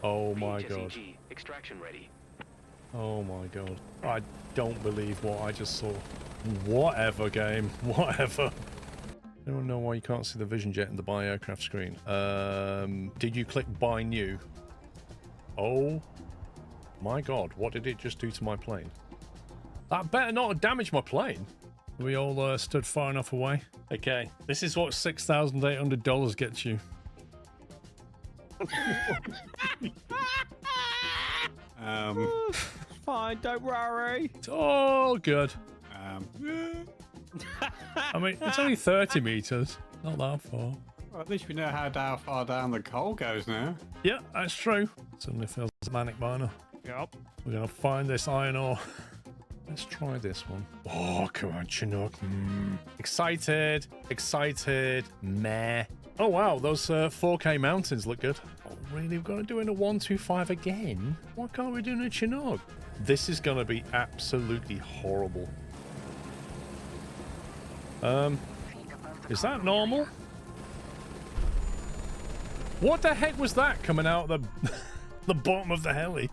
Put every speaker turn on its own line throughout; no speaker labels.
Oh my god.
Extraction ready.
Oh my god. I don't believe what I just saw. Whatever, game. Whatever. I don't know why you can't see the vision jet in the buy aircraft screen. Did you click buy new? Oh my god. What did it just do to my plane? That better not have damaged my plane. We all stood far enough away. Okay. This is what $6,800 gets you.
Fine, don't worry.
It's all good. I mean, it's only 30 meters. Not that far.
Well, at least we know how far down the coal goes now.
Yeah, that's true. Suddenly feels manic miner.
Yep.
We're going to find this iron ore. Let's try this one. Oh, come on, Chinook. Excited. Excited. Meh. Oh, wow. Those 4K mountains look good. Oh, really? We've got to do it in a 125 again? Why can't we do it in a Chinook? This is going to be absolutely horrible. Is that normal? What the heck was that coming out of the bottom of the heli?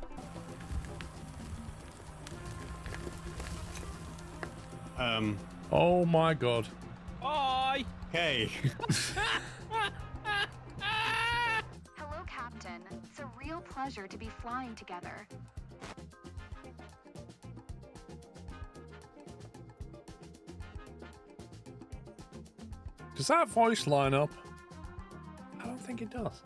Oh my god.
Bye.
Hey.
Hello, Captain. It's a real pleasure to be flying together.
Does that voice line up? I don't think it does.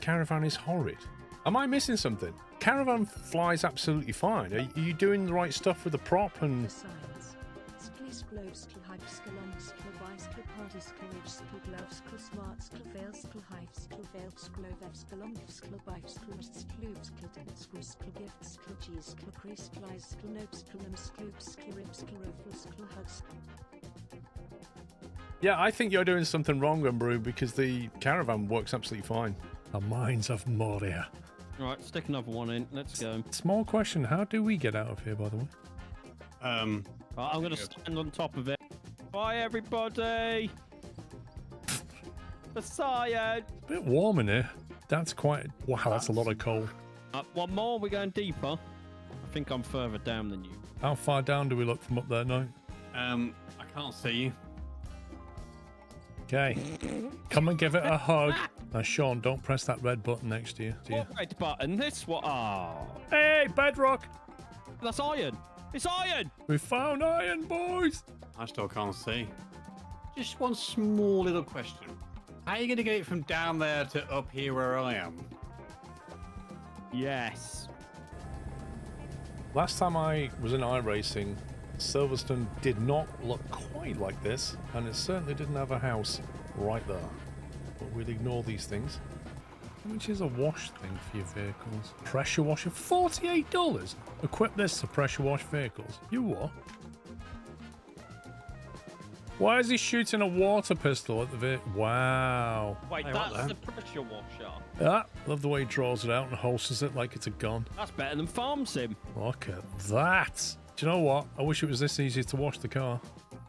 Caravan is horrid. Am I missing something? Caravan flies absolutely fine. Are you doing the right stuff with the prop and... Yeah, I think you're doing something wrong, Umbrew, because the caravan works absolutely fine. The Mines of Moria.
Right, stick another one in. Let's go.
Small question, how do we get out of here, by the way?
I'm going to stand on top of it. Bye, everybody. The cyan.
A bit warm in here. That's quite... Wow, that's a lot of coal.
One more, we're going deeper. I think I'm further down than you.
How far down do we look from up there now?
I can't see you.
Okay. Come and give it a hug. Now, Sean, don't press that red button next to you.
What red button? This one. Oh.
Hey, bedrock!
That's iron. It's iron!
We found iron, boys!
I still can't see. Just one small little question. How are you going to get it from down there to up here where I am?
Yes.
Last time I was in iRacing, Silverstone did not look quite like this, and it certainly didn't have a house right there. But we'll ignore these things. Which is a wash thing for your vehicles. Pressure washer, $48? Equip this to pressure wash vehicles. You what? Why is he shooting a water pistol at the vehicle? Wow.
Wait,
Hey,
that's the pressure washer.
Ah, love the way he draws it out and holsters it like it's a gun.
That's better than Farm Sim.
Look at that. Do you know what? I wish it was this easy to wash the car.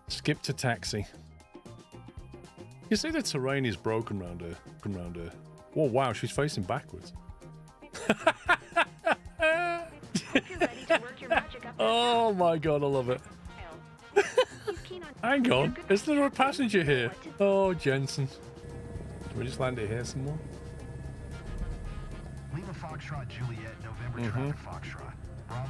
Skip to taxi. You see the terrain is broken around here. Oh wow, she's facing backwards. Oh my god, I love it. Hang on, is there a passenger here? Oh, Jensen. Can we just land it here somewhere?
Lima Foxtrot Juliet, November traffic Foxtrot.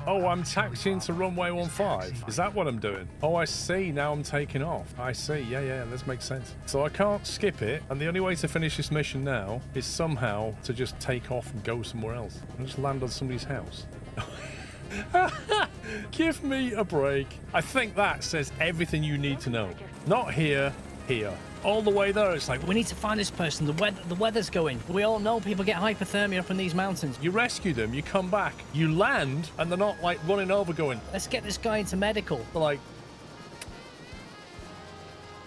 Oh, I'm taxiing to runway 15. Is that what I'm doing? Oh, I see. Now I'm taking off. I see. Yeah, this makes sense. So I can't skip it, and the only way to finish this mission now is somehow to just take off and go somewhere else. And just land on somebody's house. Give me a break. I think that says everything you need to know. Not here, here. All the way there, it's like,
We need to find this person. The weather's going. We all know people get hypothermia up in these mountains.
you rescue them, you come back, you land, and they're not like running over going,
Let's get this guy into medical.
they're like,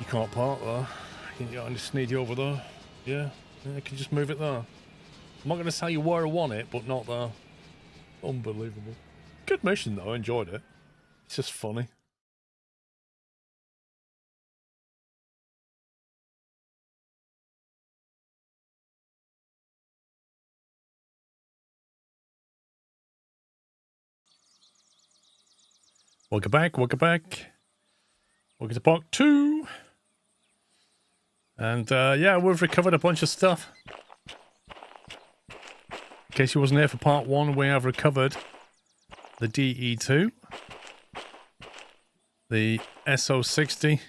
you can't park there. I just need you over there. Yeah, I can just move it there. I'm not going to tell you where I want it, but not there. Unbelievable. Good mission though, I enjoyed it. It's just funny. Welcome back, welcome back. Welcome to part 2. And yeah, we've recovered a bunch of stuff. In case you wasn't here for part 1, we have recovered the DE2, the SO60,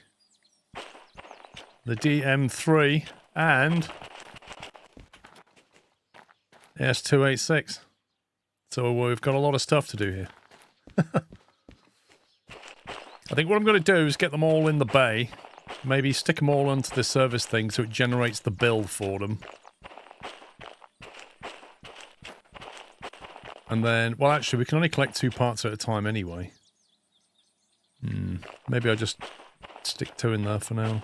the DM3, and S286. So we've got a lot of stuff to do here. I think what I'm going to do is get them all in the bay. Maybe stick them all onto the service thing so it generates the bill for them. And then, well actually we can only collect 2 parts at a time anyway. Maybe I'll just stick 2 in there for now.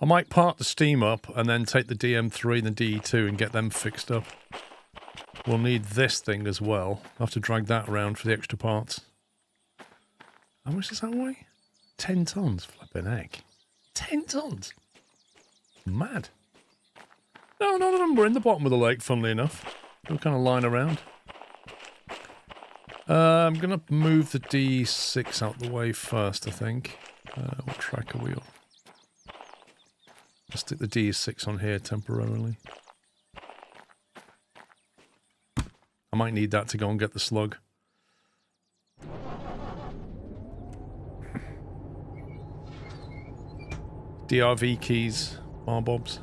I might part the steam up and then take the DM3 and the DE2 and get them fixed up. We'll need this thing as well. I'll have to drag that around for the extra parts. How much does that weigh? 10 tons. Flipping heck. 10 tons? Mad. No, none of them were in the bottom of the lake, funnily enough. They were kind of lying around. I'm going to move the D6 out the way first, I think. What track are we on? I'll stick the D6 on here temporarily. I might need that to go and get the slug. DRV keys, bar bobs.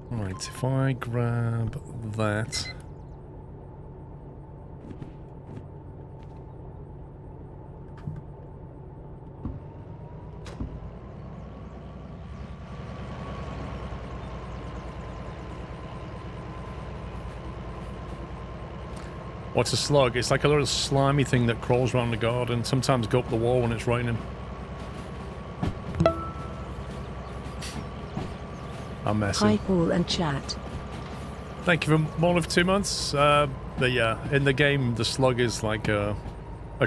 Right, if I grab that. What's a slug? It's like a little slimy thing that crawls around the garden, sometimes go up the wall when it's raining. I'm messing.
Hi Paul and chat.
Thank you for more of 2 months. But yeah, in the game the slug is like a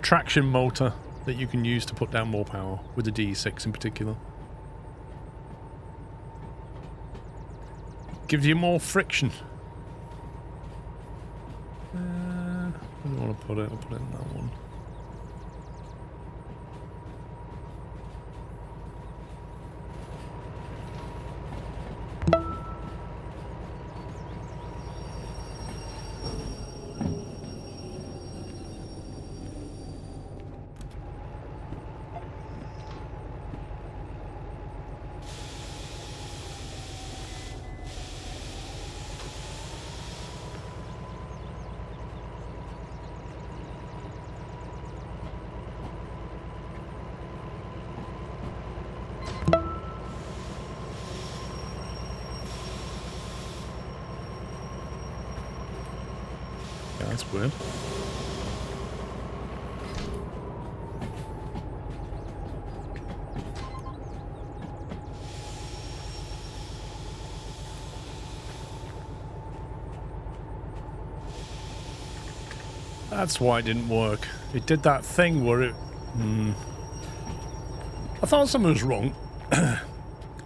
traction motor that you can use to put down more power, with the D6 in particular. Gives you more friction. Where do I want to put it? I'll put it in that one. That's weird. That's why it didn't work. It did that thing where it... I thought something was wrong.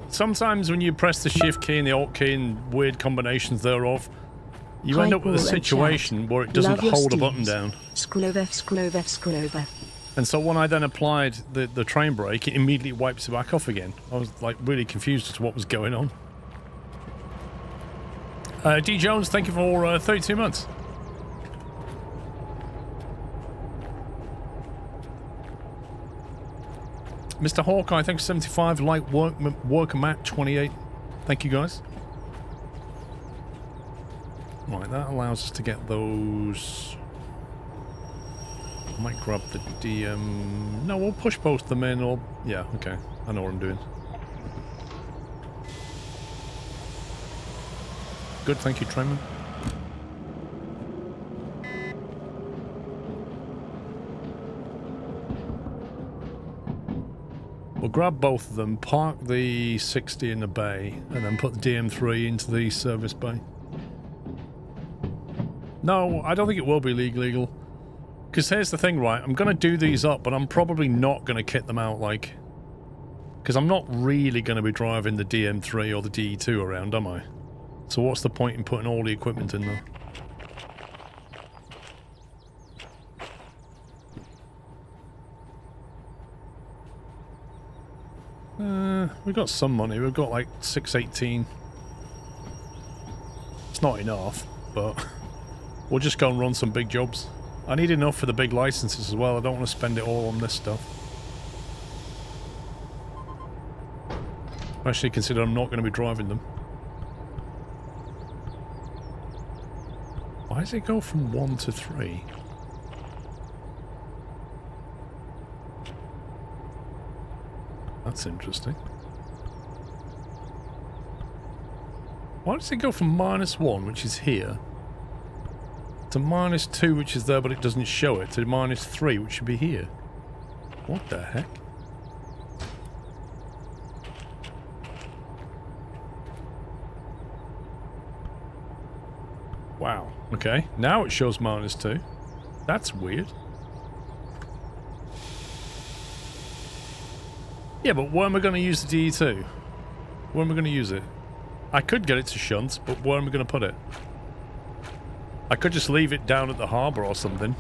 Sometimes when you press the shift key and the alt key and weird combinations thereof, you end up with a situation where it doesn't hold a button down. And so when I then applied the train brake, it immediately wipes it back off again. I was like really confused as to what was going on. D Jones, thank you for 32 months. Mr. Hawkeye, thanks for 75. Light worker Matt 28. Thank you guys. Right, that allows us to get those. I might grab the DM. No, we'll push both of them in, or yeah, okay. I know what I'm doing. Good, thank you, Trayman. We'll grab both of them, park the 60 in the bay, and then put the DM3 into the service bay. No, I don't think it will be legal. Because here's the thing, right? I'm going to do these up, but I'm probably not going to kit them out, like... Because I'm not really going to be driving the DM3 or the DE2 around, am I? So what's the point in putting all the equipment in there? We've got some money. We've got like 618. It's not enough, but we'll just go and run some big jobs. I need enough for the big licenses as well. I don't want to spend it all on this stuff. Especially consider I'm not going to be driving them. Why does it go from 1 to 3? That's interesting. Why does it go from -1, which is here, to -2, which is there but it doesn't show it, to -3, which should be here? What the heck? Wow. Okay, now it shows -2. That's weird. Yeah, but where am I going to use the DE2? Where am I going to use it? I could get it to shunt, but where am I going to put it? I could just leave it down at the harbour or something.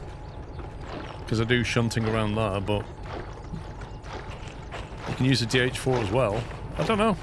Because I do shunting around there, but... you can use the DH4 as well. I don't know.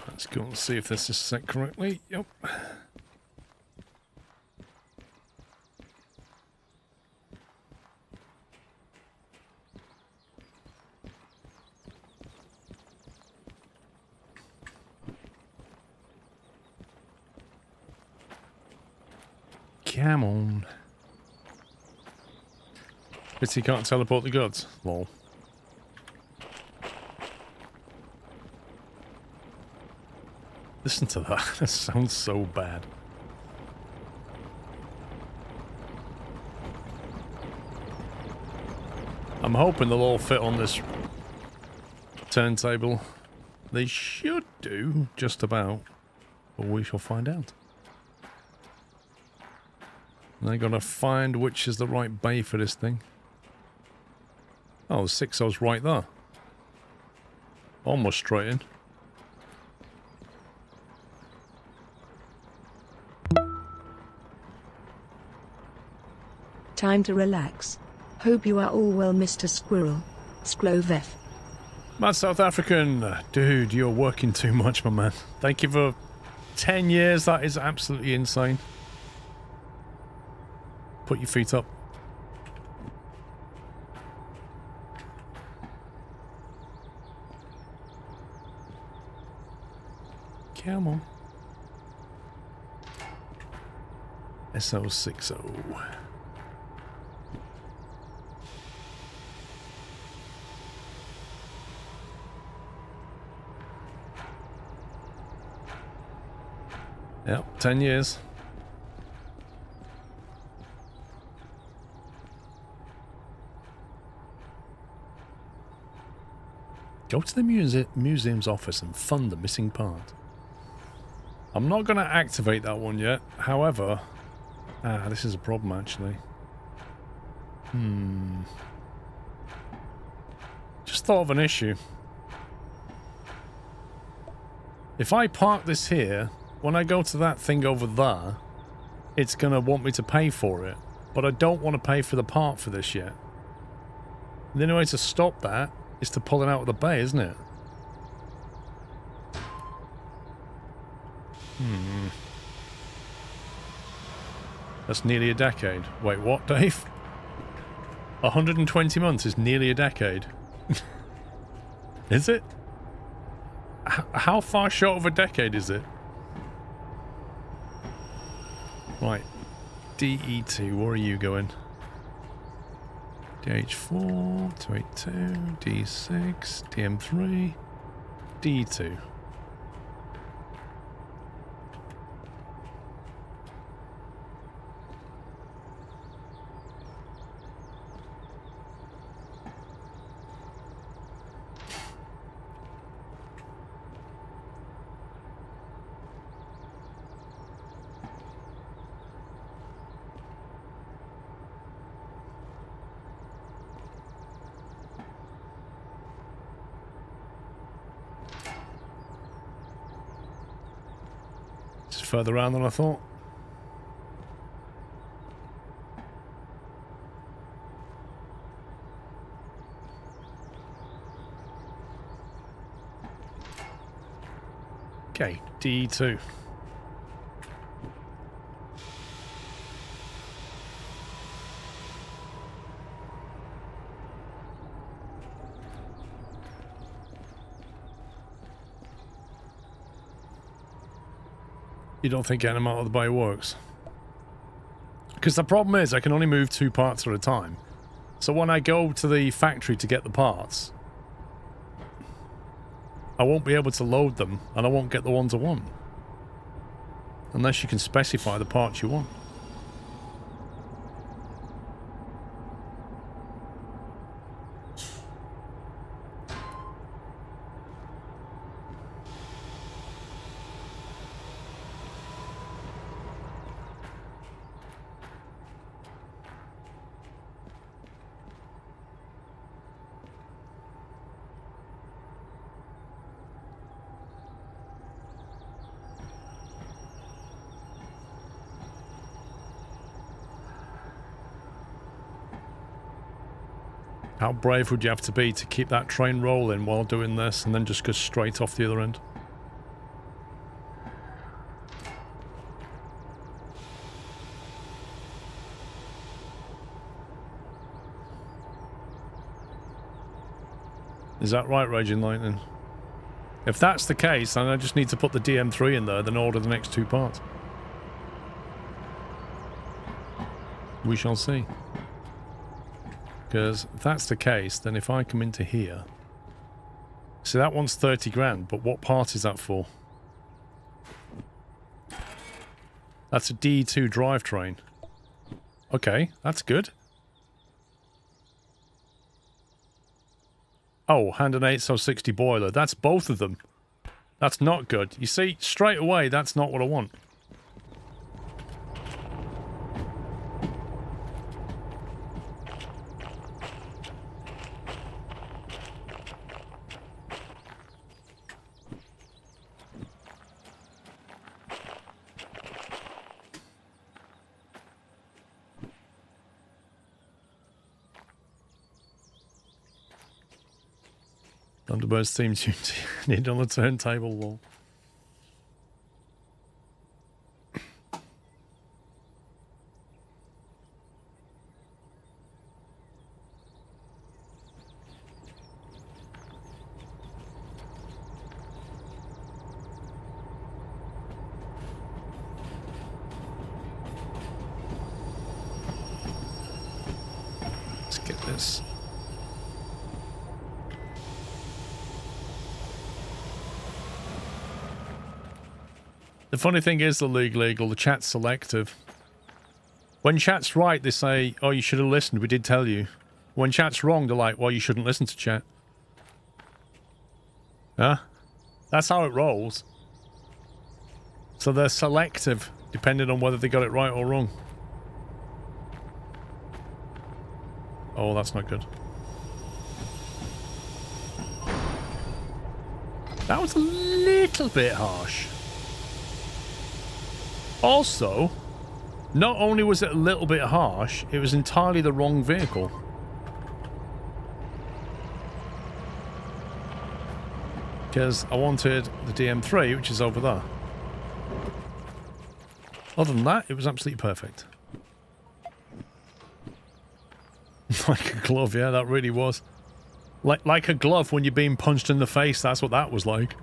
Let's go and see if this is set correctly. Yep. Come on. Pity can't teleport the goods. Lol. Listen to that. That sounds so bad. I'm hoping they'll all fit on this turntable. They should do, just about. But we shall find out. And I gotta find which is the right bay for this thing. Oh, the 6O's right there. Almost straight in.
Time to relax. Hope you are all well, Mr. Squirrel. Sklovef.
Mad South African. Dude, you're working too much, my man. Thank you for 10 years. That is absolutely insane. Put your feet up. Come on. SO60. Yep, 10 years. Go to the museum's office and fund the missing part. I'm not going to activate that one yet. However, this is a problem actually. Just thought of an issue. If I park this here, when I go to that thing over there, it's going to want me to pay for it. But I don't want to pay for the part for this yet. The only way to stop that is to pull it out of the bay, isn't it? That's nearly a decade. Wait, what, Dave? 120 months is nearly a decade. Is it? How far short of a decade is it? Right. DE2, where are you going? DH4, 282, D6, DM3, D2. Further around than I thought. Okay, D2. You don't think getting them out of the bay works? Because the problem is I can only move 2 parts at a time. So when I go to the factory to get the parts, I won't be able to load them and I won't get the ones I want. Unless you can specify the parts you want. How brave would you have to be to keep that train rolling while doing this and then just go straight off the other end? Is that right, Raging Lightning? If that's the case, then I just need to put the DM3 in there, then order the next 2 parts. We shall see. Because if that's the case, then if I come into here... See, that one's 30 grand, but what part is that for? That's a D2 drivetrain. Okay, that's good. Oh, hand an 860 boiler. That's both of them. That's not good. You see, straight away, that's not what I want. Thunderbird's theme tune need on the turntable wall. Let's get this. The funny thing is, the legal, the chat's selective. When chat's right, they say, oh, you should have listened, we did tell you. When chat's wrong, they're like, well, you shouldn't listen to chat. Huh? That's how it rolls. So they're selective, depending on whether they got it right or wrong. Oh, that's not good. That was a little bit harsh. Also, not only was it a little bit harsh, it was entirely the wrong vehicle. Because I wanted the DM3, which is over there. Other than that, it was absolutely perfect. Like a glove, yeah, that really was. Like a glove when you're being punched in the face, that's what that was like.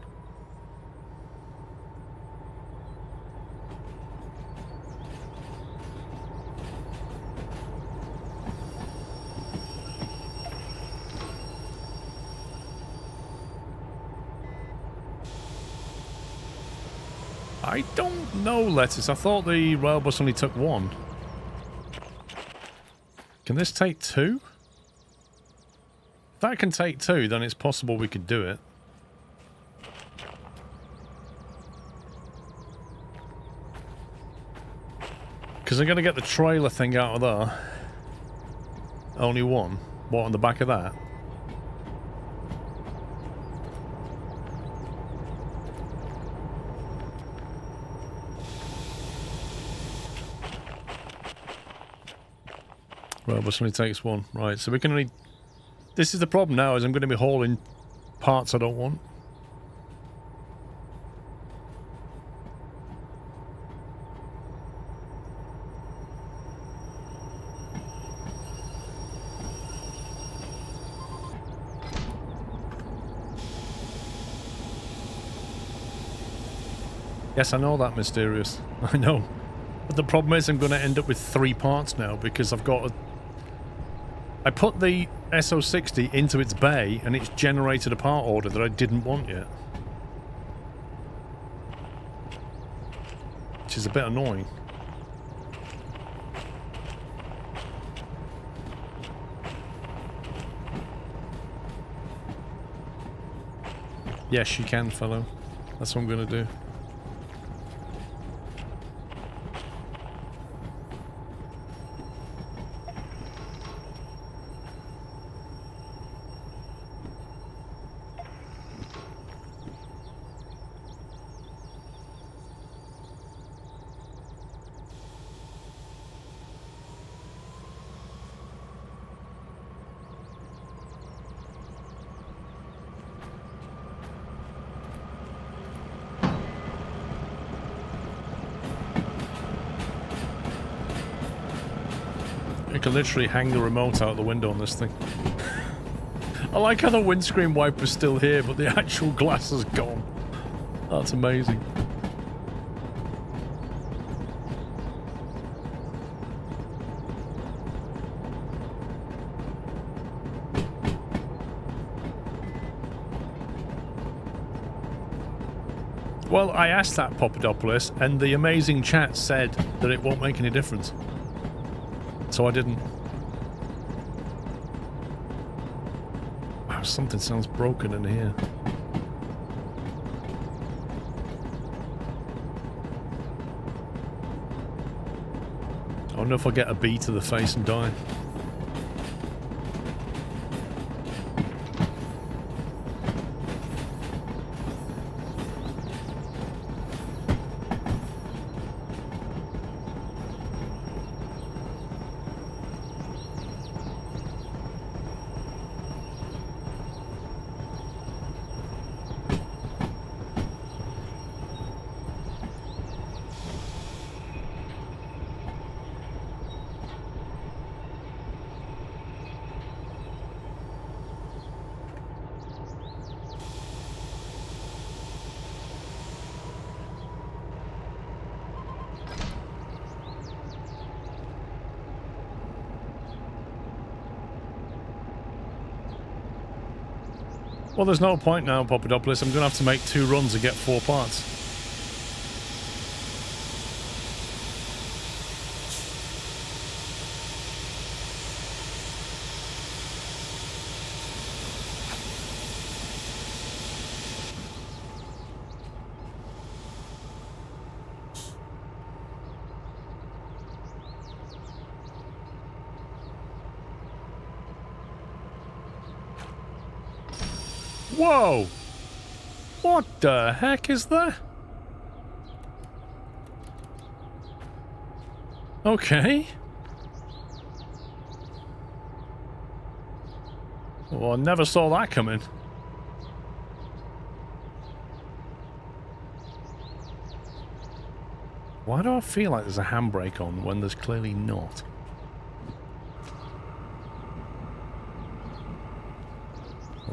I don't know, Lettuce. I thought the rail bus only took one. Can this take two? If that can take two, then it's possible we could do it. Because I'm going to get the trailer thing out of there. Only one. What, on the back of that? Well, but only takes one. Right, so we can only... This is the problem now, is I'm going to be hauling parts I don't want. Yes, I know that, Mysterious. I know. But the problem is I'm going to end up with 3 parts now, because I've got a... I put the SO60 into its bay and it's generated a part order that I didn't want yet. Which is a bit annoying. Yes, you can, fellow. That's what I'm going to do. I can literally hang the remote out the window on this thing. I like how the windscreen wiper's still here, but the actual glass is gone. That's amazing. Well, I asked that, Papadopoulos, and the amazing chat said that it won't make any difference. So I didn't. Wow, something sounds broken in here. I wonder if I'll get a bee to the face and die. Well, there's no point now, Papadopoulos. I'm going to have to make 2 runs and get 4 parts. Whoa! What the heck is that? Okay. Well, I never saw that coming. Why do I feel like there's a handbrake on when there's clearly not?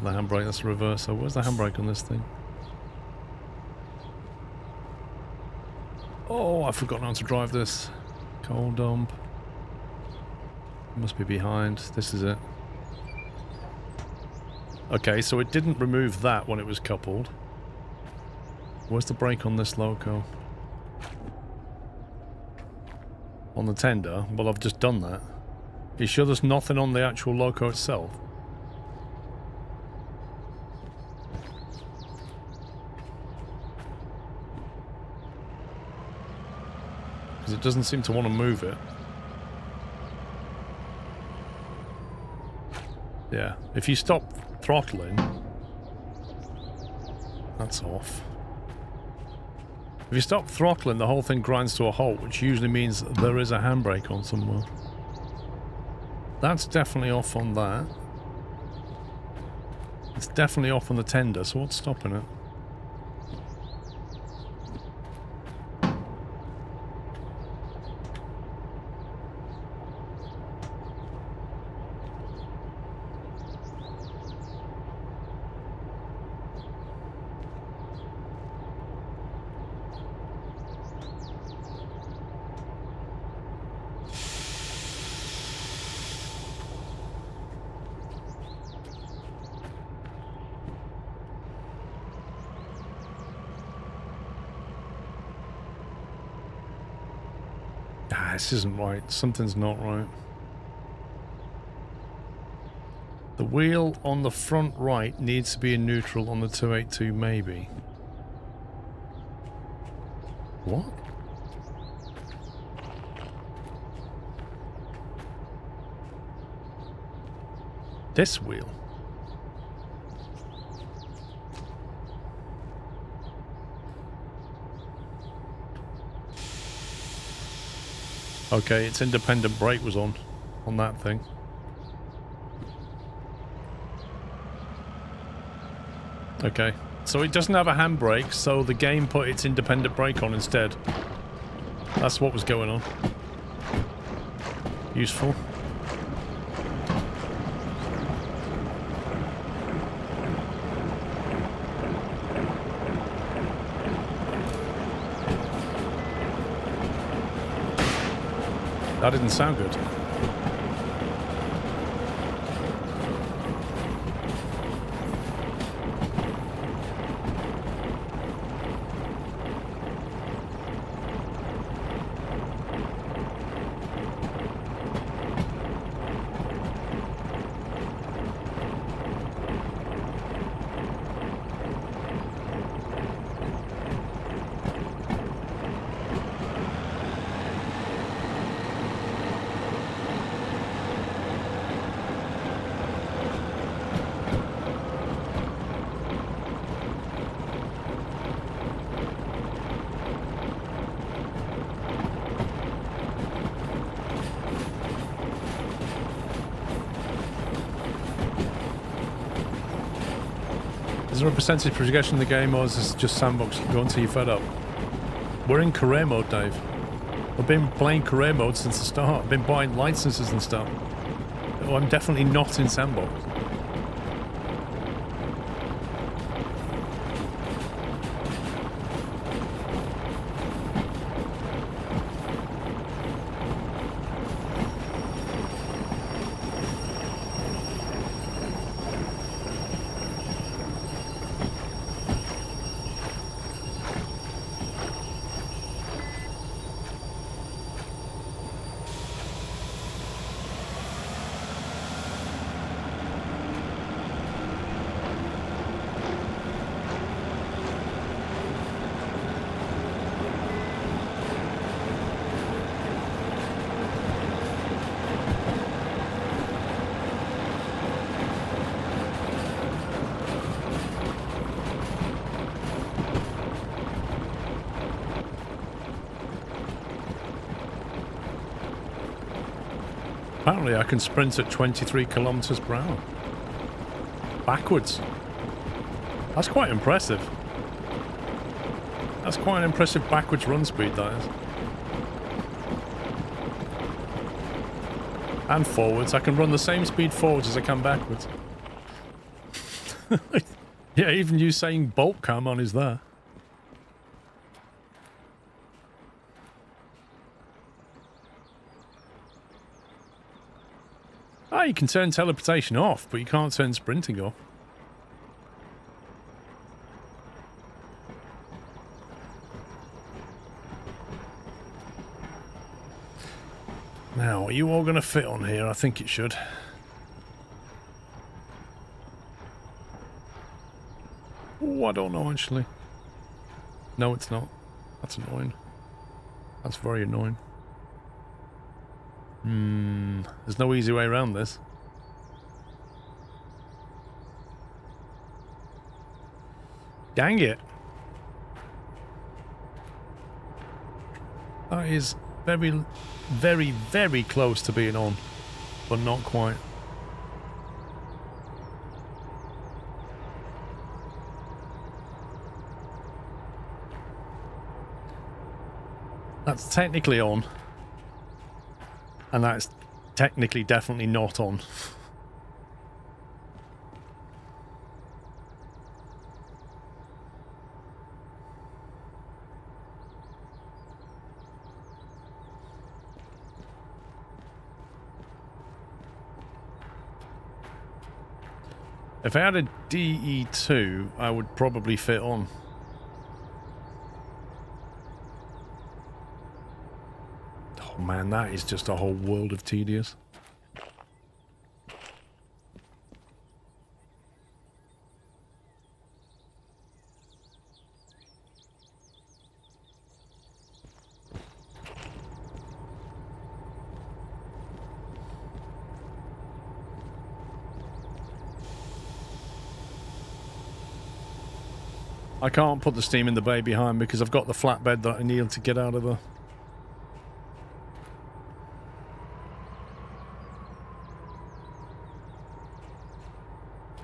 the handbrake. That's the reverse. So where's the handbrake on this thing? Oh, I've forgotten how to drive this. Coal dump. Must be behind. This is it. Okay, so it didn't remove that when it was coupled. Where's the brake on this loco? On the tender? Well, I've just done that. You sure there's nothing on the actual loco itself? Because it doesn't seem to want to move it. Yeah, if you stop throttling, that's off. If you stop throttling, the whole thing grinds to a halt, which usually means there is a handbrake on somewhere. That's definitely off on that. It's definitely off on the tender, so what's stopping it? This isn't right. Something's not right. The wheel on the front right needs to be in neutral on the 282 maybe. What? This wheel? Okay, its independent brake was on that thing. Okay, so it doesn't have a handbrake, so the game put its independent brake on instead. That's what was going on. Useful. That didn't sound good. Is there a percentage progression in the game, or is this just sandbox go until you're fed up? We're in career mode, Dave. We've been playing career mode since the start. I've been buying licenses and stuff. Oh, I'm definitely not in sandbox. Apparently I can sprint at 23 kilometers per hour. Backwards. That's quite impressive. That's quite an impressive backwards run speed, that is. And forwards. I can run the same speed forwards as I can backwards. Yeah, even you saying bolt cam on is there. Ah, you can turn teleportation off, but you can't turn sprinting off. Now, are you all going to fit on here? I think it should. Oh, I don't know, actually. No, it's not. That's annoying. That's very annoying. There's no easy way around this. Dang it. That is very, very, very close to being on, but not quite. That's technically on. And that's technically definitely not on. If I had a DE2, I would probably fit on. Oh man, that is just a whole world of tedious. I can't put the steam in the bay behind because I've got the flatbed that I need to get out of there.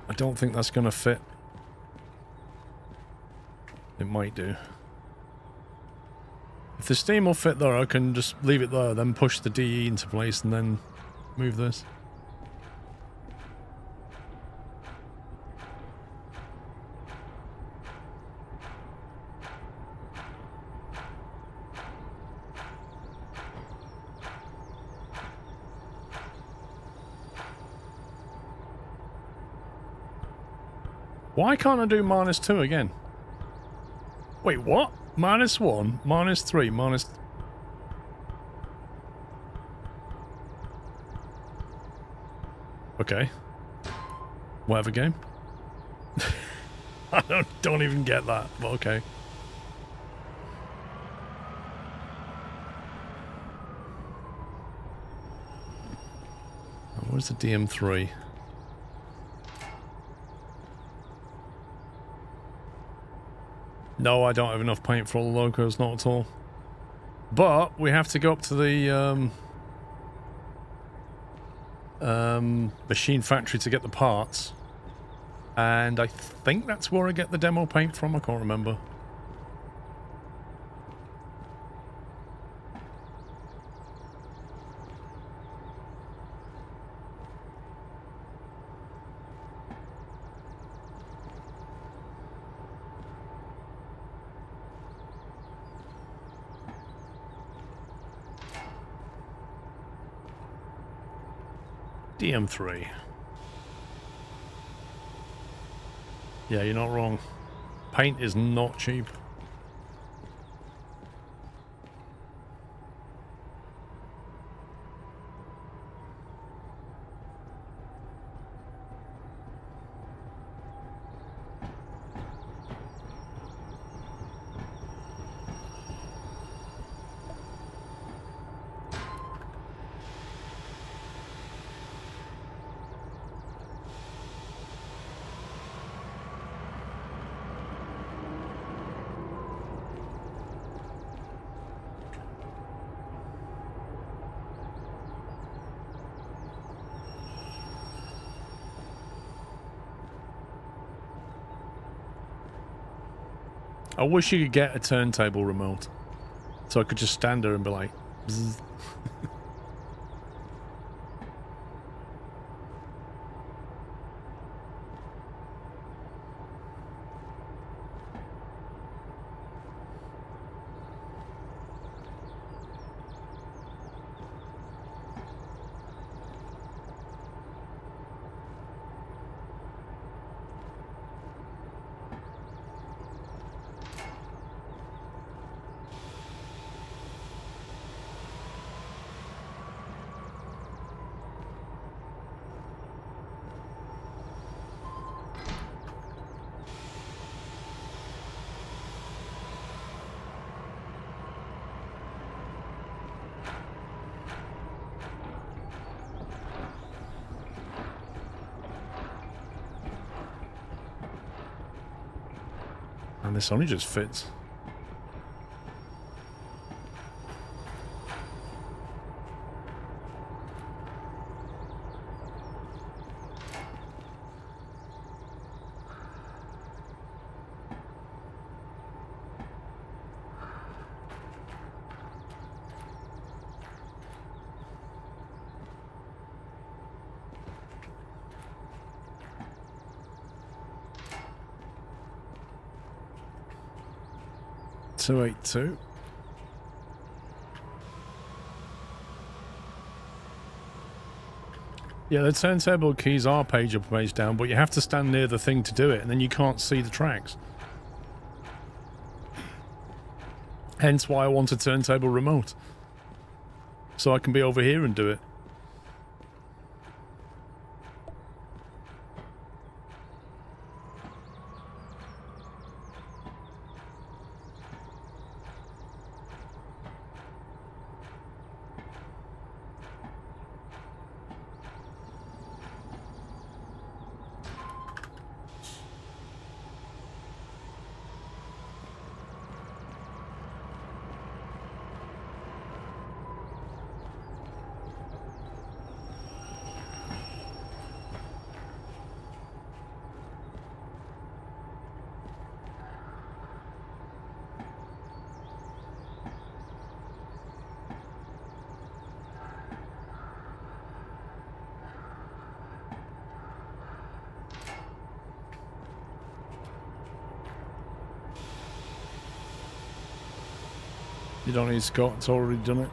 I don't think that's going to fit. It might do. If the steam will fit there, I can just leave it there, then push the DE into place and then move this. Why can't I do -2 again? Wait, what? -1, -3, minus... Okay. Whatever game. I don't even get that, but okay. Where's the DM3? No, I don't have enough paint for all the locos, not at all. But we have to go up to the machine factory to get the parts. And I think that's where I get the demo paint from, I can't remember. DM3. Yeah, you're not wrong. Paint is not cheap. I wish you could get a turntable remote, so I could just stand there and be like, bzz. And this only just fits. Two 82. Yeah, the turntable keys are page up, page down, but you have to stand near the thing to do it, and then you can't see the tracks. Hence why I want a turntable remote. So I can be over here and do it. You don't need Scott, it's already done it.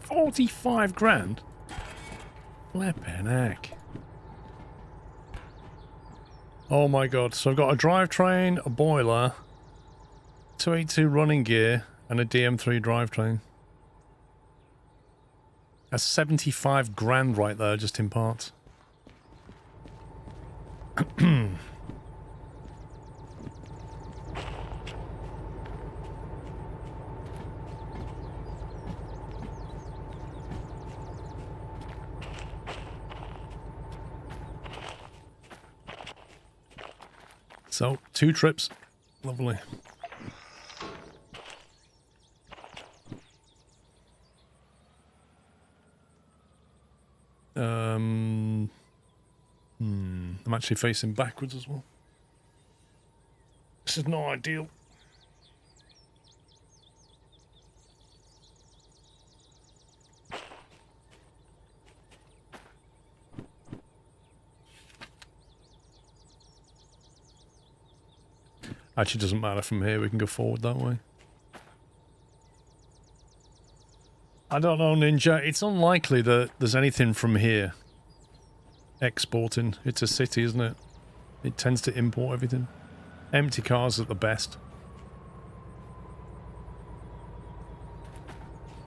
$45,000? Flippin' heck. Oh my god, so I've got a drivetrain, a boiler, 282 running gear, and a DM3 drivetrain. That's $75,000 right there, just in parts. So, 2 trips. Lovely. I'm actually facing backwards as well. This is not ideal. Actually, doesn't matter from here. We can go forward that way. I don't know, Ninja. It's unlikely that there's anything from here exporting. It's a city, isn't it? It tends to import everything. Empty cars at the best.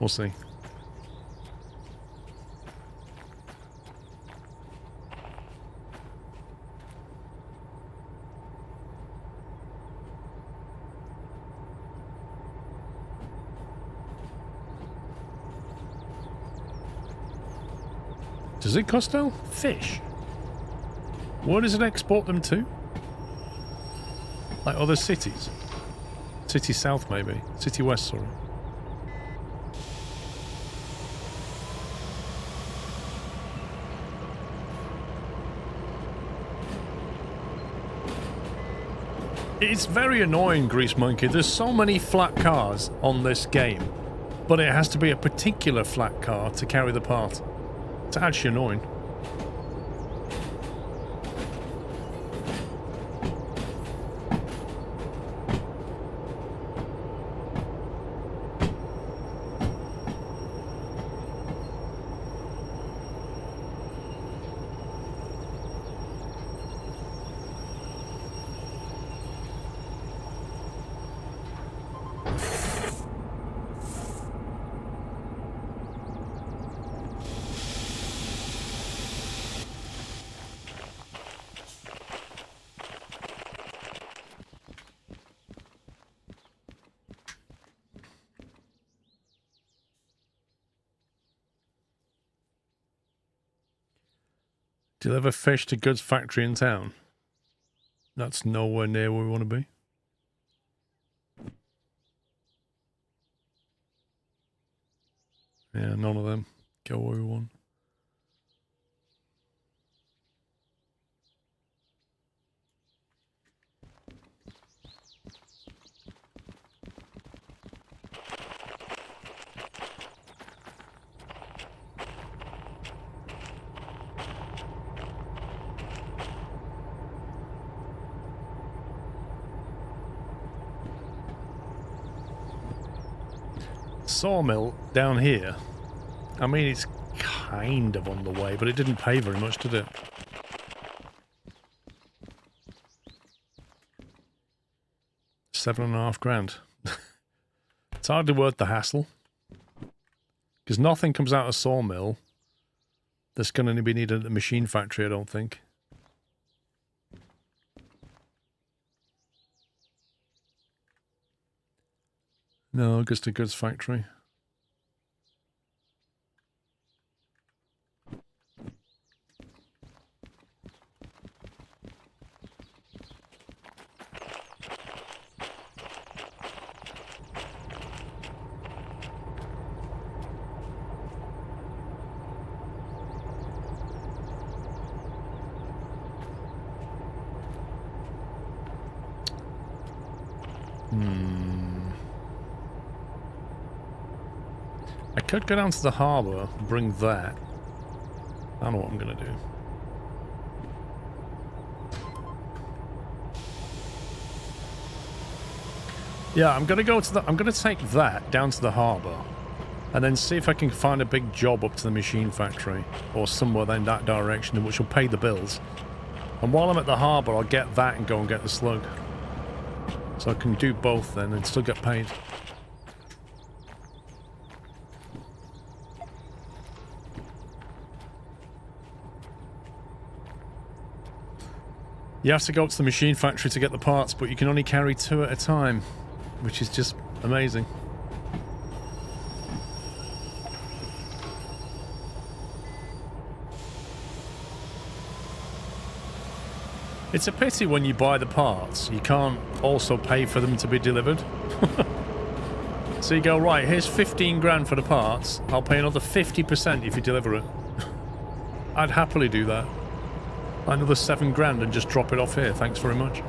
We'll see. Does it cost now? Fish. Where does it export them to? Like other cities? City South, maybe. City West, sorry. It's very annoying, Grease Monkey. There's so many flat cars on this game, but it has to be a particular flat car to carry the part. It's actually annoying. Deliver fish to goods factory in town. That's nowhere near where we want to be. Yeah, none of them go where we want. Sawmill down here. I mean, it's kind of on the way, but it didn't pay very much, did it? $7.5 grand. It's hardly worth the hassle. Because nothing comes out of sawmill that's going to be needed at the machine factory, I don't think. No, just a goods factory. I could go down to the harbour, bring that. I don't know what I'm gonna do. Yeah, I'm gonna go to the. I'm gonna take that down to the harbour, and then see if I can find a big job up to the machine factory or somewhere in that direction, which will pay the bills. And while I'm at the harbour, I'll get that and go and get the slug. So I can do both then and still get paid. You have to go up to the machine factory to get the parts, but you can only carry 2 at a time, which is just amazing. It's a pity when you buy the parts, you can't also pay for them to be delivered. So you go, right, here's 15 grand for the parts, I'll pay another 50% if you deliver it. I'd happily do that. Another 7 grand and just drop it off here, thanks very much.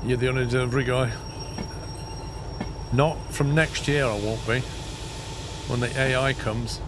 You're the only delivery guy. Not from next year, I won't be. When the AI comes.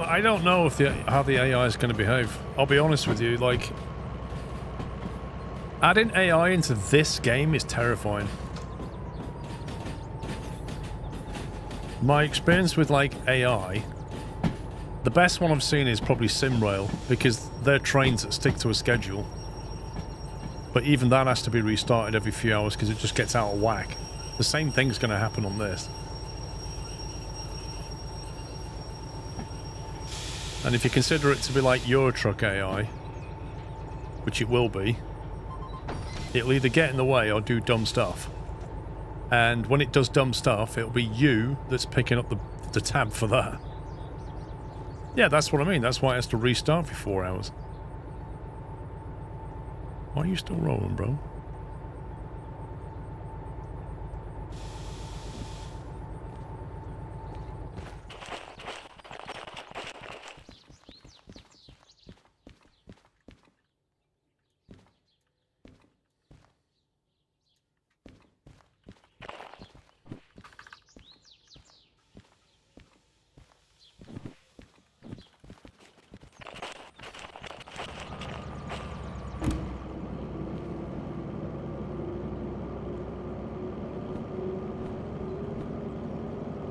I don't know if how the AI is going to behave. I'll be honest with you, like, adding AI into this game is terrifying. My experience with, like, AI, the best one I've seen is probably SimRail, because they're trains that stick to a schedule. But even that has to be restarted every few hours because it just gets out of whack. The same thing's going to happen on this. And if you consider it to be like your truck AI, which it will be, it'll either get in the way or do dumb stuff. And when it does dumb stuff, it'll be you that's picking up the tab for that. Yeah, that's what I mean. That's why it has to restart for 4 hours. Why are you still rolling, bro?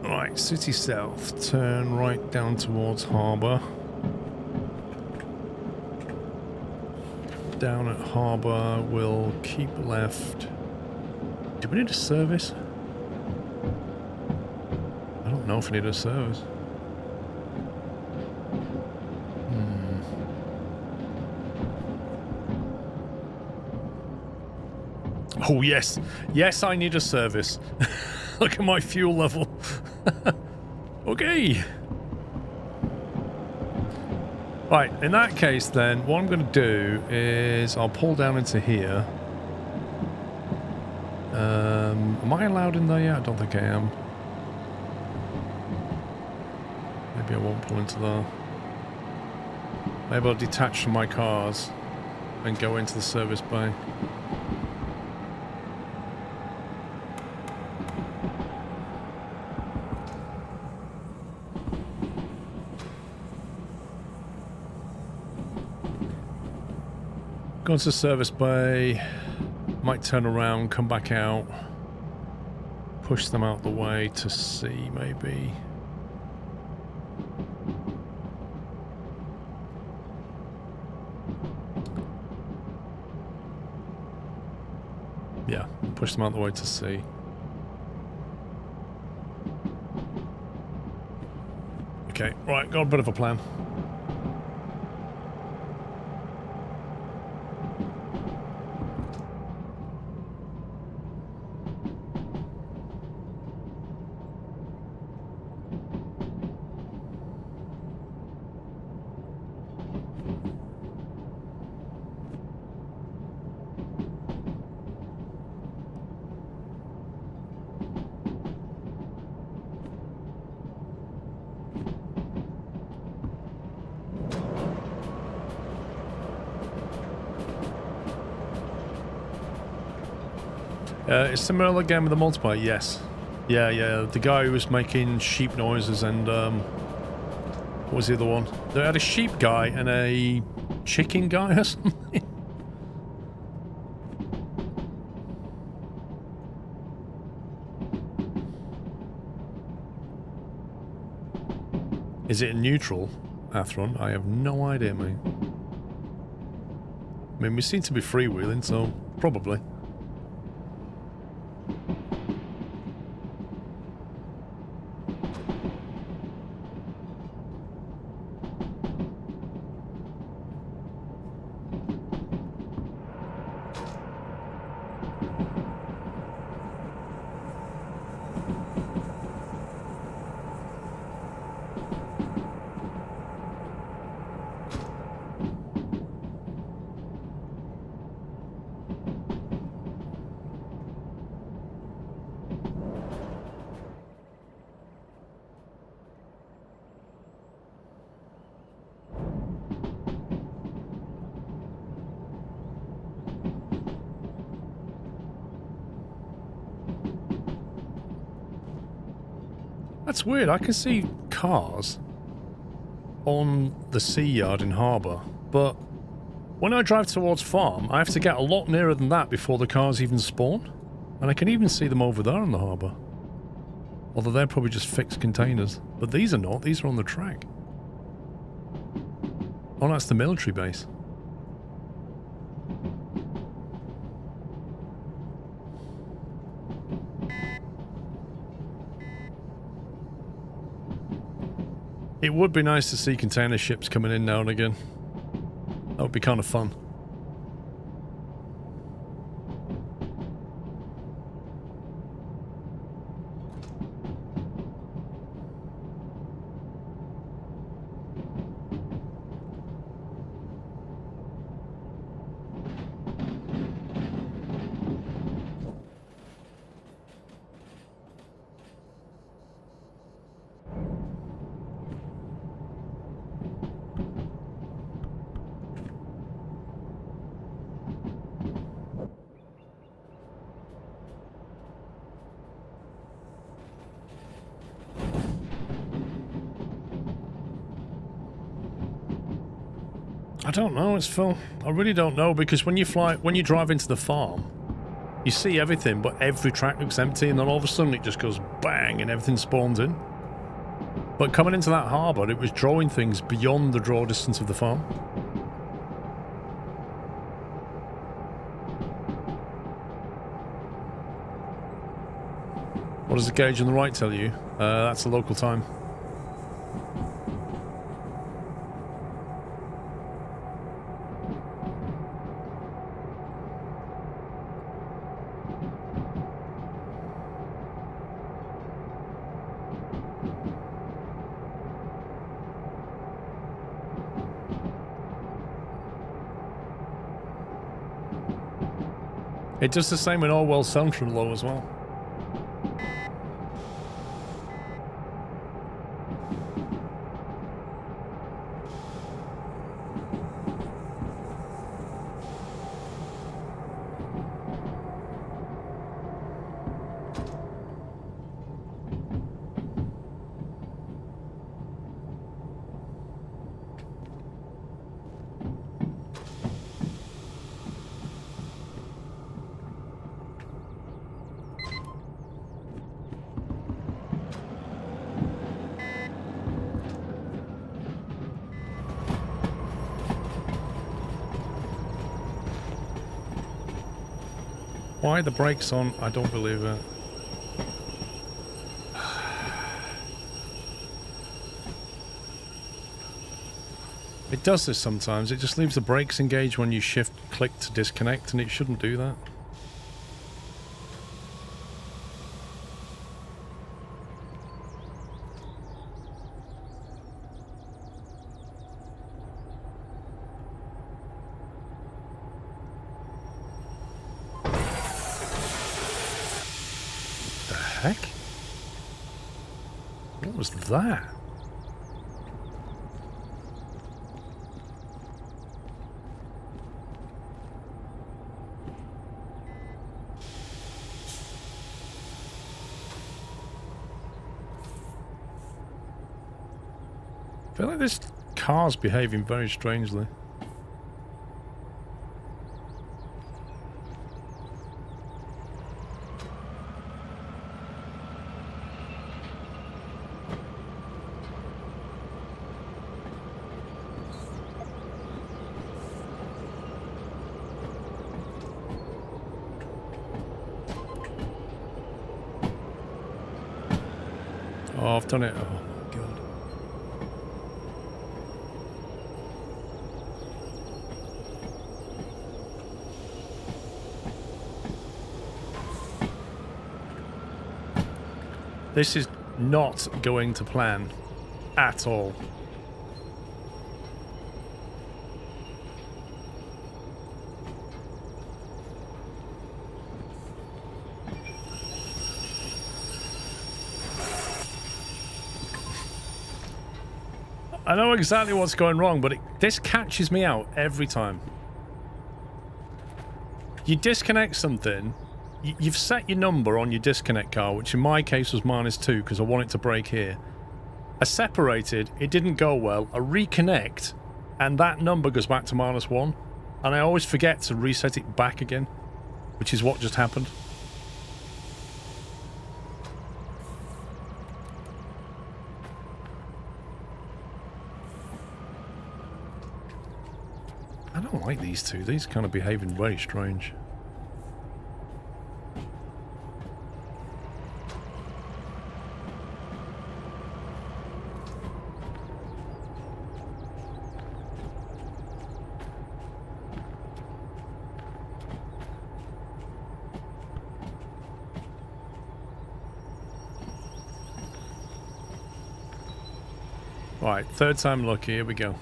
Right, city south. Turn right down towards harbour. Down at harbour, we'll keep left. Do we need a service? I don't know if we need a service. Oh, yes. Yes, I need a service. Look at my fuel level. Okay. Right, in that case then, what I'm going to do is I'll pull down into here. Am I allowed in there yet? I don't think I am. Maybe I won't pull into there. Maybe I'll detach from my cars and go into the service bay. Go into the service bay, might turn around, come back out, push them out the way to C, maybe. Yeah, push them out the way to C. Okay, right, got a bit of a plan. Is similar again with the multiplayer? Yes. Yeah. The guy who was making sheep noises and what was the other one? They had a sheep guy and a chicken guy or something. Is it neutral, Athron? I have no idea, mate. I mean, we seem to be freewheeling, so probably. That's weird. I can see cars on the sea yard in harbour, but when I drive towards farm, I have to get a lot nearer than that before the cars even spawn. And I can even see them over there in the harbour. Although they're probably just fixed containers. But these are not. These are on the track. Oh, that's the military base. It would be nice to see container ships coming in now and again. That would be kind of fun. I don't know, it's Phil. I really don't know, because when you drive into the farm, you see everything, but every track looks empty, and then all of a sudden it just goes bang and everything spawns in. But coming into that harbour, it was drawing things beyond the draw distance of the farm. What does the gauge on the right tell you? That's the local time. It does the same in Orwell Central Low as well. Why are the brakes on? I don't believe it. It does this sometimes. It just leaves the brakes engaged when you shift click to disconnect, and it shouldn't do that. Heck? What was that? I feel like this car's behaving very strangely. Oh, I've done it. Oh my god. This is not going to plan at all. I know exactly what's going wrong, but this catches me out every time. You disconnect something, you've set your number on your disconnect car, which in my case was -2 because I want it to brake here. I separated, it didn't go well, I reconnect, and that number goes back to -1, and I always forget to reset it back again, which is what just happened. I don't like these two. These kind of behaving very strange. Right, third time lucky. Here we go.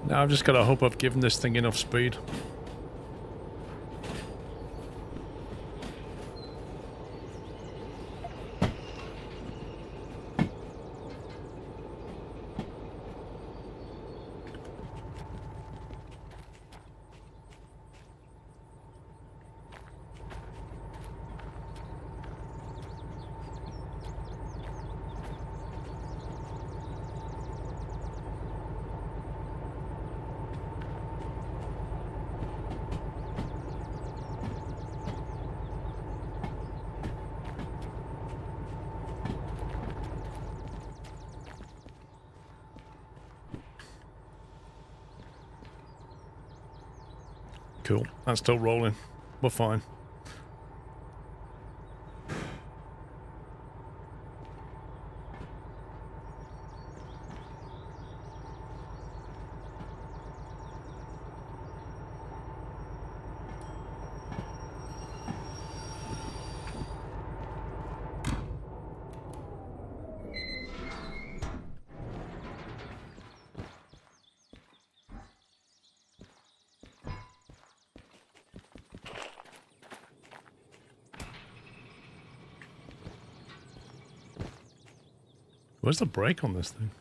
Now I've just got to hope I've given this thing enough speed. Cool. That's still rolling. We're fine. Where's the brake on this thing?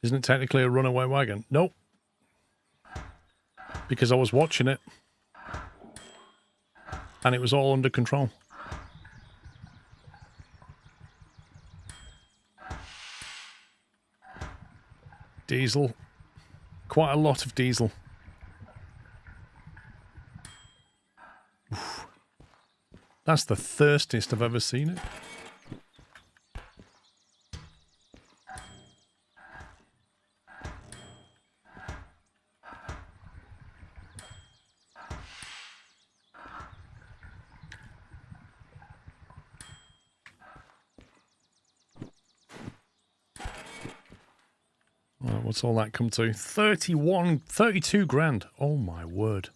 Isn't it technically a runaway wagon? Nope. Because I was watching it. And it was all under control. Diesel. Quite a lot of diesel. Oof. That's the thirstiest I've ever seen it. Right, what's all that come to? 32 grand. Oh my word.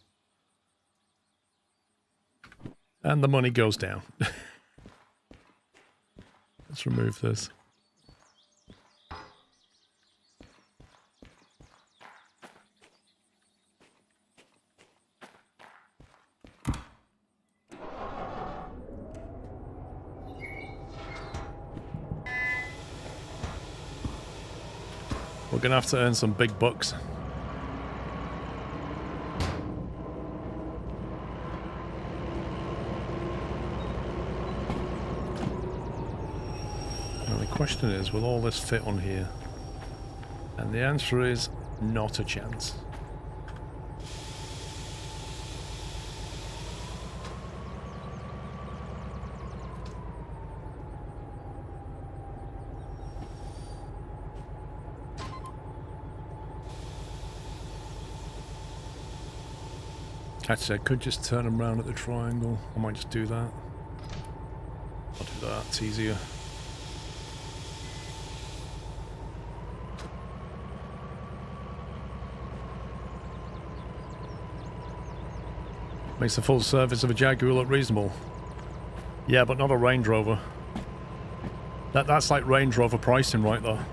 And the money goes down. Let's remove this. We're gonna have to earn some big bucks. Now the question is, will all this fit on here? And the answer is not a chance. Actually, I could just turn them around at the triangle. I might just do that. I'll do that, it's easier. Makes the full surface of a Jaguar look reasonable. Yeah, but not a Range Rover. That's like Range Rover pricing right there.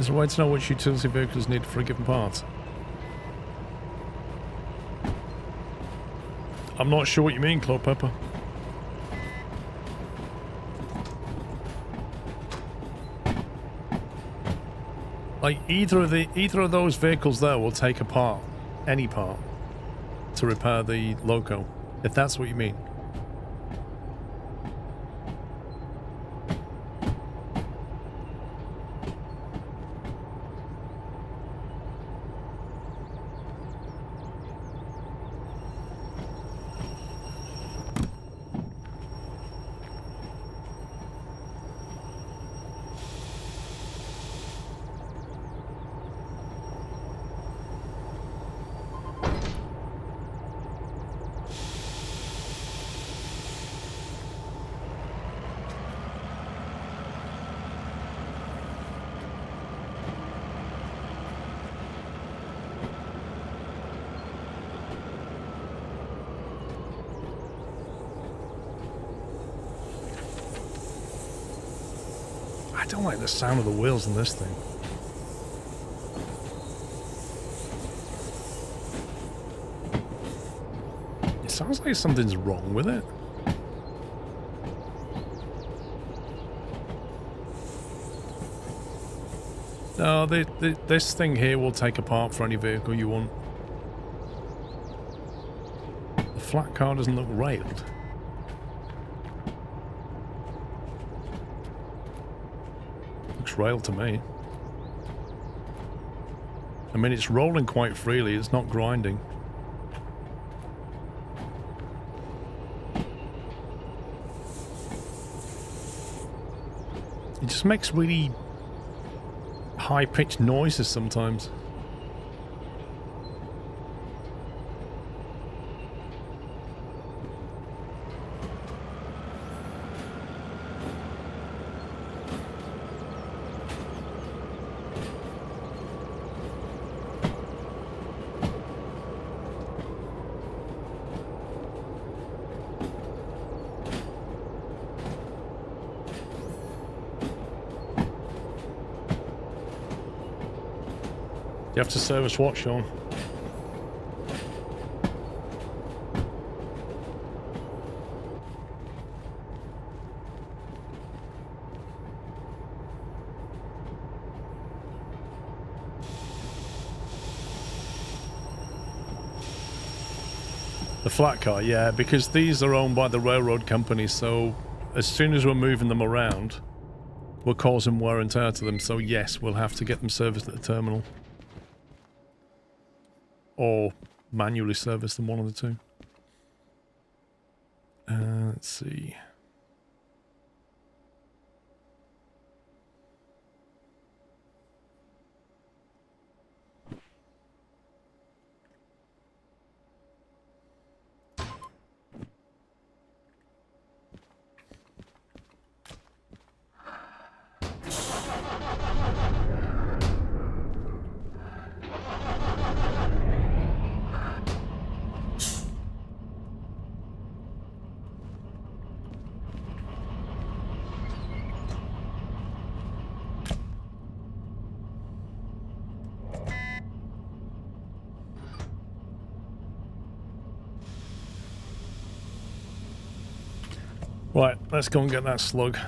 There's a way to know which utility vehicles need for a given part. I'm not sure what you mean, Claw Pepper. Like either of those vehicles there will take a part, any part, to repair the loco, if that's what you mean. I don't like the sound of the wheels in this thing. It sounds like something's wrong with it. No, this thing here will take apart for any vehicle you want. The flat car doesn't look railed. Looks railed to me. I mean, it's rolling quite freely, it's not grinding. It just makes really high-pitched noises sometimes. You have to service what, Sean? The flat car, yeah, because these are owned by the railroad company, so as soon as we're moving them around, we're causing wear and tear to them, so yes, we'll have to get them serviced at the terminal. Or manually service them, one of the two. Let's see. Right, let's go and get that slug.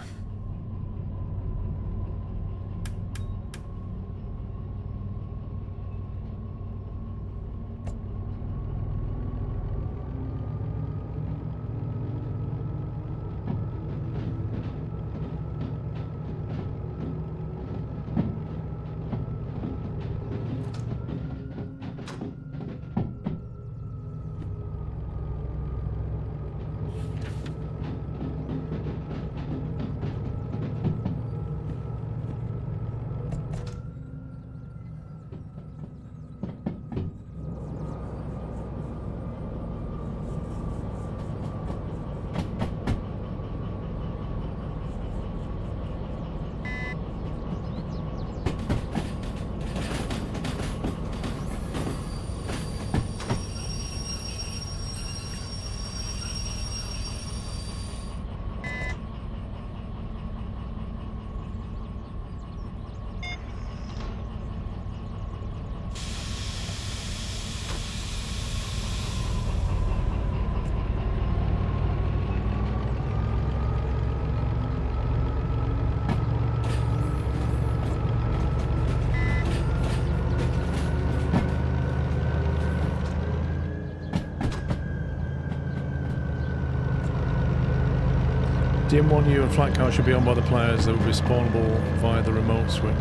DM1U and flat car should be on by the players that will be spawnable via the remote switch.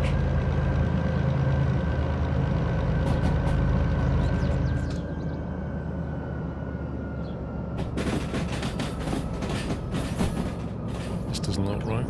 This doesn't look right.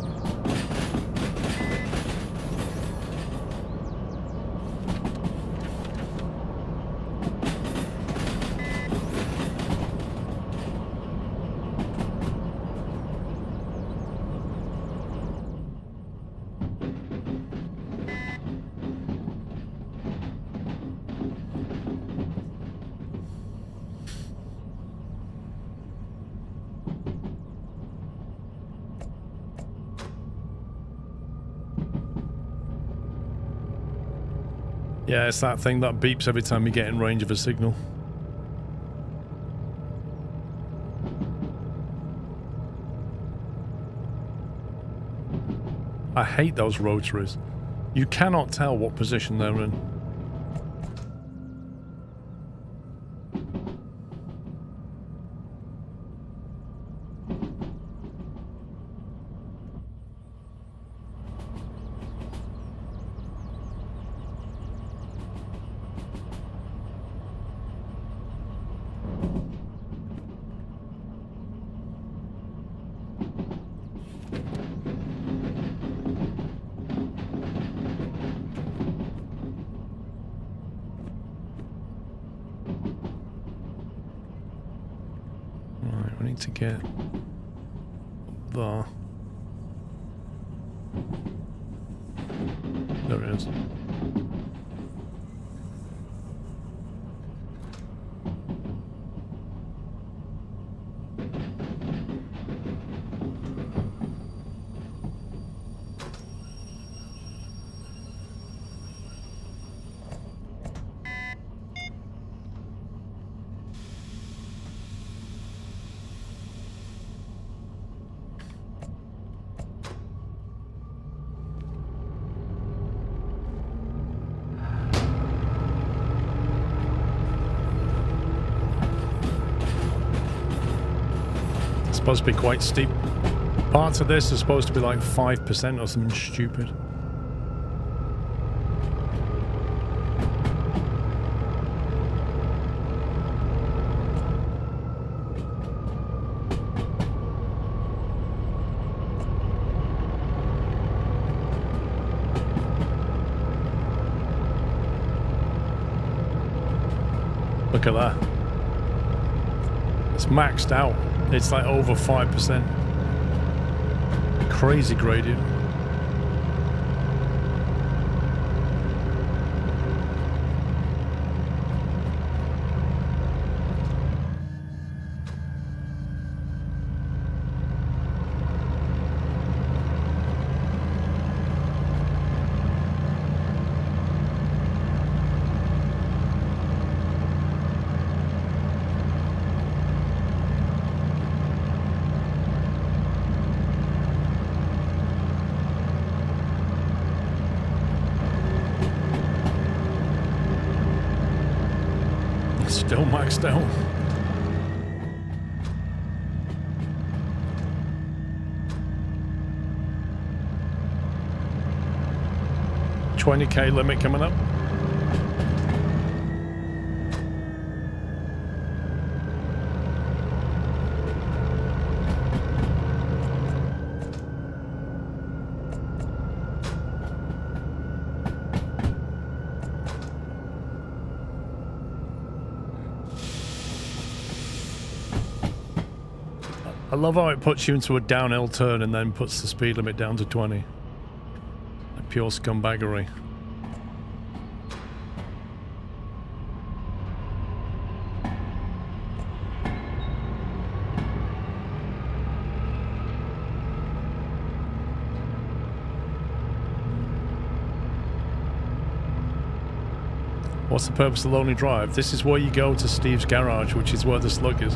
Yeah, it's that thing that beeps every time you get in range of a signal. I hate those rotaries. You cannot tell what position they're in. Right, we need to get there. There it is. Supposed to be quite steep. Parts of this are supposed to be like 5% or something stupid. Look at that. It's maxed out. It's like over 5%. Crazy gradient. Still maxed out. $20K limit coming up. I love how it puts you into a downhill turn and then puts the speed limit down to 20. Like pure scumbaggery. What's the purpose of Lonely Drive? This is where you go to Steve's garage, which is where the slug is.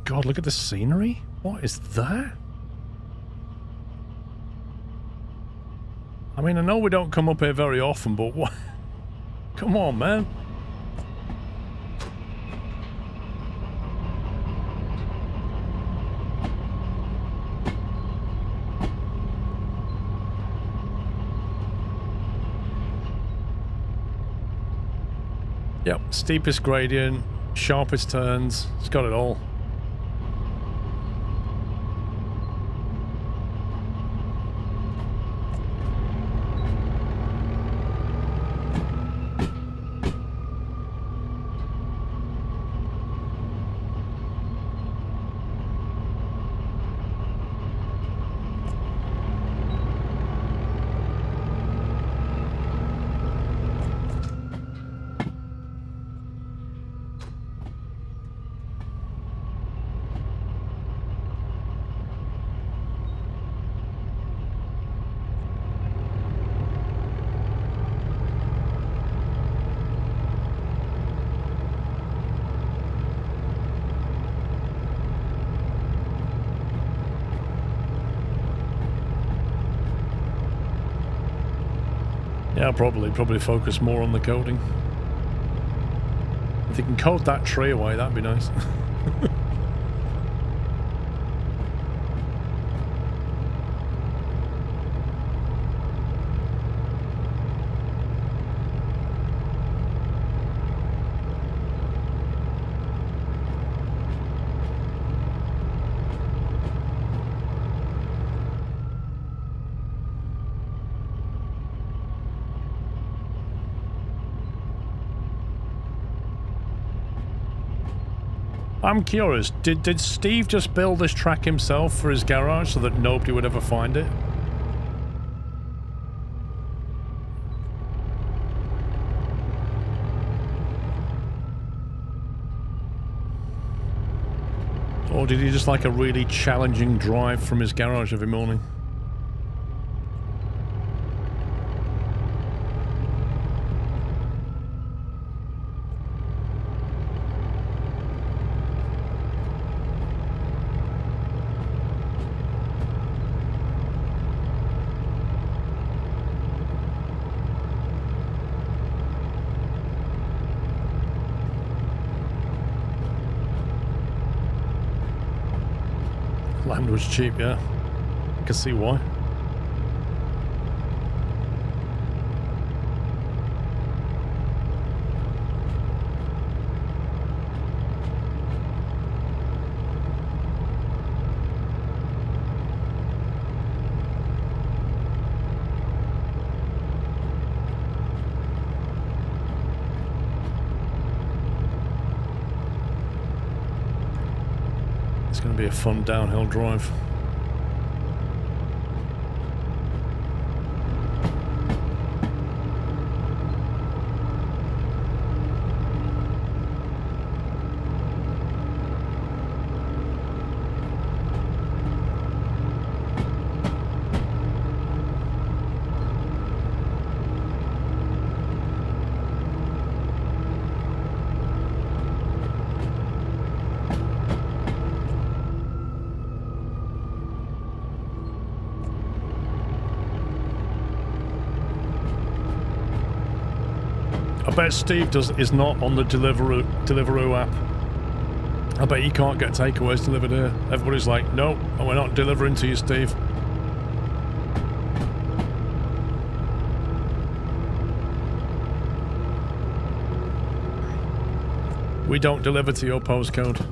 God, look at the scenery. What is that? I mean, I know we don't come up here very often, but what? Come on, man. Yep, steepest gradient, sharpest turns, it's got it all. Yeah, probably focus more on the coding. If you can code that tree away, that'd be nice. I'm curious, did Steve just build this track himself for his garage so that nobody would ever find it? Or did he just like a really challenging drive from his garage every morning? Land was cheap, yeah. I can see why. It's going to be a fun downhill drive. I bet Steve is not on the Deliveroo app. I bet you can't get takeaways delivered here. Everybody's like, nope, we're not delivering to you, Steve. We don't deliver to your postcode.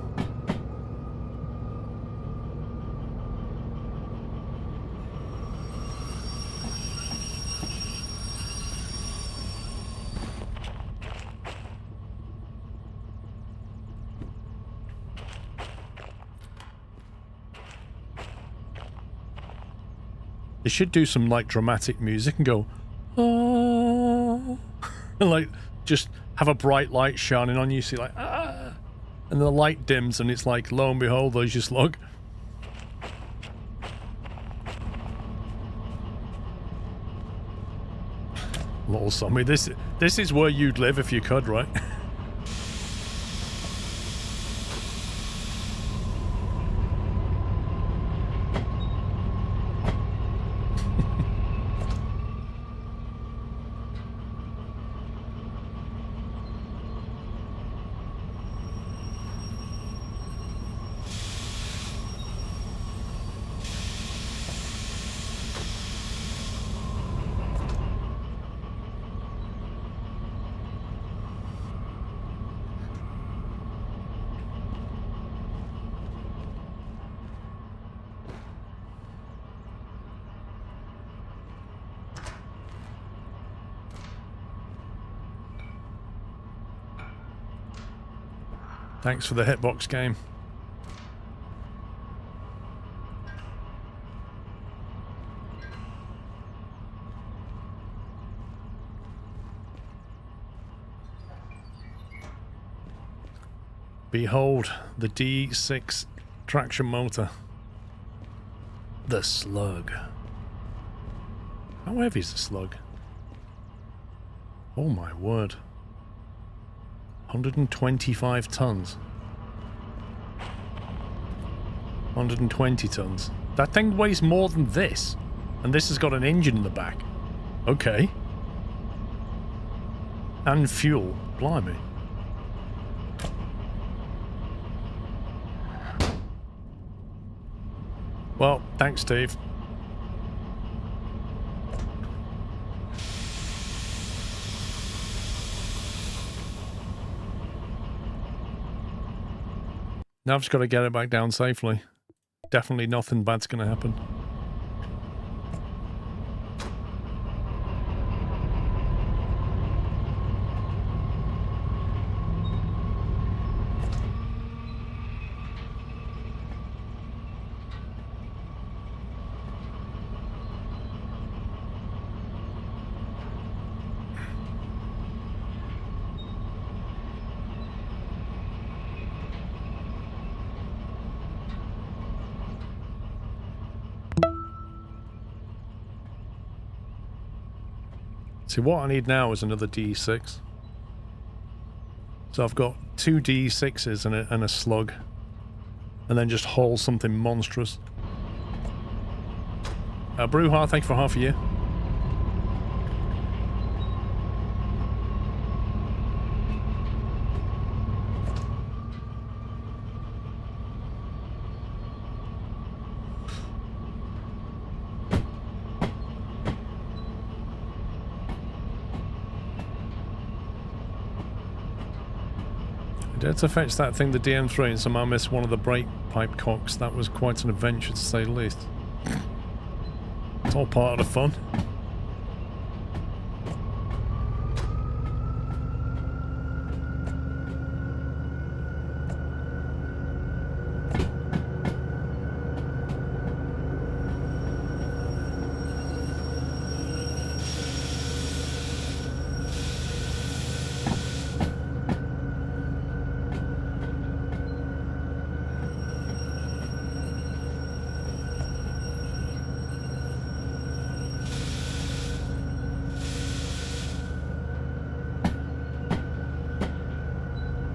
They should do some like dramatic music and go, oh, and like just have a bright light shining on you, see like, ah, and the light dims and it's like, lo and behold, there's your slug. Little Sammy, this is where you'd live if you could, right? Thanks for the hitbox game. Behold, the D6 traction motor. The slug. How heavy is the slug? Oh my word. 125 tons. 120 tons. That thing weighs more than this. And this has got an engine in the back. Okay. And fuel. Blimey. Well, thanks, Steve. Now I've just got to get it back down safely. Definitely nothing bad's going to happen. See, what I need now is another D6. So I've got 2 D6s and a slug. And then just haul something monstrous. Bruhar, thank you for half a year. I dared to fetch that thing, the DM3, and somehow missed one of the brake pipe cocks. That was quite an adventure, to say the least. It's all part of the fun.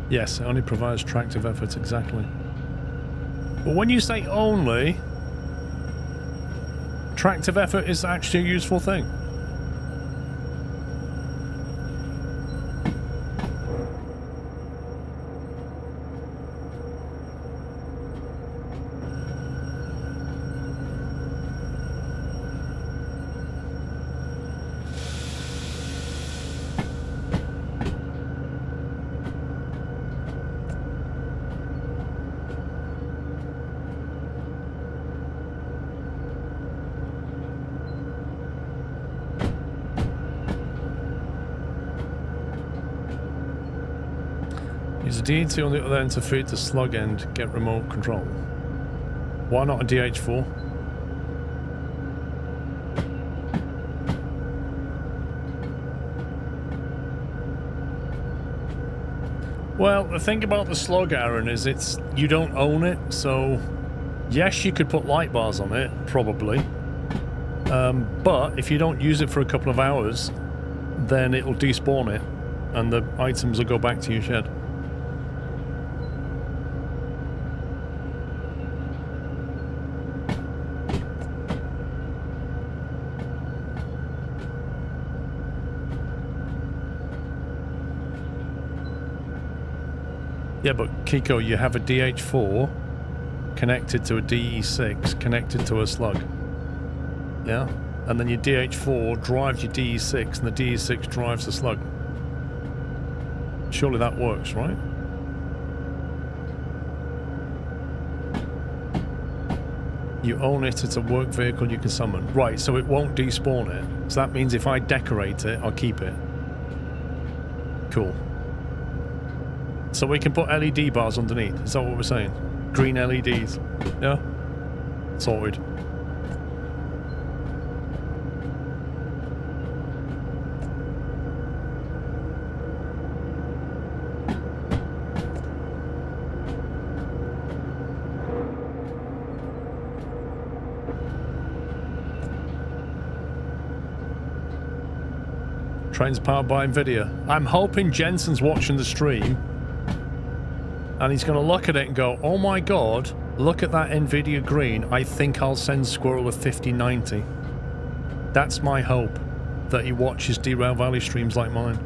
Yes, it only provides tractive effort, exactly. But when you say only, tractive effort is actually a useful thing. Use a D&T on the other end to feed the slug end, get remote control. Why not a DH4? Well, the thing about the slug, Aaron, is you don't own it, so yes, you could put light bars on it, probably. But if you don't use it for a couple of hours, then it'll despawn it, and the items will go back to your shed. Yeah, but Kiko, you have a DH4 connected to a DE6 connected to a slug. Yeah? And then your DH4 drives your DE6 and the DE6 drives the slug. Surely that works, right? You own it, it's a work vehicle you can summon. Right, so it won't despawn it. So that means if I decorate it, I'll keep it. Cool. So we can put LED bars underneath. Is that what we're saying? Green LEDs. Yeah? Sorted. Train's powered by NVIDIA. I'm hoping Jensen's watching the stream and he's going to look at it and go, oh my god, look at that NVIDIA green. I think I'll send Squirrel a 5090. That's my hope, that he watches Derail Valley streams like mine.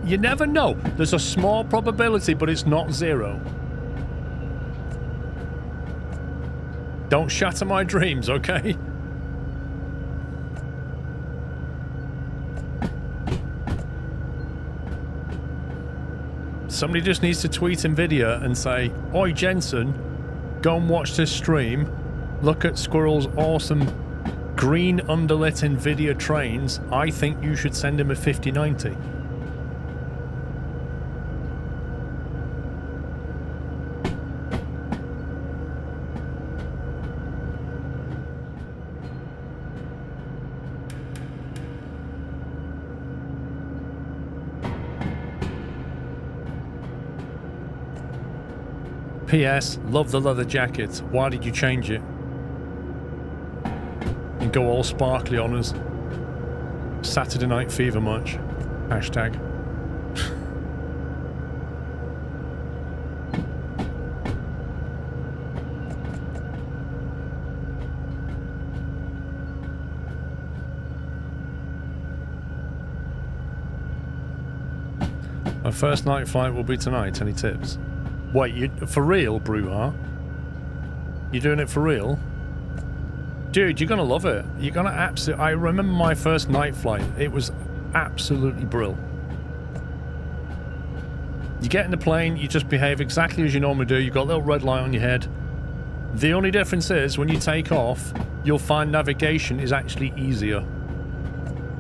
You never know. There's a small probability, but it's not zero. Don't shatter my dreams, okay? Somebody just needs to tweet NVIDIA and say, oi Jensen, go and watch this stream. Look at Squirrel's awesome green underlit NVIDIA trains. I think you should send him a 5090. P.S. Love the leather jacket. Why did you change it? And go all sparkly on us. Saturday Night Fever much? Hashtag. My first night flight will be tonight. Any tips? Wait, you for real, Bruhar? You doing it for real? Dude, you're gonna love it. You're gonna absolutely... I remember my first night flight. It was absolutely brilliant. You get in the plane, you just behave exactly as you normally do. You've got a little red light on your head. The only difference is, when you take off, you'll find navigation is actually easier.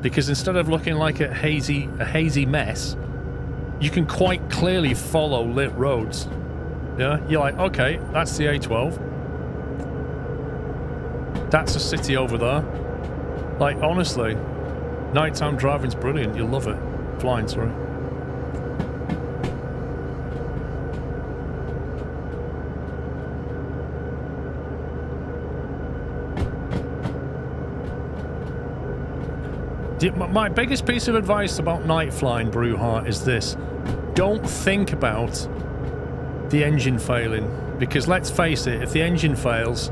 Because instead of looking like a hazy mess, you can quite clearly follow lit roads. Yeah, you're like, okay, that's the A12. That's a city over there. Like, honestly, nighttime driving's brilliant. You'll love it. Flying, sorry. My biggest piece of advice about night flying, Bruhar, is this. Don't think about the engine failing. Because let's face it, if the engine fails,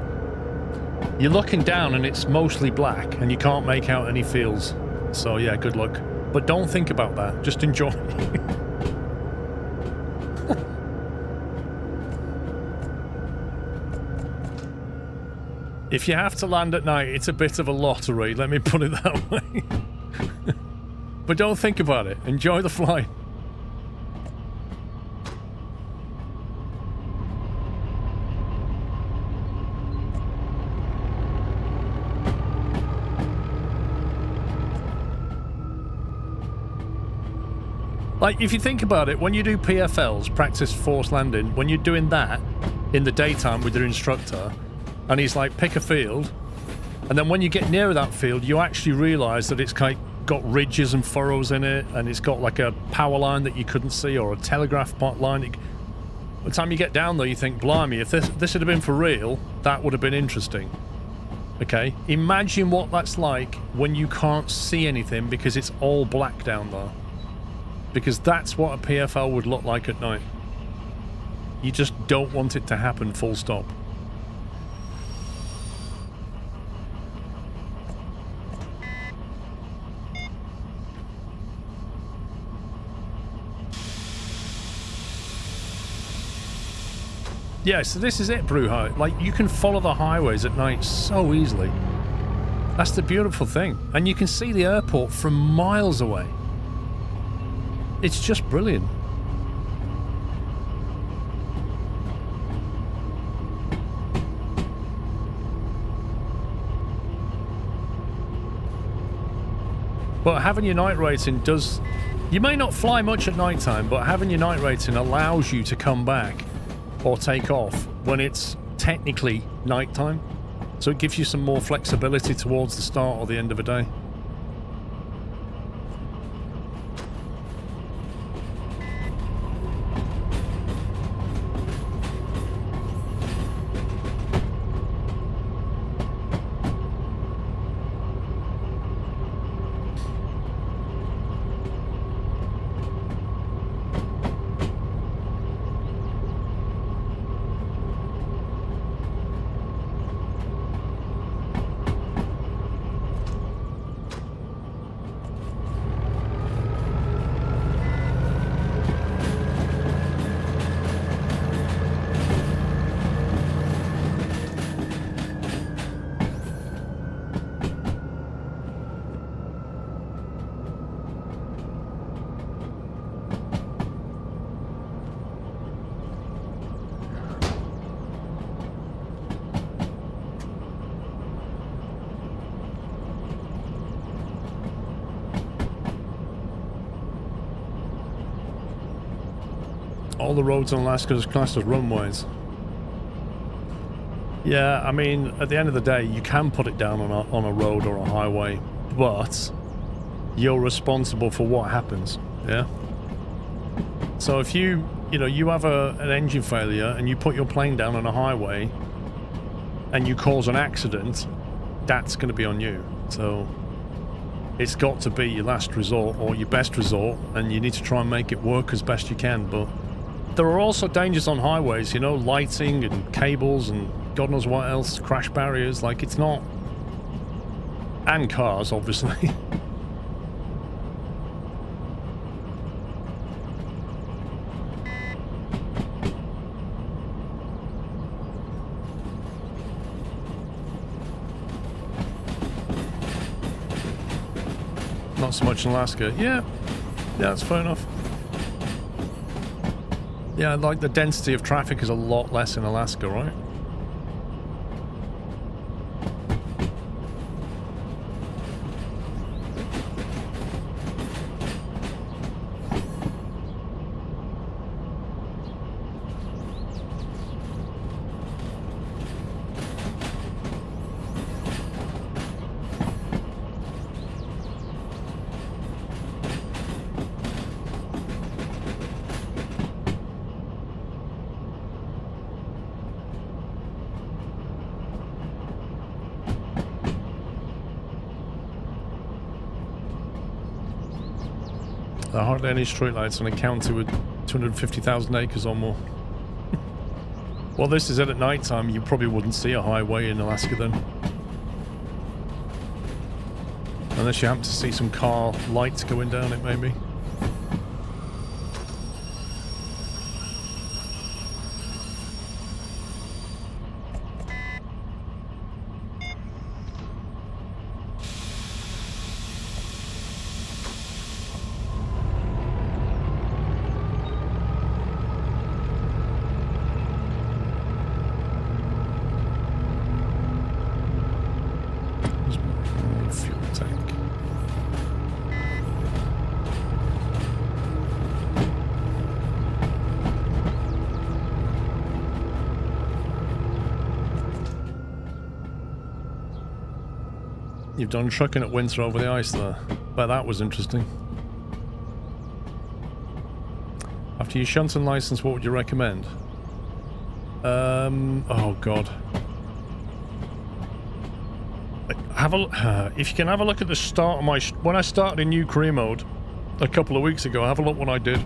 you're looking down and it's mostly black and you can't make out any fields. So yeah, good luck. But don't think about that. Just enjoy. If you have to land at night, it's a bit of a lottery, let me put it that way. But don't think about it. Enjoy the flight. Like, if you think about it, when you do PFLs, practice forced landing, when you're doing that in the daytime with your instructor, and he's like, pick a field, and then when you get nearer that field, you actually realise that it's got ridges and furrows in it, and it's got like a power line that you couldn't see, or a telegraph line. By the time you get down there, you think, blimey, if this had been for real, that would have been interesting. Okay? Imagine what that's like when you can't see anything because it's all black down there. Because that's what a PFL would look like at night. You just don't want it to happen, full stop. Yeah, so this is it, Bruhar. Like, you can follow the highways at night so easily. That's the beautiful thing. And you can see the airport from miles away. It's just brilliant. But having your night rating does You may not fly much at night time, but having your night rating allows you to come back or take off when it's technically nighttime. So it gives you some more flexibility towards the start or the end of a day. All the roads in Alaska is classed as runways. Yeah, I mean, at the end of the day, you can put it down on a road or a highway, but you're responsible for what happens, yeah? So if you have an engine failure and you put your plane down on a highway and you cause an accident, that's going to be on you. So it's got to be your last resort or your best resort, and you need to try and make it work as best you can. But there are also dangers on highways, you know, lighting and cables and God knows what else, crash barriers, like it's not... And cars, obviously. Not so much in Alaska. Yeah, that's fair enough. Yeah, like the density of traffic is a lot less in Alaska, right? There are hardly any streetlights in a county with 250,000 acres or more. Well, this is it at night time. You probably wouldn't see a highway in Alaska then. Unless you happen to see some car lights going down it, maybe. You've done trucking at winter over the ice there. But that was interesting. After your shunting license, what would you recommend? Oh god. If you can have a look at the start of my... when I started in new career mode a couple of weeks ago, have a look what I did.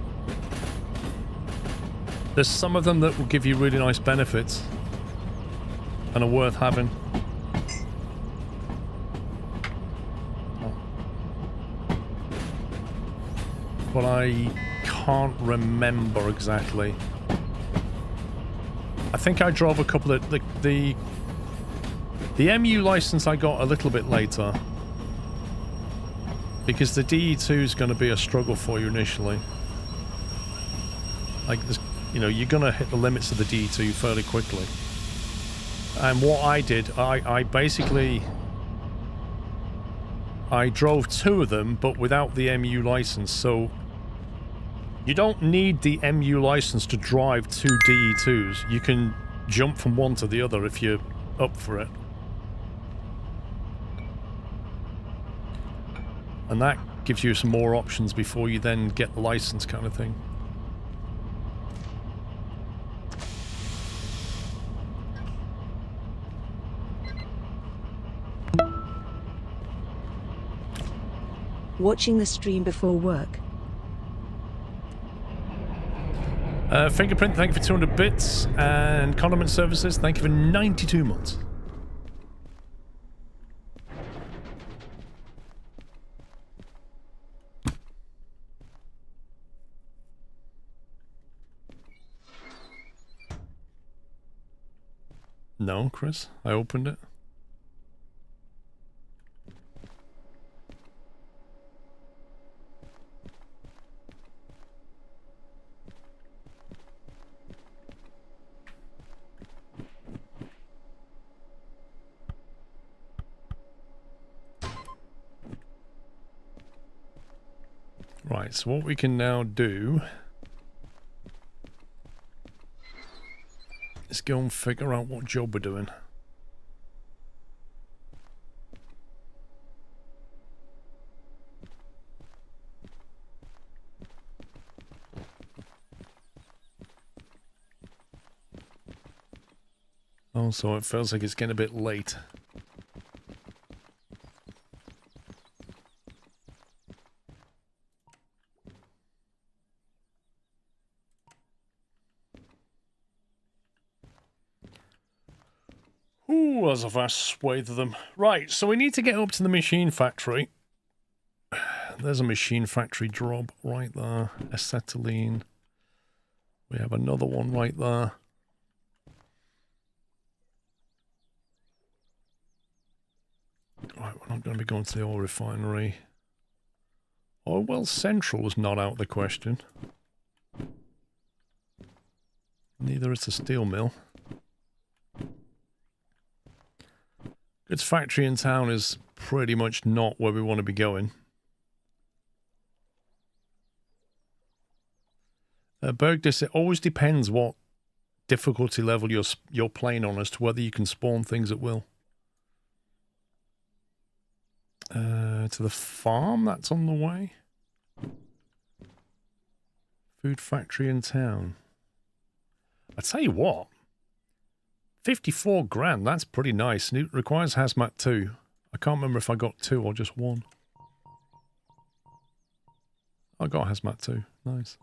There's some of them that will give you really nice benefits and are worth having. But I can't remember exactly. I think I drove a couple of... The MU license I got a little bit later. Because the DE2 is going to be a struggle for you initially. Like, this, you know, you're going to hit the limits of the DE2 fairly quickly. And what I did, I basically... I drove two of them, but without the MU license, so You don't need the MU license to drive two DE2s. You can jump from one to the other if you're up for it. And that gives you some more options before you then get the license kind of thing.
Watching the stream before work.
Fingerprint, thank you for 200 bits. And Condiment Services, thank you for 92 months. No, Chris, I opened it. Right, so what we can now do is go and figure out what job we're doing. Also, it feels like it's getting a bit late. Ooh, there's a vast swathe of them. Right, so we need to get up to the machine factory. There's a machine factory job right there. Acetylene. We have another one right there. Right, we're not going to be going to the oil refinery. Oil well Central is not out of the question. Neither is the steel mill. Goods factory in town is pretty much not where we want to be going. Bergdis, it always depends what difficulty level you're playing on as to whether you can spawn things at will. To the farm, that's on the way. Food factory in town. I tell you what. 54 grand, that's pretty nice. And it requires Hazmat 2. I can't remember if I got 2 or just 1. I got Hazmat 2. Nice.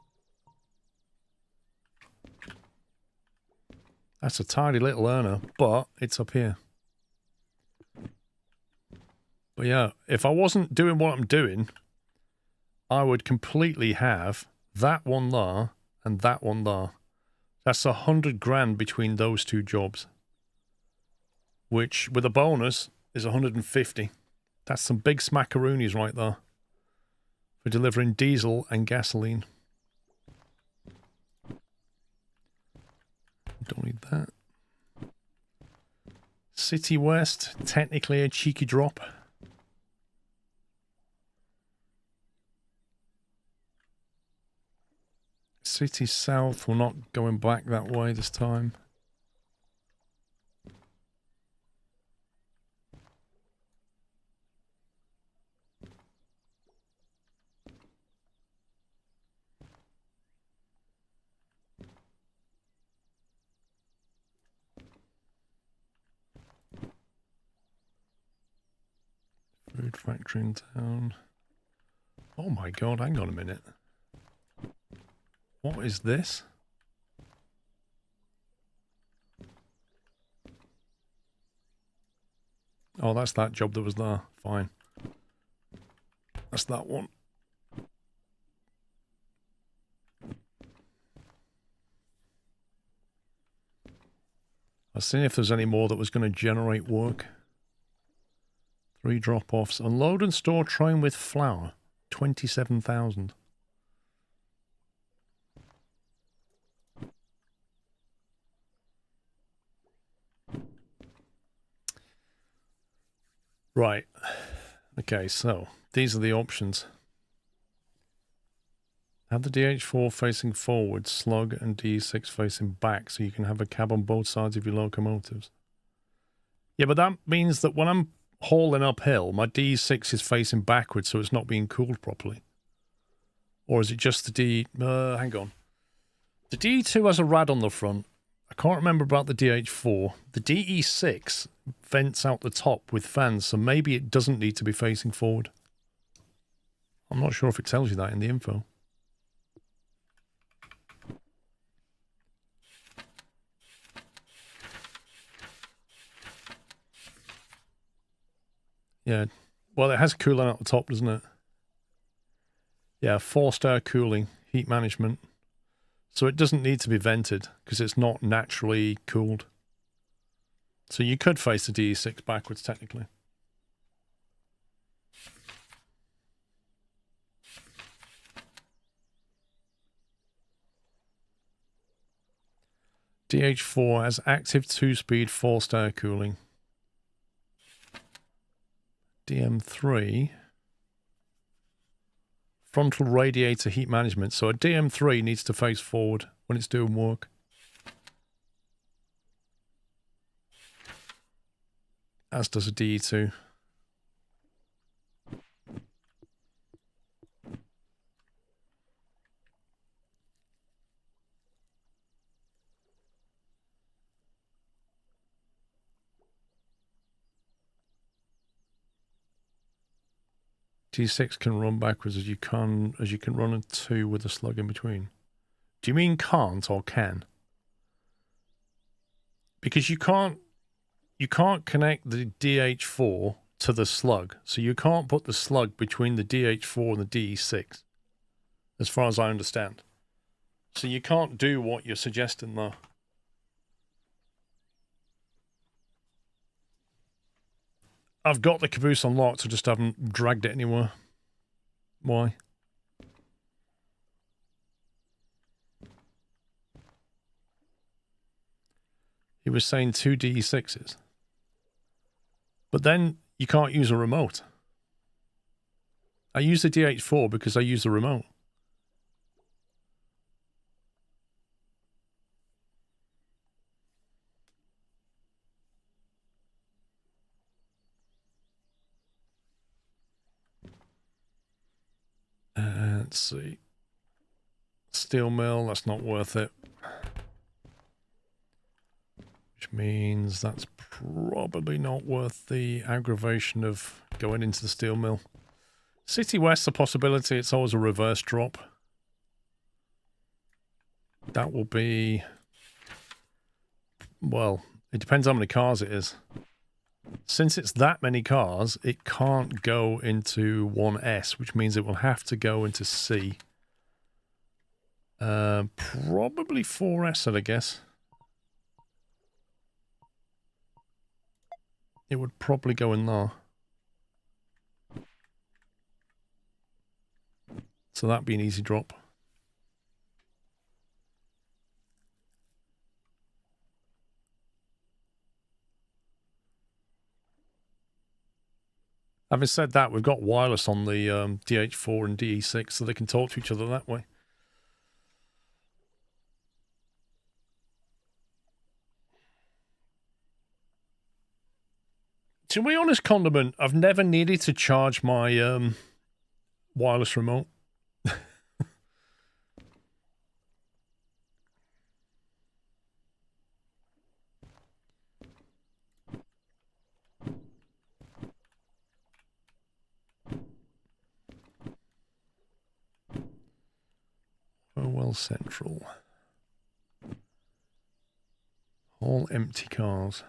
That's a tidy little earner, but it's up here. But yeah, if I wasn't doing what I'm doing, I would completely have that one there and that one there. That's 100 grand between those two jobs. Which, with a bonus, is 150. That's some big smackaroonies right there. For delivering diesel and gasoline. Don't need that. City West, technically a cheeky drop. City South, we're not going back that way this time. Food factory in town. Oh my god, hang on a minute. What is this? Oh, that's that job that was there. Fine. That's that one. I've seen if there's any more that was going to generate work. 3 drop-offs. Unload and store train with flour. 27,000. Right. Okay, so these are the options. Have the DH4 facing forward, slug and D6 facing back, so you can have a cab on both sides of your locomotives. Yeah, but that means that when I'm hauling uphill, my D6 is facing backwards, so it's not being cooled properly. Or is it just the D... hang on. The D2 has a rad on the front. I can't remember about the DH4. The DE6 vents out the top with fans, so maybe it doesn't need to be facing forward. I'm not sure if it tells you that in the info. Yeah, well, it has cooling at the top, doesn't it? Yeah, forced air cooling, heat management. So it doesn't need to be vented because it's not naturally cooled. So you could face the DE6 backwards, technically. DH4 has active 2-speed forced air cooling. DM3... frontal radiator heat management. So a DM3 needs to face forward when it's doing work. As does a DE2. D6 can run backwards as you can run a 2 with a slug in between. Do you mean can't or can? Because you can't connect the DH4 to the slug, so you can't put the slug between the DH4 and the DE6, as far as I understand. So you can't do what you're suggesting there. I've got the caboose unlocked, I just haven't dragged it anywhere. Why? He was saying 2 DE6s. But then you can't use a remote. I use the DH4 because I use the remote. Let's see. Steel mill, that's not worth it. Which means that's probably not worth the aggravation of going into the steel mill. City West's a possibility. It's always a reverse drop. That will be... well, it depends how many cars it is. Since it's that many cars, it can't go into 1S, which means it will have to go into C. Probably 4S, I'd guess. It would probably go in there. So that'd be an easy drop. Having said that, we've got wireless on the DH4 and DE6, so they can talk to each other that way. To be honest, Condiment, I've never needed to charge my wireless remote. Oh, well, Central. All empty cars.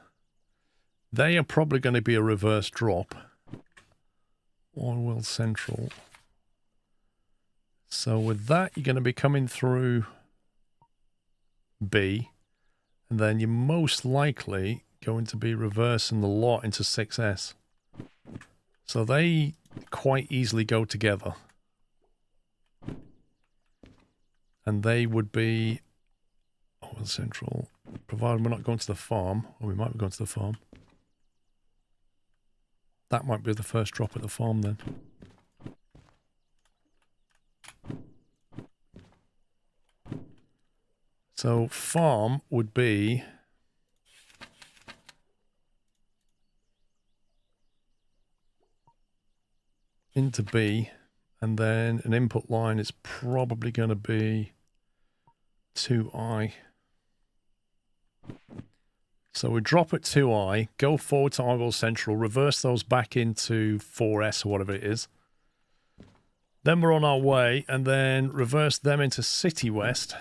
They are probably going to be a reverse drop. Orwell Central. So with that, you're going to be coming through B. And then you're most likely going to be reversing the lot into 6S. So they quite easily go together. And they would be Orwell Central. Provided we're not going to the farm. Or we might be going to the farm. That might be the first drop at the farm then. So farm would be into B, and then an input line is probably going to be 2I. So we drop at 2I, go forward to Argyle Central, reverse those back into 4S or whatever it is. Then we're on our way, and then reverse them into City West.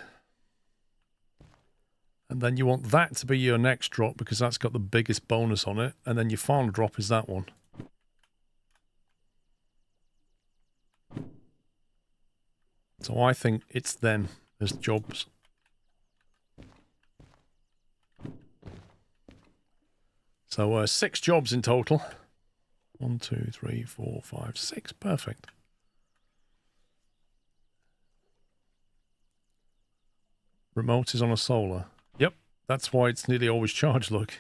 And then you want that to be your next drop because that's got the biggest bonus on it. And then your final drop is that one. So I think it's them as jobs. So 6 jobs in total. 1, 2, 3, 4, 5, 6. Perfect. Remote is on a solar. Yep, that's why it's nearly always charged, look.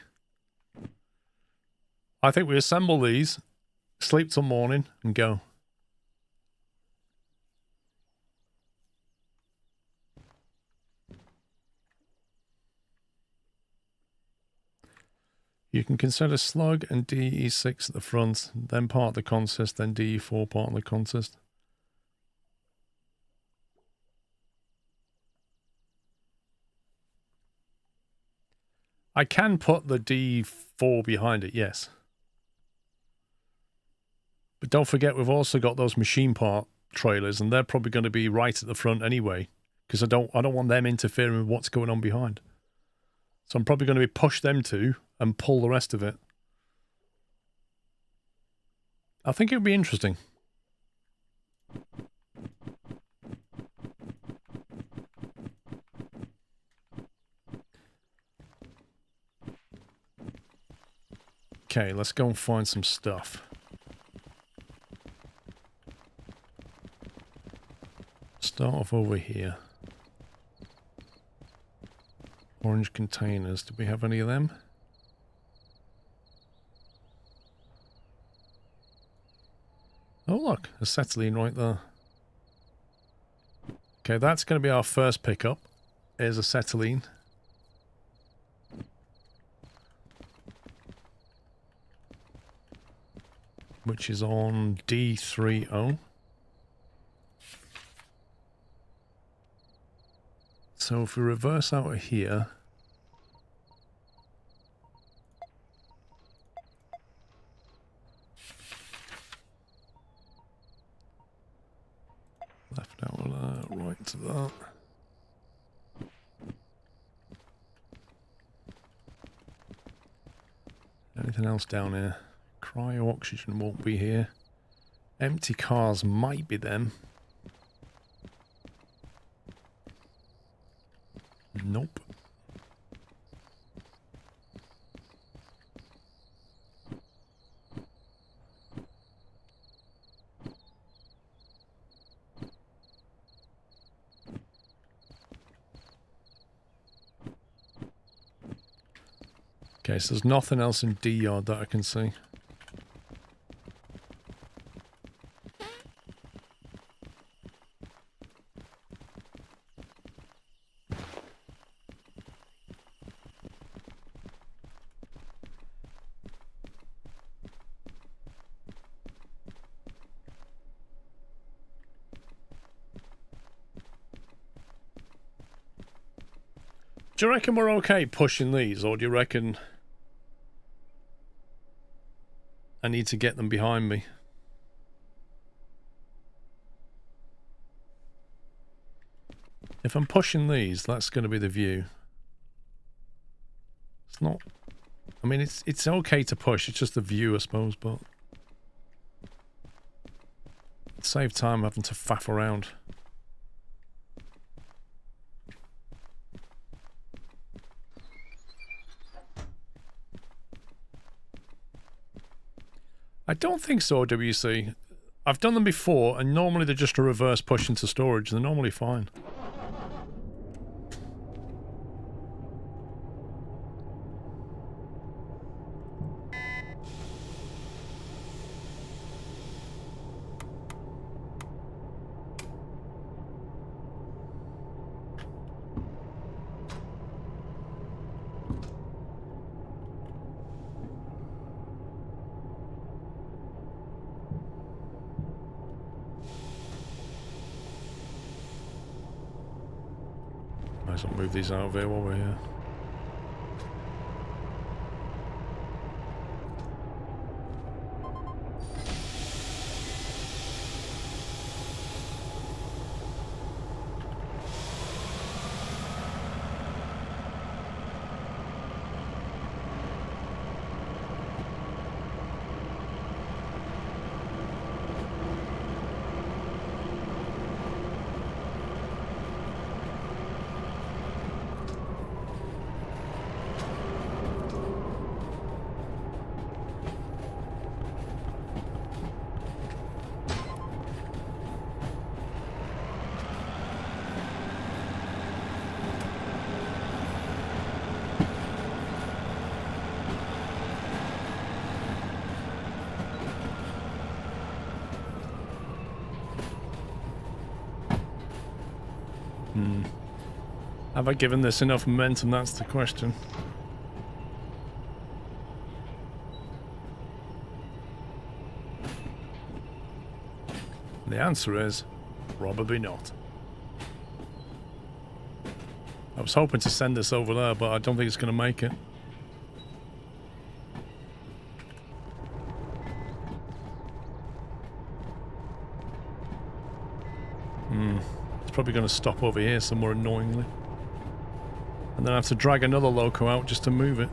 I think we assemble these, sleep till morning, and go. You can consider slug and DE6 at the front, then part of the consist, then DE4 part of the consist. I can put the D4 behind it, yes. But don't forget, we've also got those machine part trailers, and they're probably going to be right at the front anyway, because I don't want them interfering with what's going on behind. So I'm probably going to be push them to and pull the rest of it. I think it would be interesting. Okay, let's go and find some stuff. Start off over here. Orange containers. Do we have any of them? Oh look, acetylene right there. Okay, that's going to be our first pickup. Here's acetylene. Which is on D30. So if we reverse out of here, left out of that, right to that. Anything else down here? Cryo oxygen won't be here. Empty cars might be them. Nope. Okay, so there's nothing else in D yard that I can see. Do you reckon we're okay pushing these, or do you reckon I need to get them behind me? If I'm pushing these, that's going to be the view. It's not... I mean, it's okay to push, it's just the view, I suppose, but... Save time having to faff around. I don't think so, WC. I've done them before, and normally they're just a reverse push into storage. They're normally fine. Might as well move these out of here while we're here. Have I given this enough momentum? That's the question. The answer is probably not. I was hoping to send this over there, but I don't think it's going to make it. It's probably going to stop over here somewhere annoyingly. And then I have to drag another loco out just to move it.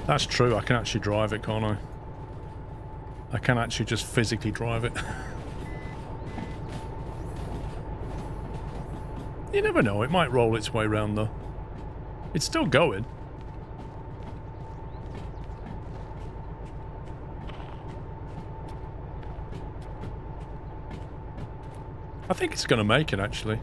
That's true, I can actually drive it, can't I? I can actually just physically drive it. You never know, it might roll its way around though. It's still going. I think it's going to make it, actually.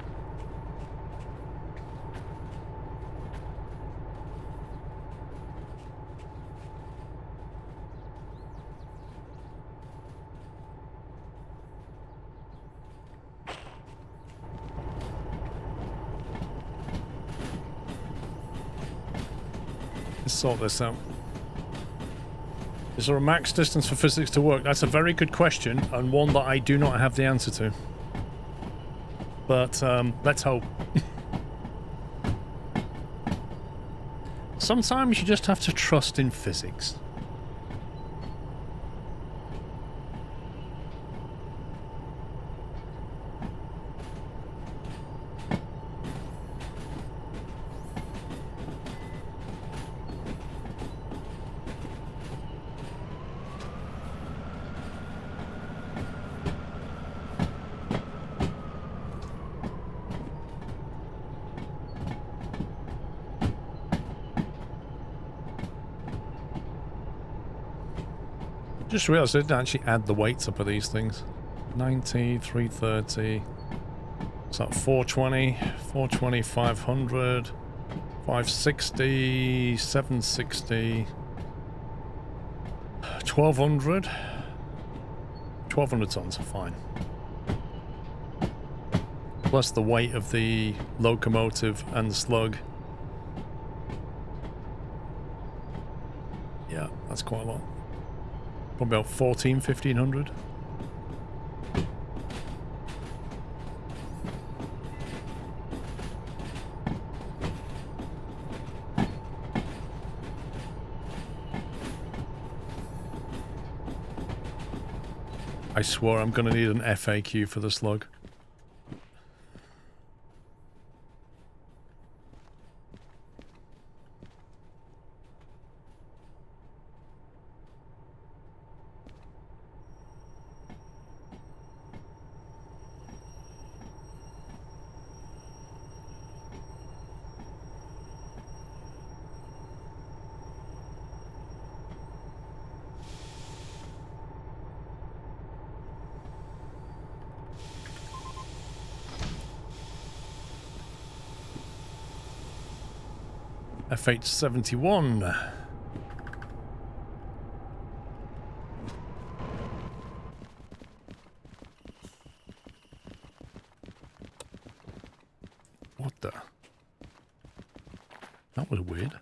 Let's sort this out. Is there a max distance for physics to work? That's a very good question, and one that I do not have the answer to. But, let's hope. Sometimes you just have to trust in physics. Just realised I didn't actually add the weights up of these things. 90, 330. What's that? 420, 420, 500, 560, 760, 1200. 1200 tons, fine. Plus the weight of the locomotive and the slug. Yeah, that's quite a lot. Probably about 1500. I swore I'm going to need an FAQ for the slug. FH71. What the? That was weird.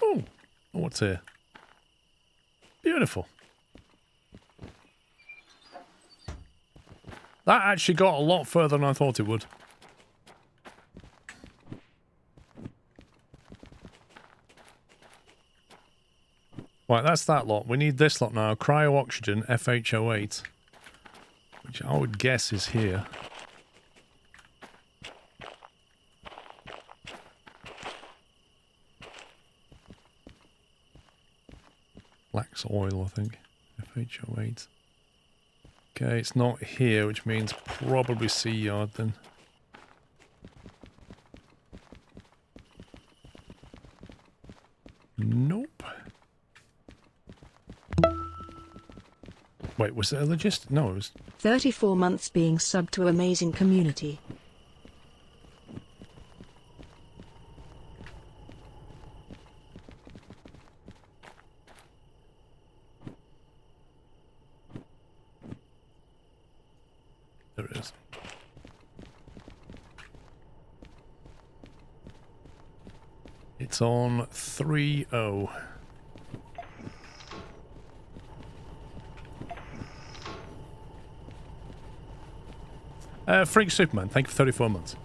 Oh, what's here? Beautiful. That actually got a lot further than I thought it would. Right, that's that lot. We need this lot now. Cryo-oxygen, FHO8. Which I would guess is here. Flax oil, I think. FHO8. Okay, it's not here, which means probably sea yard then. Nope. Wait, was it a logistic? No, it was...
34 months being subbed to amazing community.
There it is. It's on 3-0. Freak Superman, thank you for 34 months.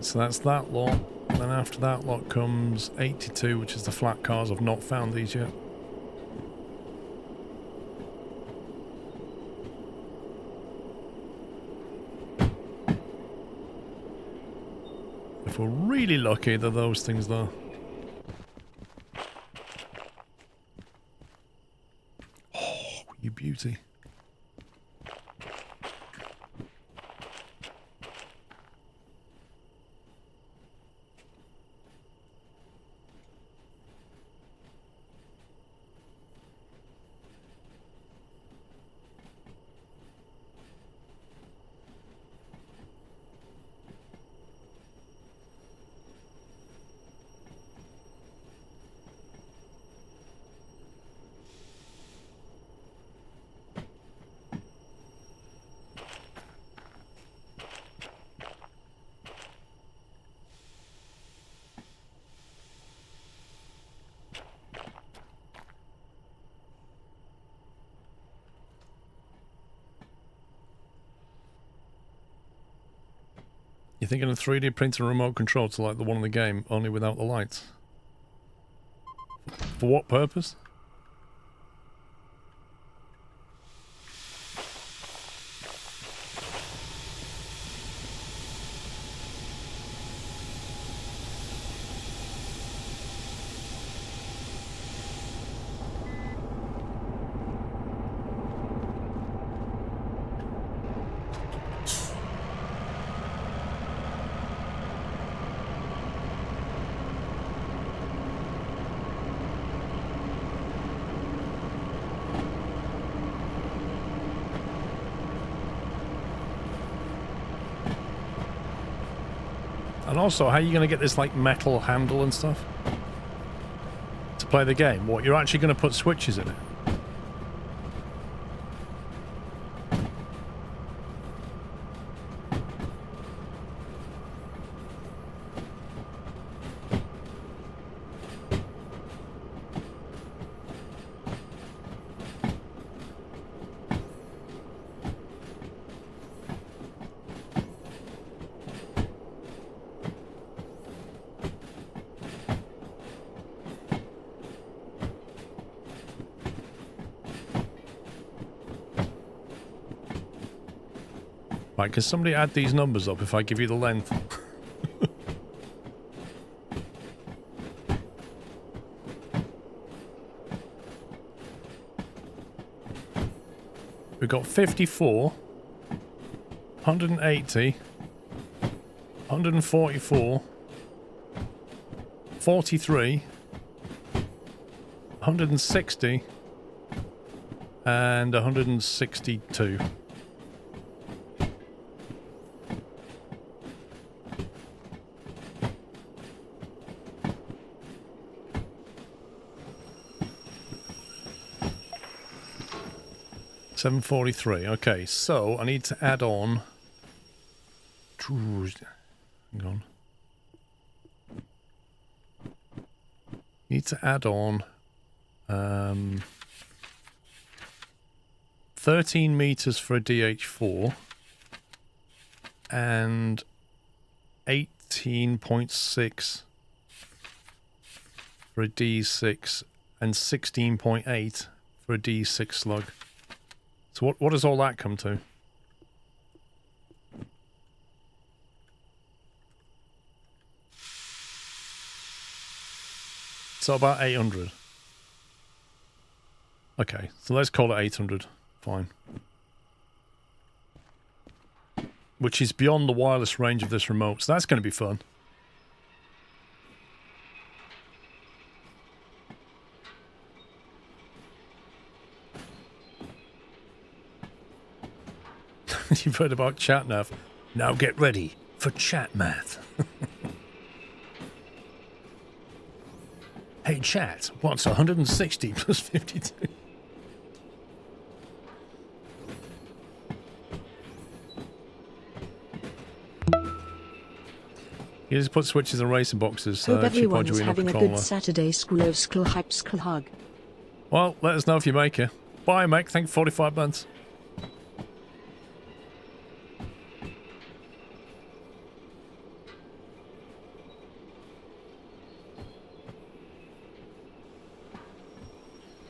So that's that lot. Then after that lot comes 82, which is the flat cars. I've not found these yet. If we're really lucky, they're those things though. Oh, you beauty. You're thinking of 3D printing a remote control to like the one in the game, only without the lights? For what purpose? And also, how are you going to get this, like, metal handle and stuff? To play the game? What, you're actually going to put switches in it? Right, can somebody add these numbers up if I give you the length? We've got 54, 180, 144, 43, 160, and 162. $743. Okay, so I need to add on. Hang on. Need to add on 13 meters for a DH4 and 18.6 for a D6 and 16.8 for a D6 slug. So what does all that come to? So about 800. Okay, so let's call it 800. Fine. Which is beyond the wireless range of this remote, so that's going to be fun. You've heard about chat nav. Now get ready for chat math. Hey chat, what's 160 plus 52? You just put switches and racing boxes.
Hope everyone is
Arduino
having a
controller.
good Saturday. School of school hype school hug.
Well, let us know if you make it. Bye, mate. Thank you for 45 months.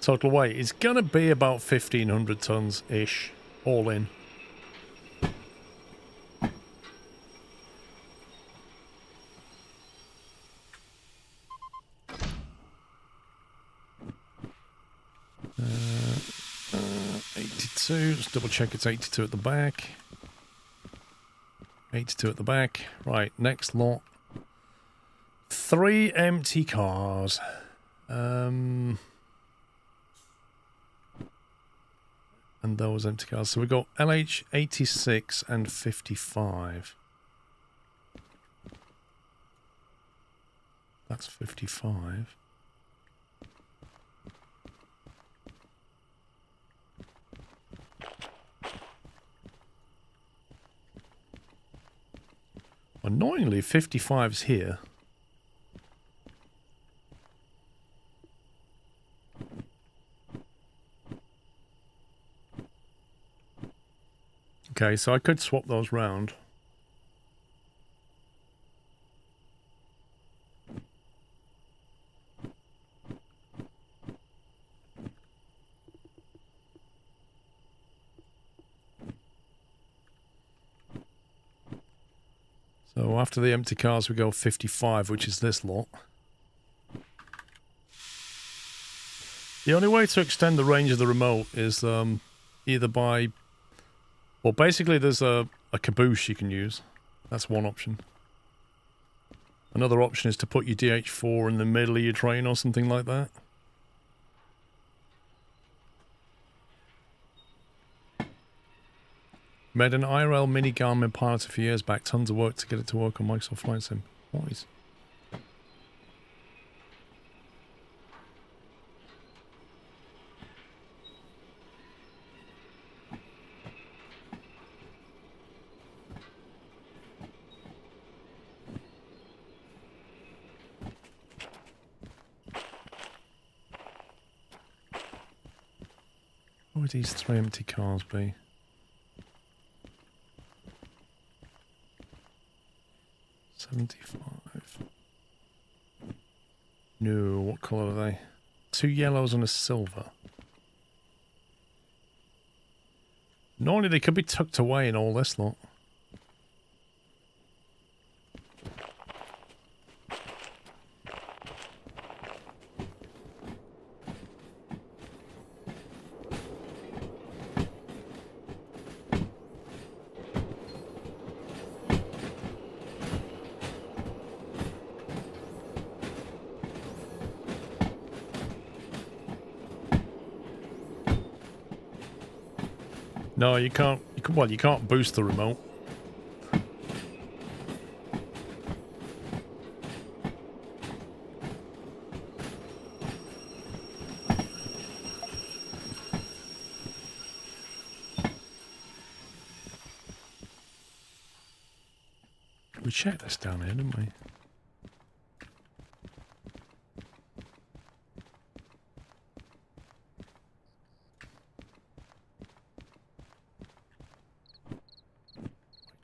Total weight is going to be about 1,500 tons-ish, all in. Uh, 82, let's double check it's 82 at the back. 82 at the back. Right, next lot. 3 empty cars. And those empty cars. So we've got LH 86 and 55. That's 55. Annoyingly, 55's here. Okay, so I could swap those round. So after the empty cars, we go 55, which is this lot. The only way to extend the range of the remote is either by... Well, basically, there's a caboose you can use. That's one option. Another option is to put your DH4 in the middle of your train or something like that. Made an IRL mini Garmin pilot a few years back. Tons of work to get it to work on Microsoft Flight Sim. Nice. What would these 3 empty cars be? $75. No, what colour are they? 2 yellows and a silver. Normally they could be tucked away in all this lot. No, you can't. Well, you can't boost the remote. We checked this down here, didn't we?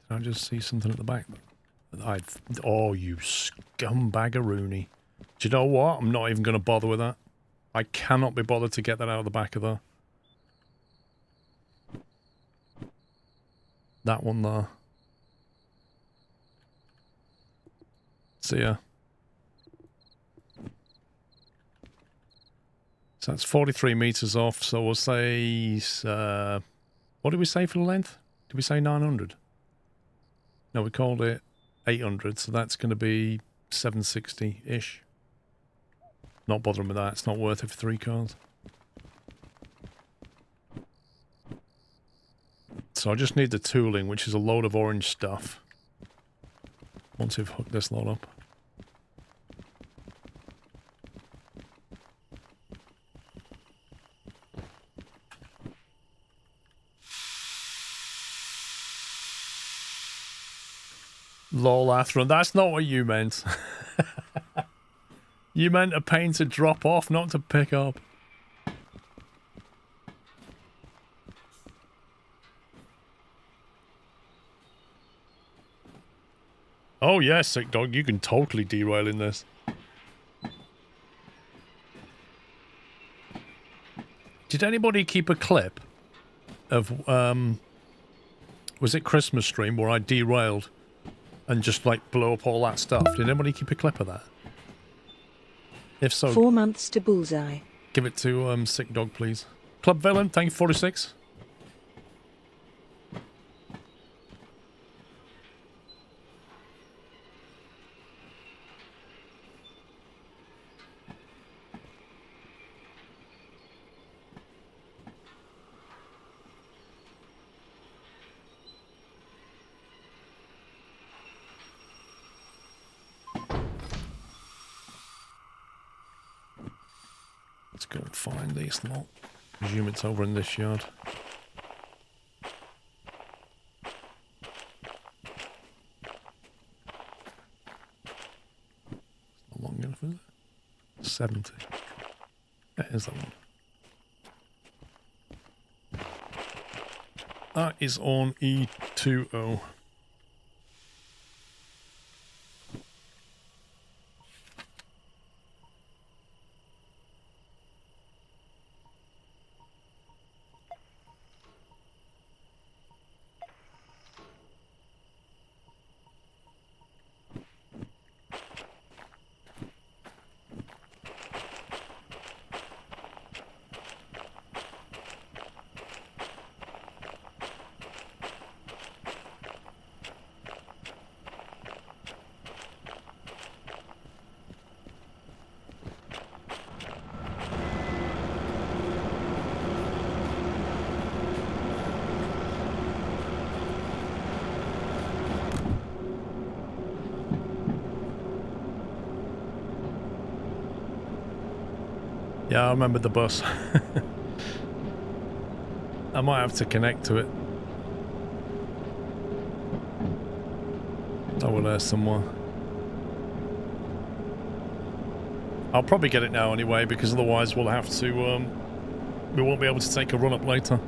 Did I just see something at the back? Oh, you scumbaggeroony. Do you know what? I'm not even going to bother with that. I cannot be bothered to get that out of the back of there. That one there. See ya. So that's 43 meters off, so we'll say... what did we say for the length? Did we say 900? No, we called it 800, so that's going to be 760-ish. Not bothering with that, it's not worth it for 3 cars. So I just need the tooling, which is a load of orange stuff. Once we've hooked this lot up. Lol, Athron, that's not what you meant. You meant a pain to drop off, not to pick up. Oh yes, sick dog, you can totally derail in this. Did anybody keep a clip of, was it Christmas stream where I derailed and just like blow up all that stuff? Did anybody keep a clip of that? If so,
4 months to bullseye.
give it to sick dog, please. Club Villain, thank you, 46. Let's go and find these lot. Presume it's over in this yard. It's not long enough, is it? 70. There's that one. That is on E20. Yeah, I remember the bus. I might have to connect to it. Over there somewhere. I'll probably get it now anyway, because otherwise we'll have to, we won't be able to take a run up later.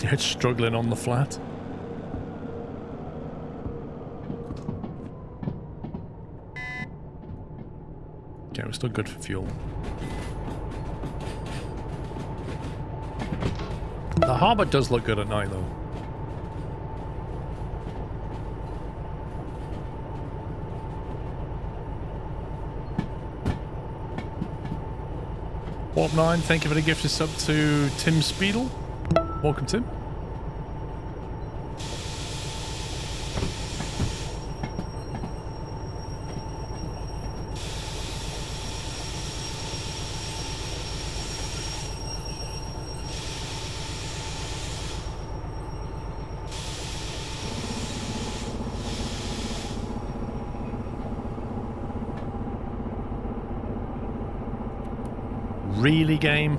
It's struggling on the flat. Okay, we're still good for fuel. The harbour does look good at night though. Warp 9, thank you for the gifted sub to Tim Speedle. Welcome, Tim. Really, game?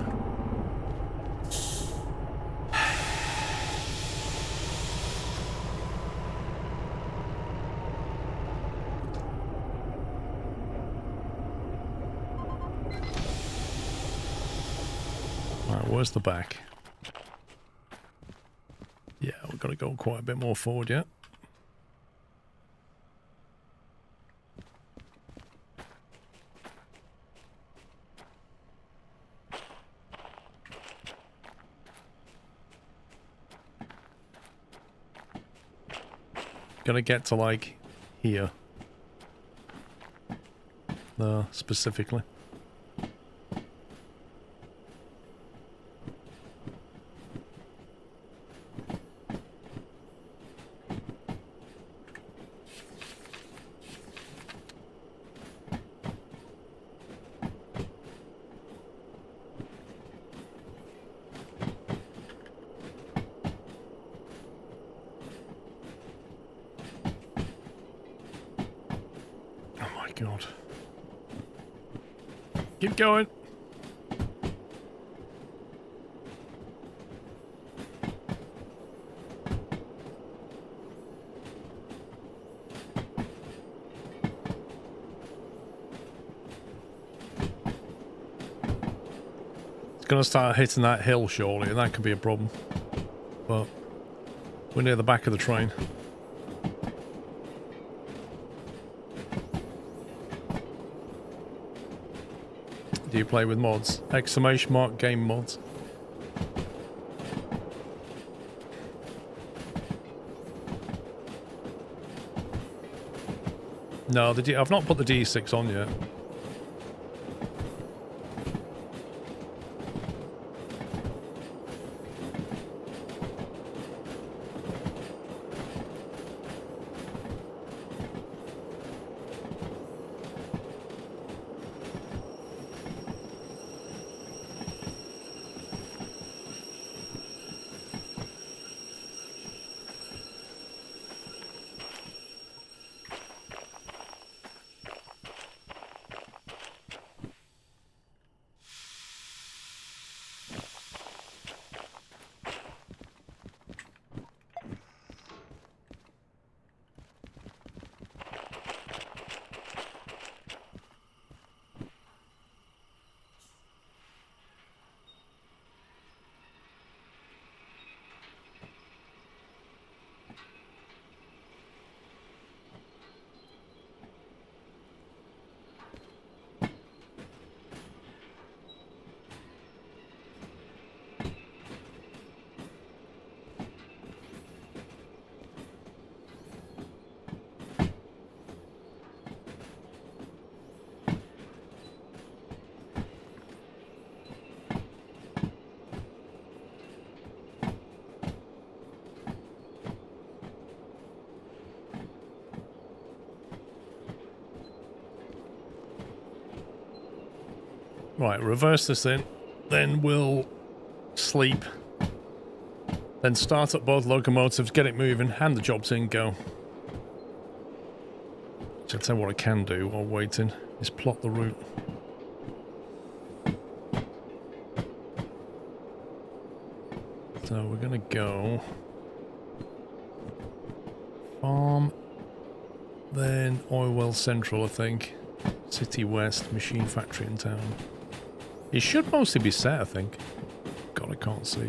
Right, where's the back? Yeah, we've got to go quite a bit more forward yet. Gonna get to like here. Specifically. God. Keep going. It's going to start hitting that hill surely, and that could be a problem. But we're near the back of the train. Do you play with mods? Exclamation mark game mods. No, I've not put the D6 on yet. Right, reverse this then we'll sleep. Then start up both locomotives, get it moving, hand the jobs in, go. So I'll tell you what I can do while waiting, is plot the route. So we're gonna go farm, then oil well central, I think. City west, machine factory in town. It should mostly be set, I think. God, I can't see.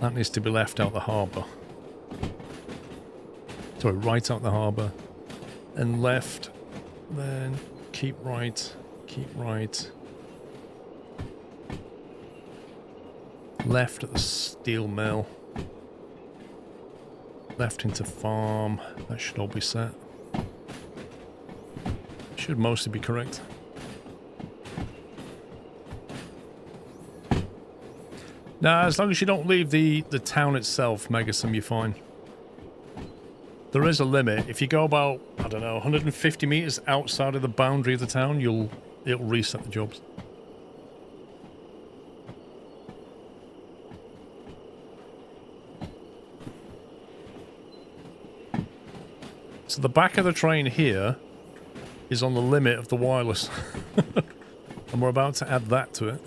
That needs to be left out the harbour. Sorry, right out the harbour. And left. Then keep right. Keep right. Left at the steel mill. Left into farm. That should all be set. Should mostly be correct. Nah, as long as you don't leave the town itself, Megasim, you're fine. There is a limit. If you go about, I don't know, 150 meters outside of the boundary of the town, it'll reset the jobs. So the back of the train here is on the limit of the wireless. And we're about to add that to it.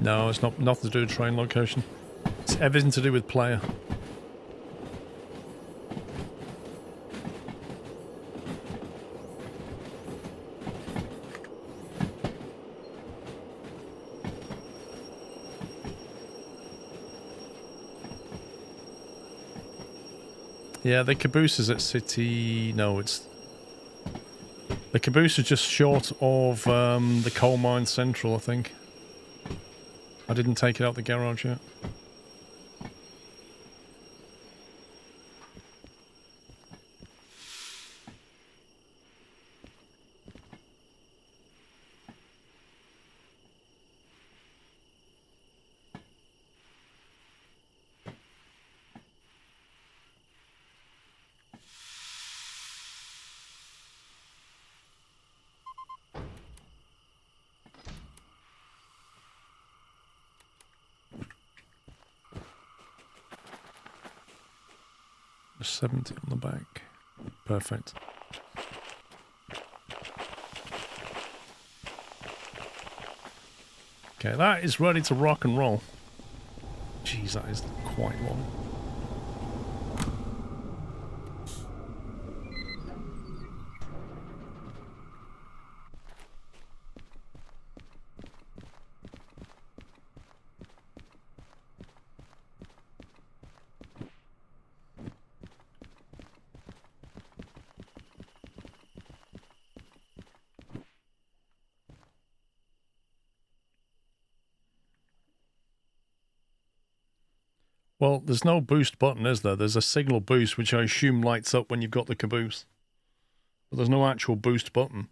No, it's not nothing to do with train location. It's everything to do with player. Yeah, the caboose is at City... No, it's... The caboose is just short of the coal mine central, I think. I didn't take it out the garage yet. There's 70 on the back. Perfect. Okay, that is ready to rock and roll. Jeez, that is quite long. Well, there's no boost button, is there? There's a signal boost, which I assume lights up when you've got the caboose. But there's no actual boost button.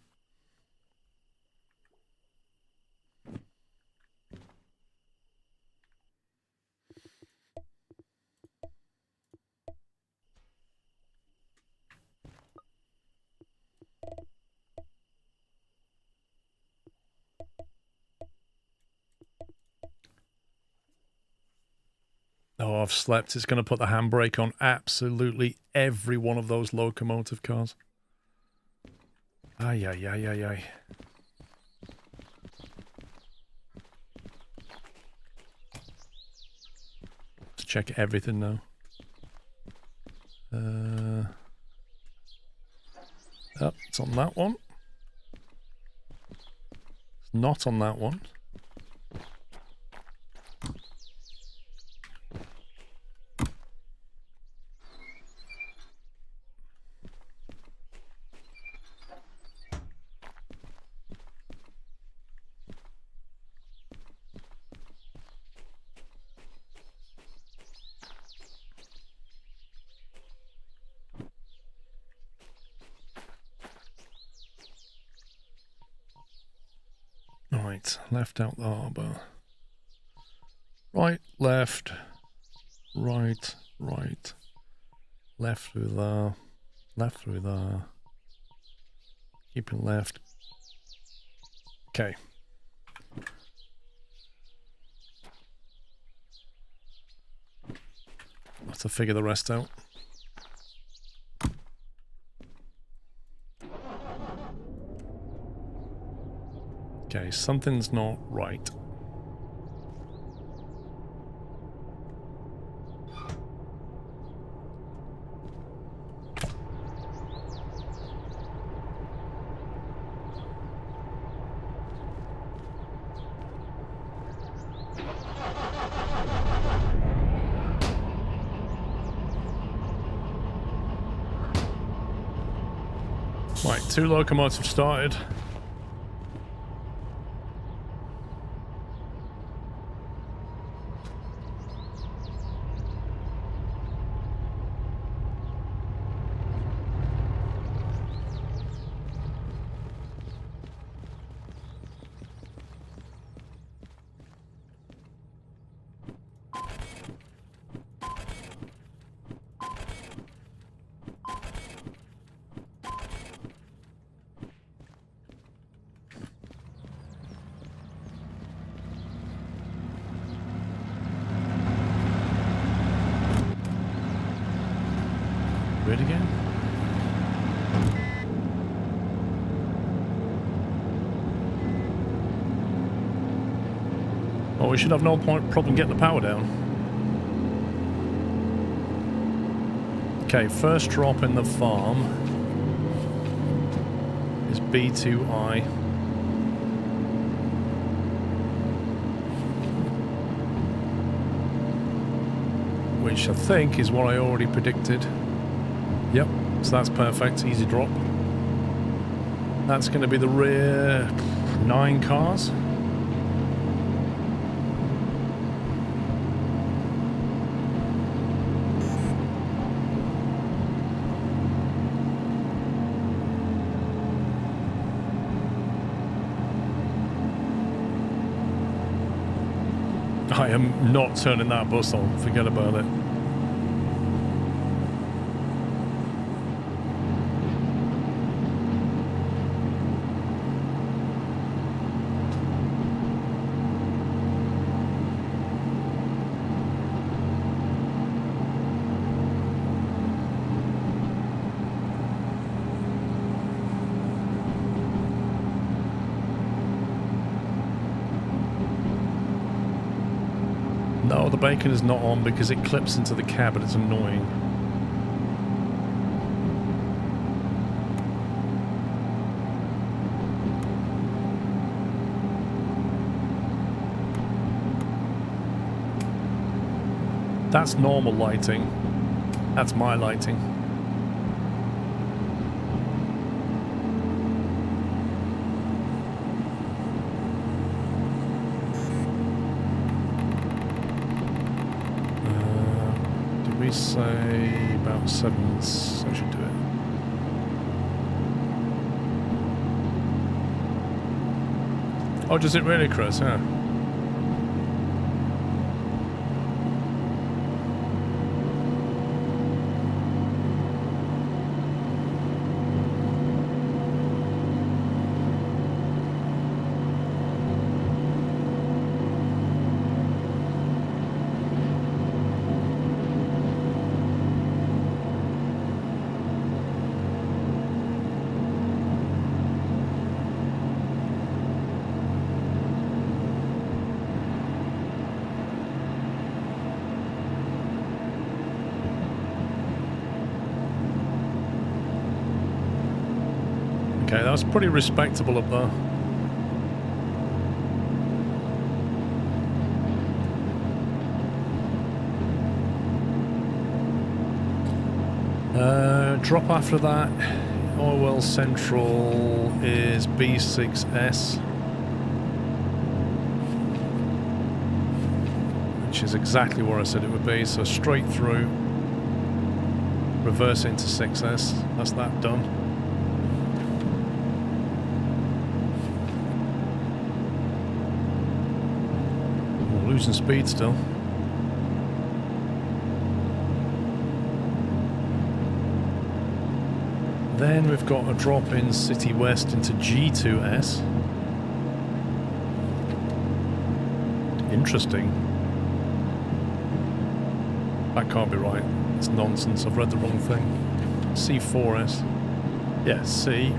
Oh, I've slept. It's going to put the handbrake on absolutely every one of those locomotive cars. Ay, ay, ay, ay, ay. Let's check everything now. Oh, it's on that one. It's not on that one. Right, left out the harbour. Right, left, right, right, left through there, left through there, keeping left. Okay. I'll have to figure the rest out. Okay, something's not right. Right, 2 locomotives started. Read again? Oh, we should have no problem getting the power down. Okay, first drop in the farm is B2I. Which I think is what I already predicted. Yep, so that's perfect, easy drop. That's going to be the rear 9 cars. I am not turning that bus on, forget about it. No, the bacon is not on because it clips into the cab and it's annoying. That's normal lighting. That's my lighting. Say about 7, I should do it. Oh, does it really, Chris? Yeah. Okay, that's pretty respectable up there. Drop after that, Orwell Central is B6S, which is exactly where I said it would be, so straight through, reverse into 6S, that's that done. We're losing speed still. Then we've got a drop in City West into G2S. Interesting. That can't be right. It's nonsense. I've read the wrong thing. C4S. Yeah, C.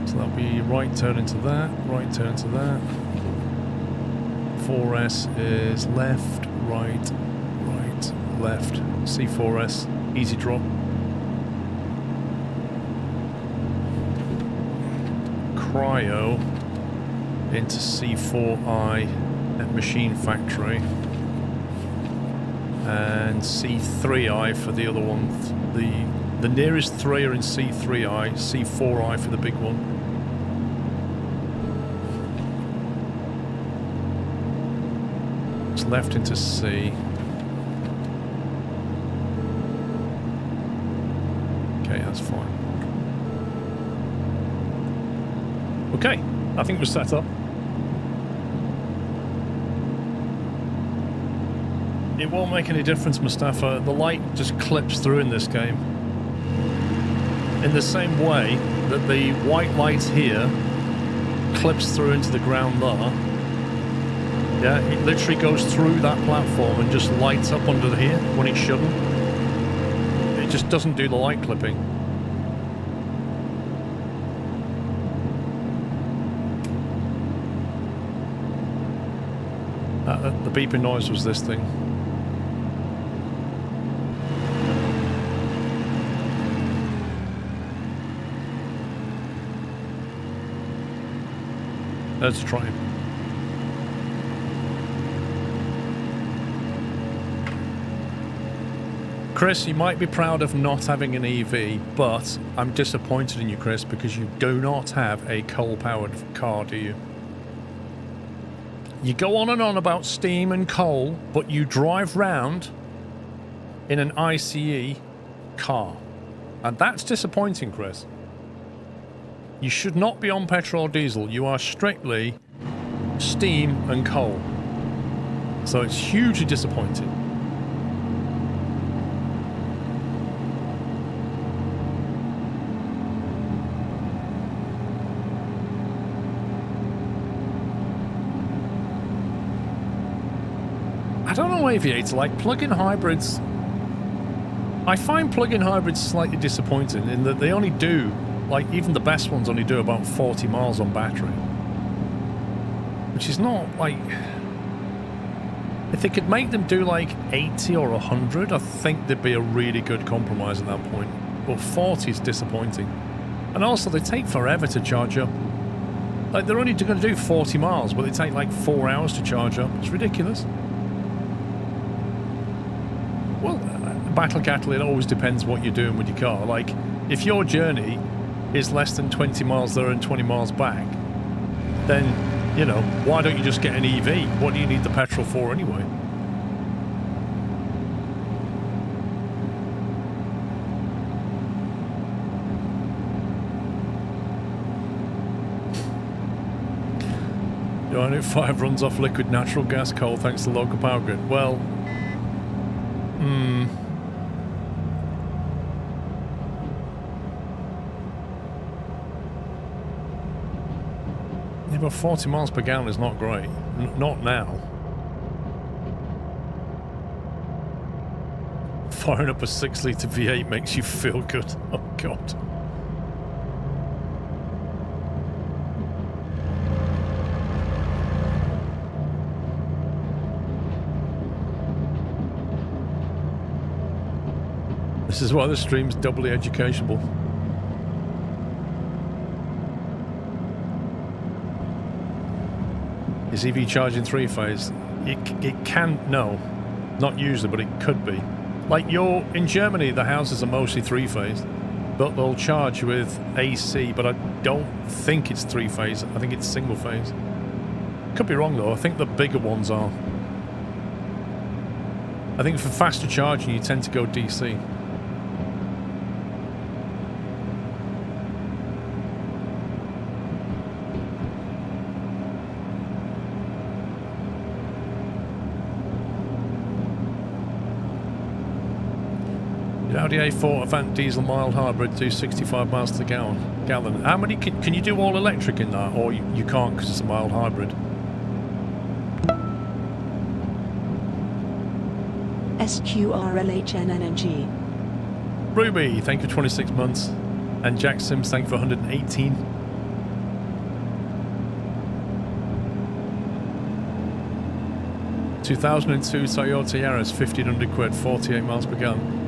So that'll be right turn into that, right turn into that. 4S is left, right, right, left. C4S. Easy drop. Cryo into C4I at Machine Factory, and C3I for the other one, the The nearest 3 are in C3I, C4I for the big one. It's left into C. Okay, that's fine. Okay, I think we're set up. It won't make any difference, Mustafa. The light just clips through in this game. In the same way that the white light here clips through into the ground there. Yeah, it literally goes through that platform and just lights up under here when it shouldn't. It just doesn't do the light clipping. The beeping noise was this thing. Let's try it. Chris, you might be proud of not having an EV, but I'm disappointed in you, Chris, because you do not have a coal-powered car, do you? You go on and on about steam and coal, but you drive round in an ICE car. And that's disappointing, Chris. You should not be on petrol or diesel. You are strictly steam and coal. So it's hugely disappointing. I don't know, Aviator, like plug-in hybrids. I find plug-in hybrids slightly disappointing in that they only do, like even the best ones only do about 40 miles on battery. Which is not like... If they could make them do like 80 or 100, I think there'd be a really good compromise at that point. But 40 is disappointing. And also they take forever to charge up. Like they're only going to do 40 miles, but they take like 4 hours to charge up. It's ridiculous. Well, Battle Cattle, it always depends what you're doing with your car. Like, if your journey is less than 20 miles there and 20 miles back, then, you know, why don't you just get an EV? What do you need the petrol for anyway? Unit 5 runs off liquid natural gas coal thanks to the local power grid. Well, yeah, but 40 miles per gallon is not great. Not now. Firing up a 6-litre V8 makes you feel good. Oh, God. This is why the stream's doubly educational. Is EV charging 3-phase? It can, no. Not usually, but it could be. Like in Germany, the houses are mostly 3-phase, but they'll charge with AC, but I don't think it's 3-phase. I think it's single-phase. Could be wrong though, I think the bigger ones are. I think for faster charging, you tend to go DC. Audi A4 Avant diesel mild hybrid do 65 miles to the gallon. How many can you do all electric in that, or you can't because it's a mild hybrid?
SQRLHNNG.
Ruby, thank you for 26 months. And Jack Sims, thank you for 118. (2002) Toyota Yaris, 1500 quid, 48 miles per gallon.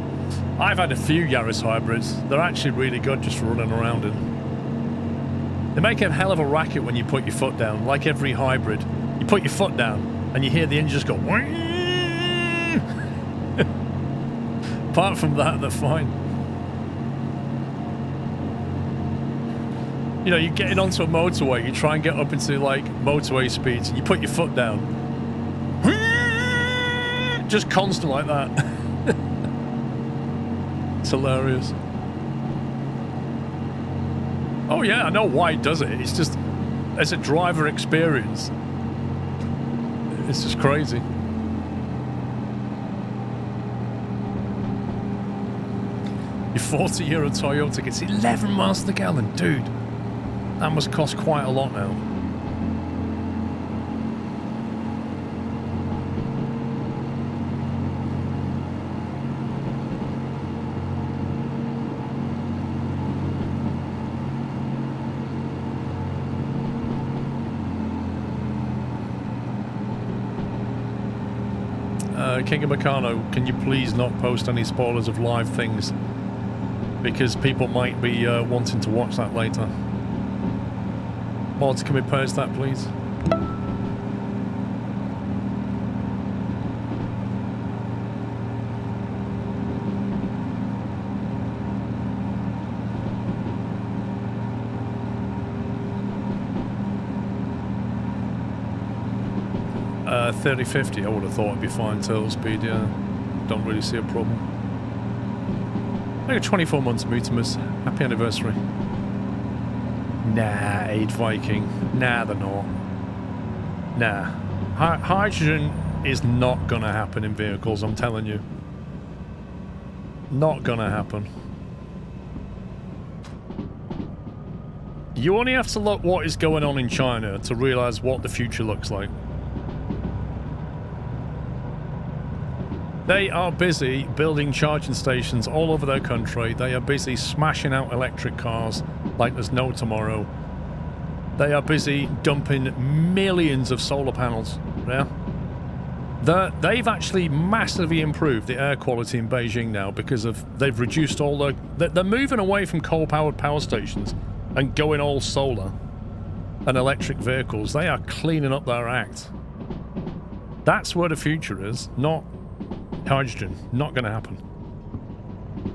I've had a few Yaris hybrids. They're actually really good just for running around in. They make a hell of a racket when you put your foot down, like every hybrid. You put your foot down and you hear the engine just go... Apart from that, they're fine. You know, you're getting onto a motorway, you try and get up into like motorway speeds, and you put your foot down. Just constant like that. It's hilarious. Oh yeah, I know why it does it. It's just, as a driver experience, it's just crazy. Your 40-euro Toyota gets 11 miles to the gallon. Dude, that must cost quite a lot now. King of Meccano, can you please not post any spoilers of live things? Because people might be wanting to watch that later. Mods, can we post that, please? Uh, 3050, I would have thought it'd be fine. Total speed, yeah. Don't really see a problem. I got 24 months, Mutimus. Happy anniversary. Nah, 8 Viking. Nah, they're not. Nah. Hydrogen is not gonna happen in vehicles, I'm telling you. Not gonna happen. You only have to look what is going on in China to realize what the future looks like. They are busy building charging stations all over their country. They are busy smashing out electric cars like there's no tomorrow. They are busy dumping millions of solar panels. Yeah, they've actually massively improved the air quality in Beijing now because of they've reduced all the. They're moving away from coal-powered power stations and going all solar and electric vehicles. They are cleaning up their act. That's where the future is, not hydrogen. Not going to happen.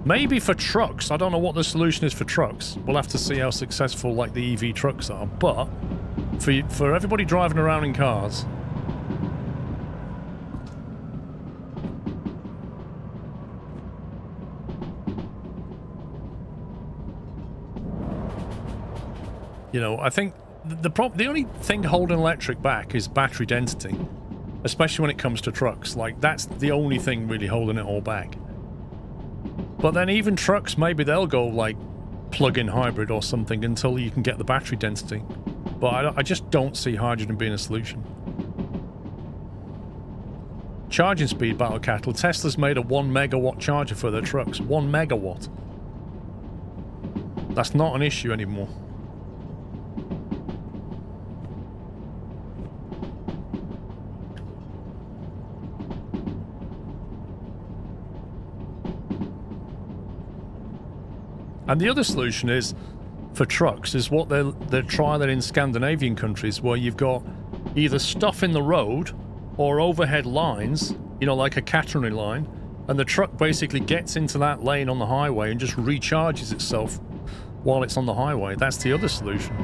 Maybe for trucks. I don't know what the solution is for trucks. We'll have to see how successful like the EV trucks are. But for everybody driving around in cars, you know, I think the only thing holding electric back is battery density. Especially when it comes to trucks. Like, that's the only thing really holding it all back. But then even trucks, maybe they'll go, like, plug-in hybrid or something until you can get the battery density. But I just don't see hydrogen being a solution. Charging speed, Battle Cattle. Tesla's made a 1 megawatt charger for their trucks. 1 megawatt. That's not an issue anymore. And the other solution is, for trucks, is what they're trialing in Scandinavian countries, where you've got either stuff in the road or overhead lines, you know, like a catenary line, and the truck basically gets into that lane on the highway and just recharges itself while it's on the highway. That's the other solution.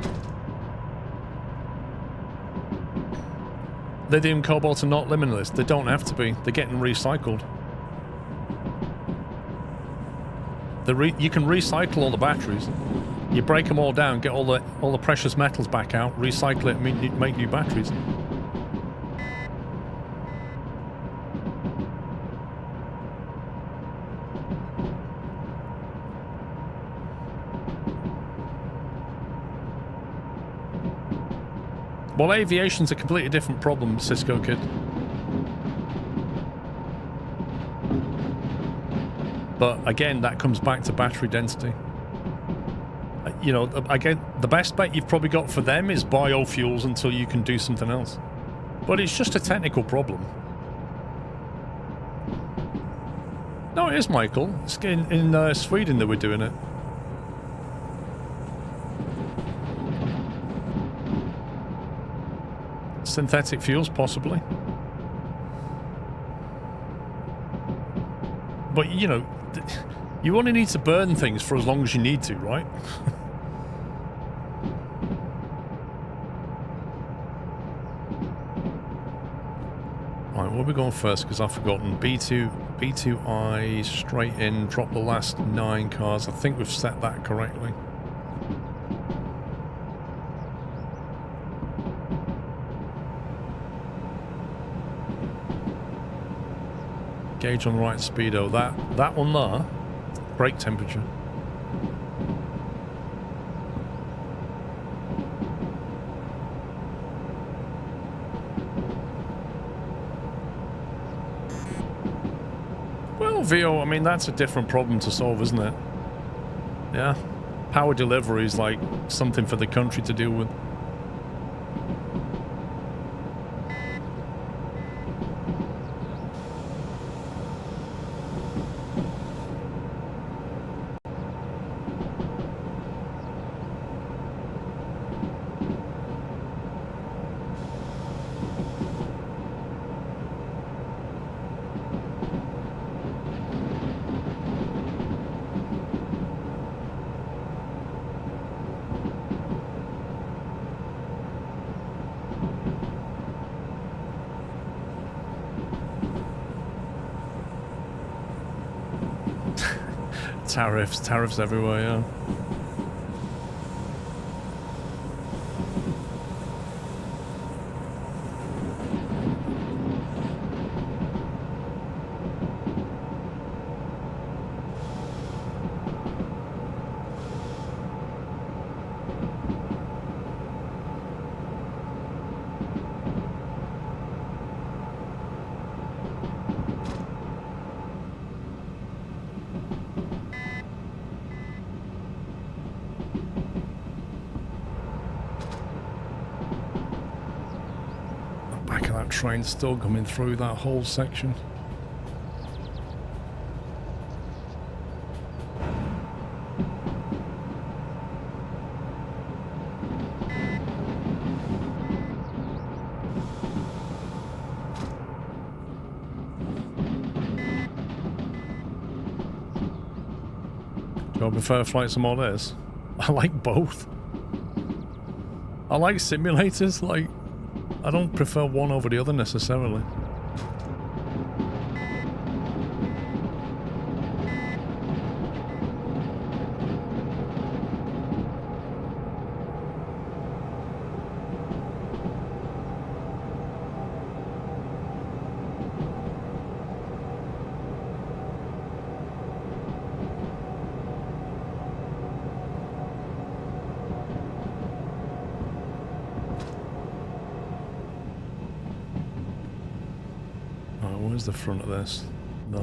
Lithium, cobalt are not limitless. They don't have to be. They're getting recycled. You can recycle all the batteries. You break them all down, get all the precious metals back out, recycle it, and make new batteries. Well, aviation's a completely different problem, Cisco Kid. But again, that comes back to battery density. You know, again, the best bet you've probably got for them is biofuels until you can do something else. But it's just a technical problem. No, it is, Michael. It's in Sweden that we're doing it. Synthetic fuels, possibly. But, you know, you only need to burn things for as long as you need to, right? where are we going first? Because I've forgotten. B2I, straight in, drop the last 9 cars. I think we've set that correctly. Gauge on the right speedo. That one there, brake temperature. Well, VO, I mean, that's a different problem to solve, isn't it? Yeah. Power delivery is like something for the country to deal with. Tariffs everywhere, yeah. Train still coming through that whole section. Do I prefer flight sim or this? I like both. I like simulators, like I don't prefer one over the other necessarily. Where's the front of this? No.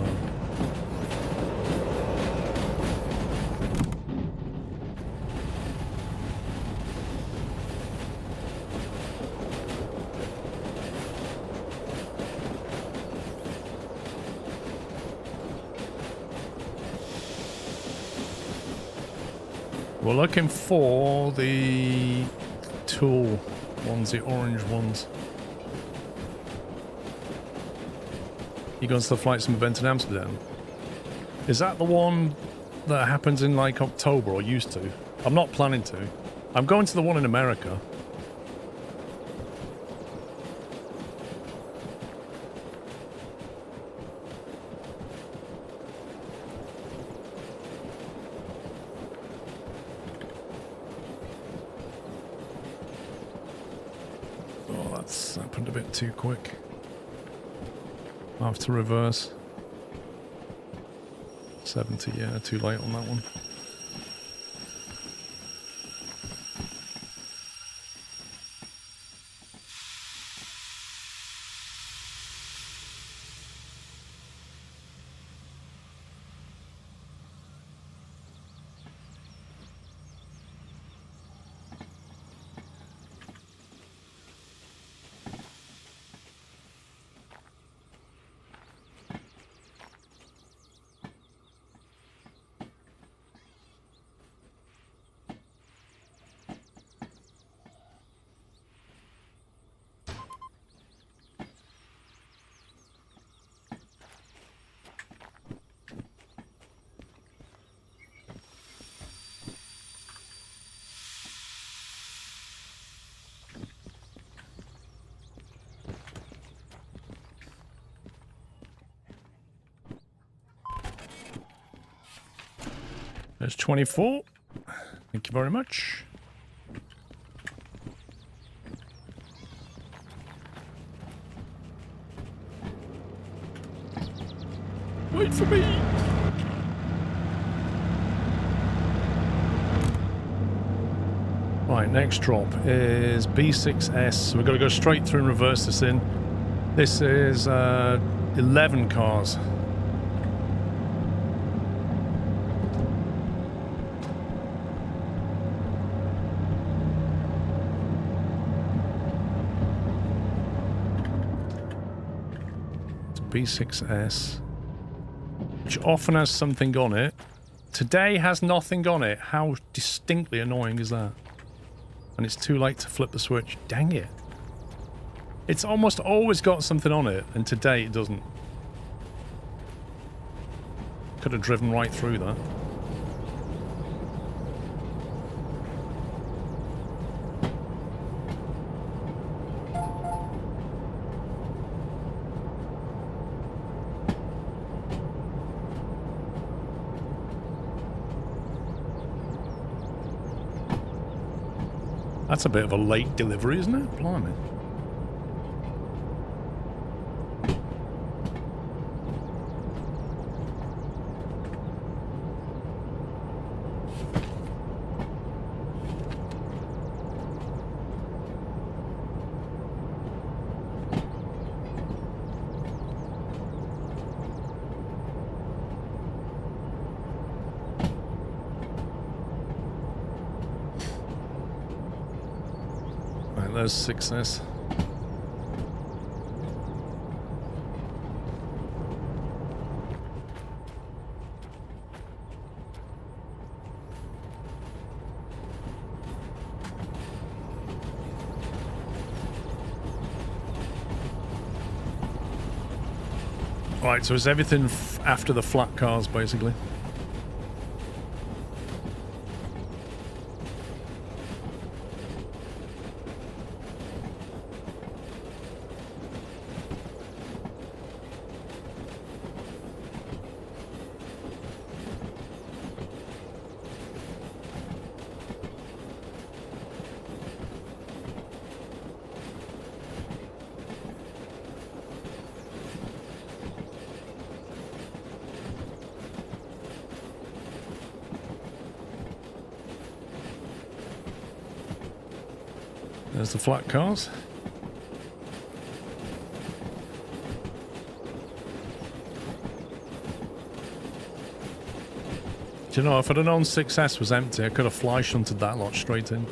We're looking for the tool ones, the orange ones. You going to the flight sim event in Amsterdam? Is that the one that happens in like October, or used to? I'm not planning to. I'm going to the one in America. Oh, that's happened a bit too quick. I have to reverse. 70, yeah, too late on that one. There's 24. Thank you very much. Wait for me. Right, next drop is B6S. So we've got to go straight through and reverse this in. This is 11 cars. It's B6S, which often has something on it. Today has nothing on it. How distinctly annoying is that? And it's too late to flip the switch. Dang it. It's almost always got something on it, and today it doesn't. Could have driven right through that. That's a bit of a late delivery, isn't it? Blimey. There's 6S. Right, so it's everything after the flat cars, basically. There's the flat cars. Do you know, if I'd have known 6S was empty, I could have fly shunted that lot straight in.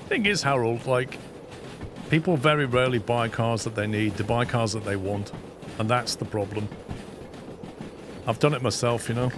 Thing is, Harold, like, people very rarely buy cars that they need. They buy cars that they want, and that's the problem. I've done it myself, you know.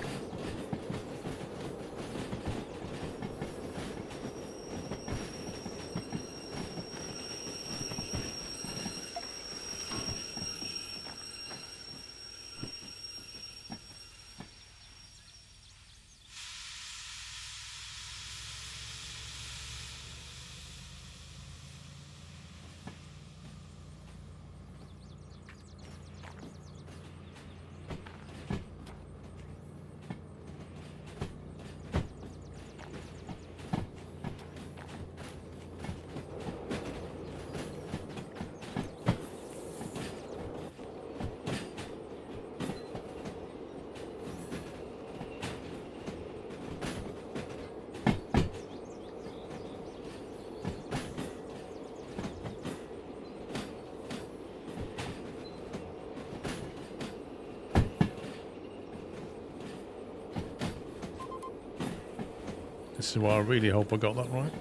This is why I really hope I got that right.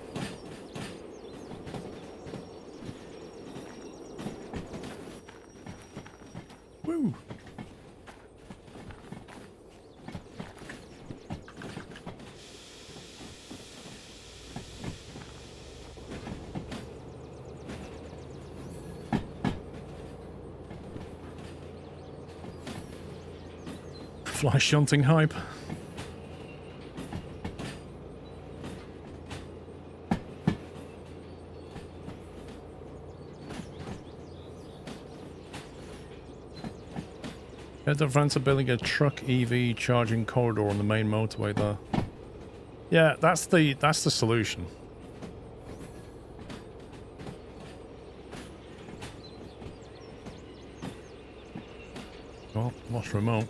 Woo! Fly shunting hype. Head to France are building a truck EV charging corridor on the main motorway there. Yeah, that's the solution. Oh, lost remote.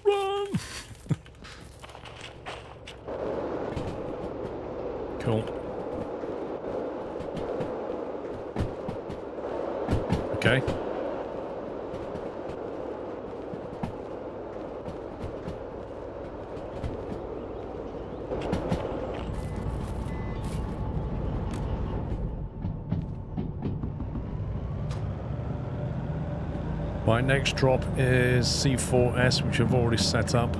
Run! Cool. Okay. My next drop is C4S, which I've already set up.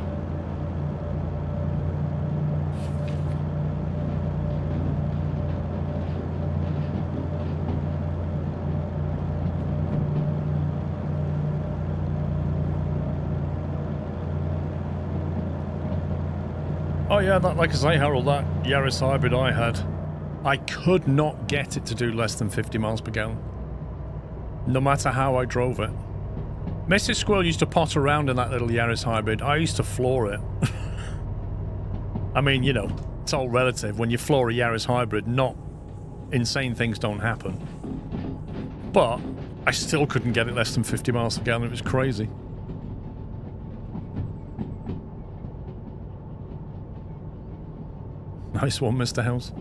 Oh yeah, that, like I say, Harold, that Yaris hybrid I had, I could not get it to do less than 50 miles per gallon. No matter how I drove it. Mrs. Squirrel used to pot around in that little Yaris hybrid. I used to floor it. I mean, you know, it's all relative. When you floor a Yaris hybrid, not insane things don't happen. But I still couldn't get it less than 50 miles per gallon. It was crazy. Nice one, Mr. House.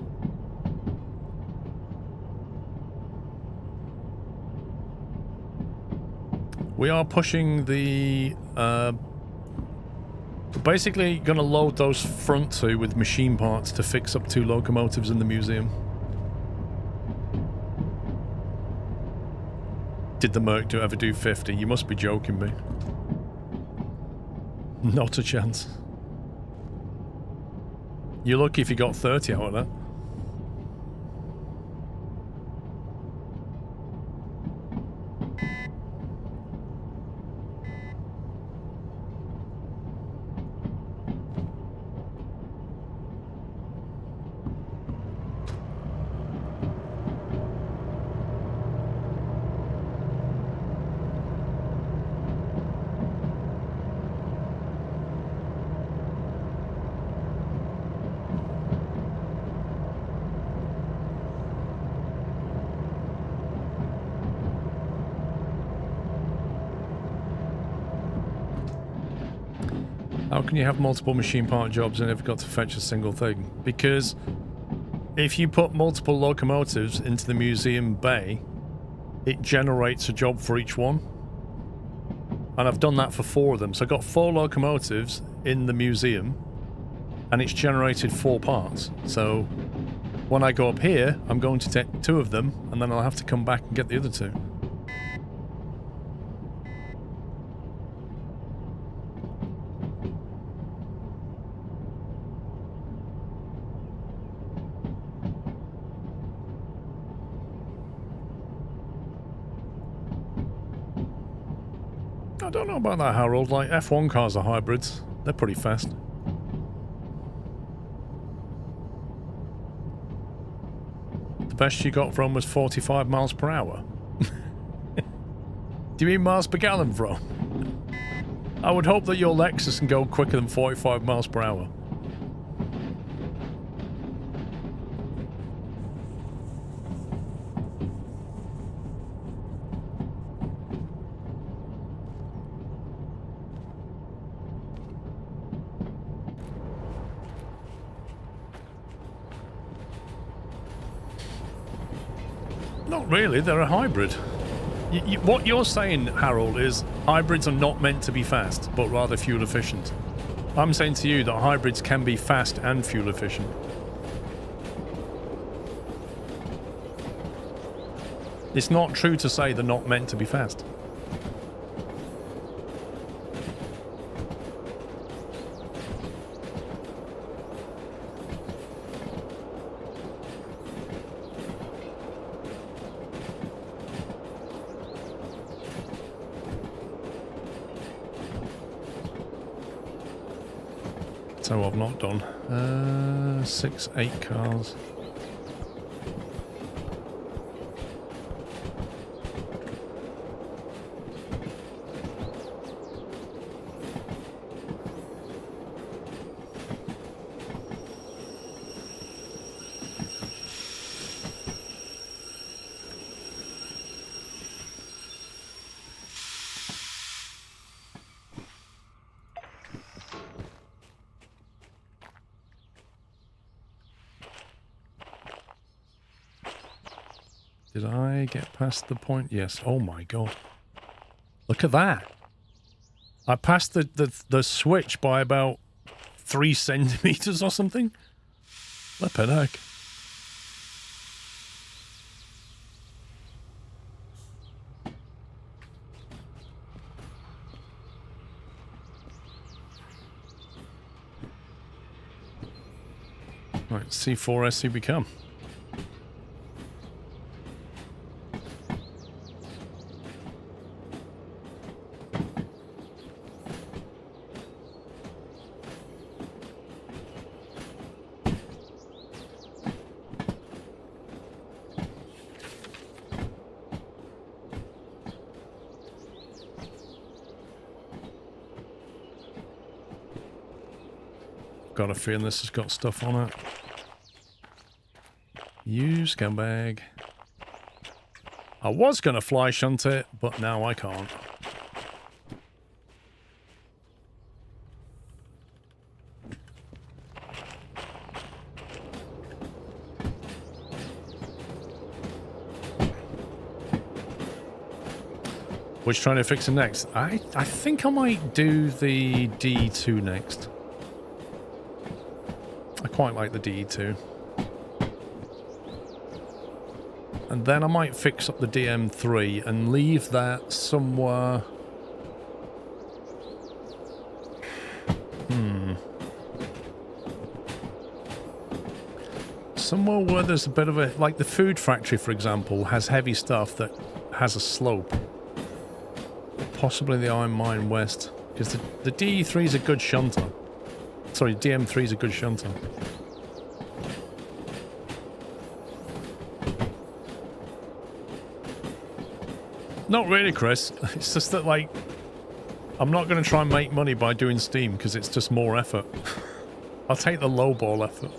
We are pushing the... basically going to load those front two with machine parts to fix up 2 locomotives in the museum. Did the Merc ever do 50? You must be joking me. Not a chance. You're lucky if you got 30 out of that. How can you have multiple machine part jobs and never got to fetch a single thing? Because if you put multiple locomotives into the museum bay, it generates a job for each one. And I've done that for 4 of them. So I've got 4 locomotives in the museum and it's generated 4 parts. So when I go up here, I'm going to take 2 of them and then I'll have to come back and get the other 2. I don't know about that, Harold. Like, F1 cars are hybrids. They're pretty fast. The best you got from was 45 miles per hour. Do you mean miles per gallon, bro? I would hope that your Lexus can go quicker than 45 miles per hour. Not really, they're a hybrid. What you're saying, Harold, is hybrids are not meant to be fast, but rather fuel efficient. I'm saying to you that hybrids can be fast and fuel efficient. It's not true to say they're not meant to be fast. So I've not done 6, 8 cars. Did I get past the point? Yes. Oh my god. Look at that. I passed the switch by about 3 centimeters or something. Flippin' heck. Right, C4S you become. Got a feeling this has got stuff on it. You scumbag. I was going to fly shunt it, but now I can't. Which trying to fix it next? I think I might do the D2 next. I quite like the D2. And then I might fix up the DM3 and leave that somewhere. Somewhere where there's a bit of a... Like the food factory, for example, has heavy stuff that has a slope. Possibly the Iron Mine West. Because the D3 is a good shunter. Sorry, DM3 is a good shunter. Not really, Chris. It's just that, like, I'm not going to try and make money by doing Steam because it's just more effort. I'll take the lowball effort.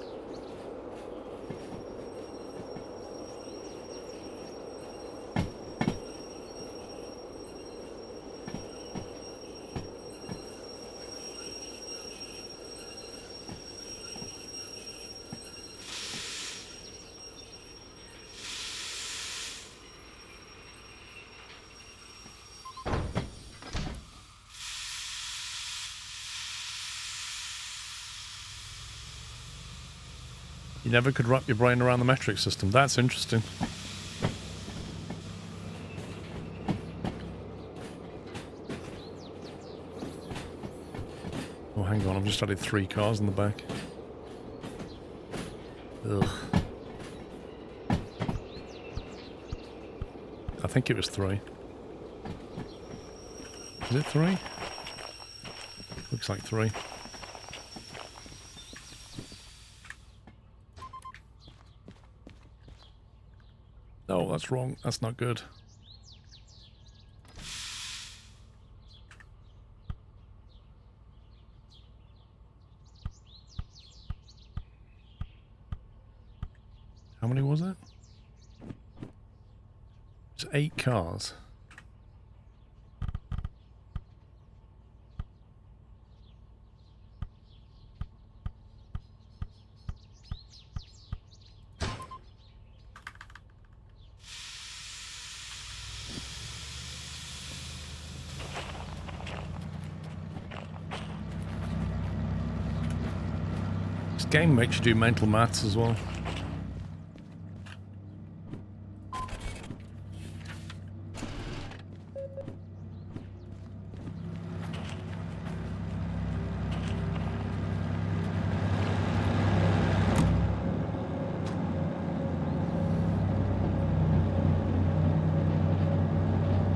You never could wrap your brain around the metric system. That's interesting. Oh, hang on. I've just added 3 cars in the back. Ugh. I think it was 3. Is it 3? Looks like 3. Oh, that's wrong. That's not good. How many was it? It's 8 cars. This game makes you do mental maths as well.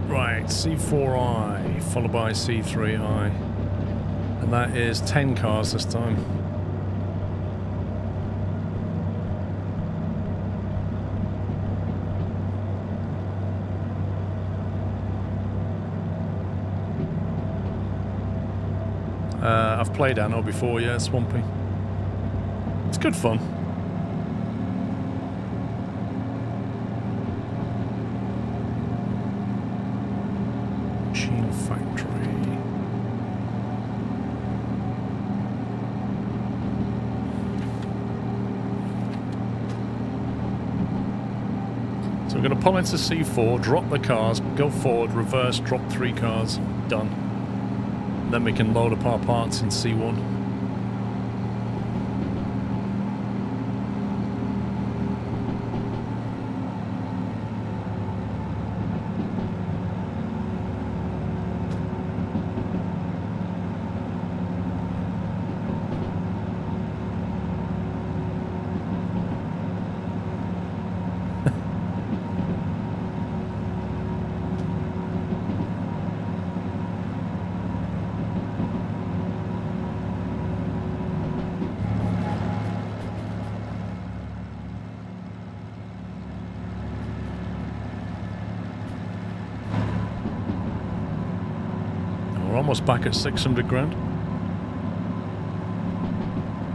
Right, C4I, followed by C3I. And that is 10 cars this time. I've played Anno before, yeah, Swampy. It's good fun. Machine Factory. So we're going to pull into C4, drop the cars, go forward, reverse, drop 3 cars, done. Then we can load up our parts in C1. Almost back at 600 grand.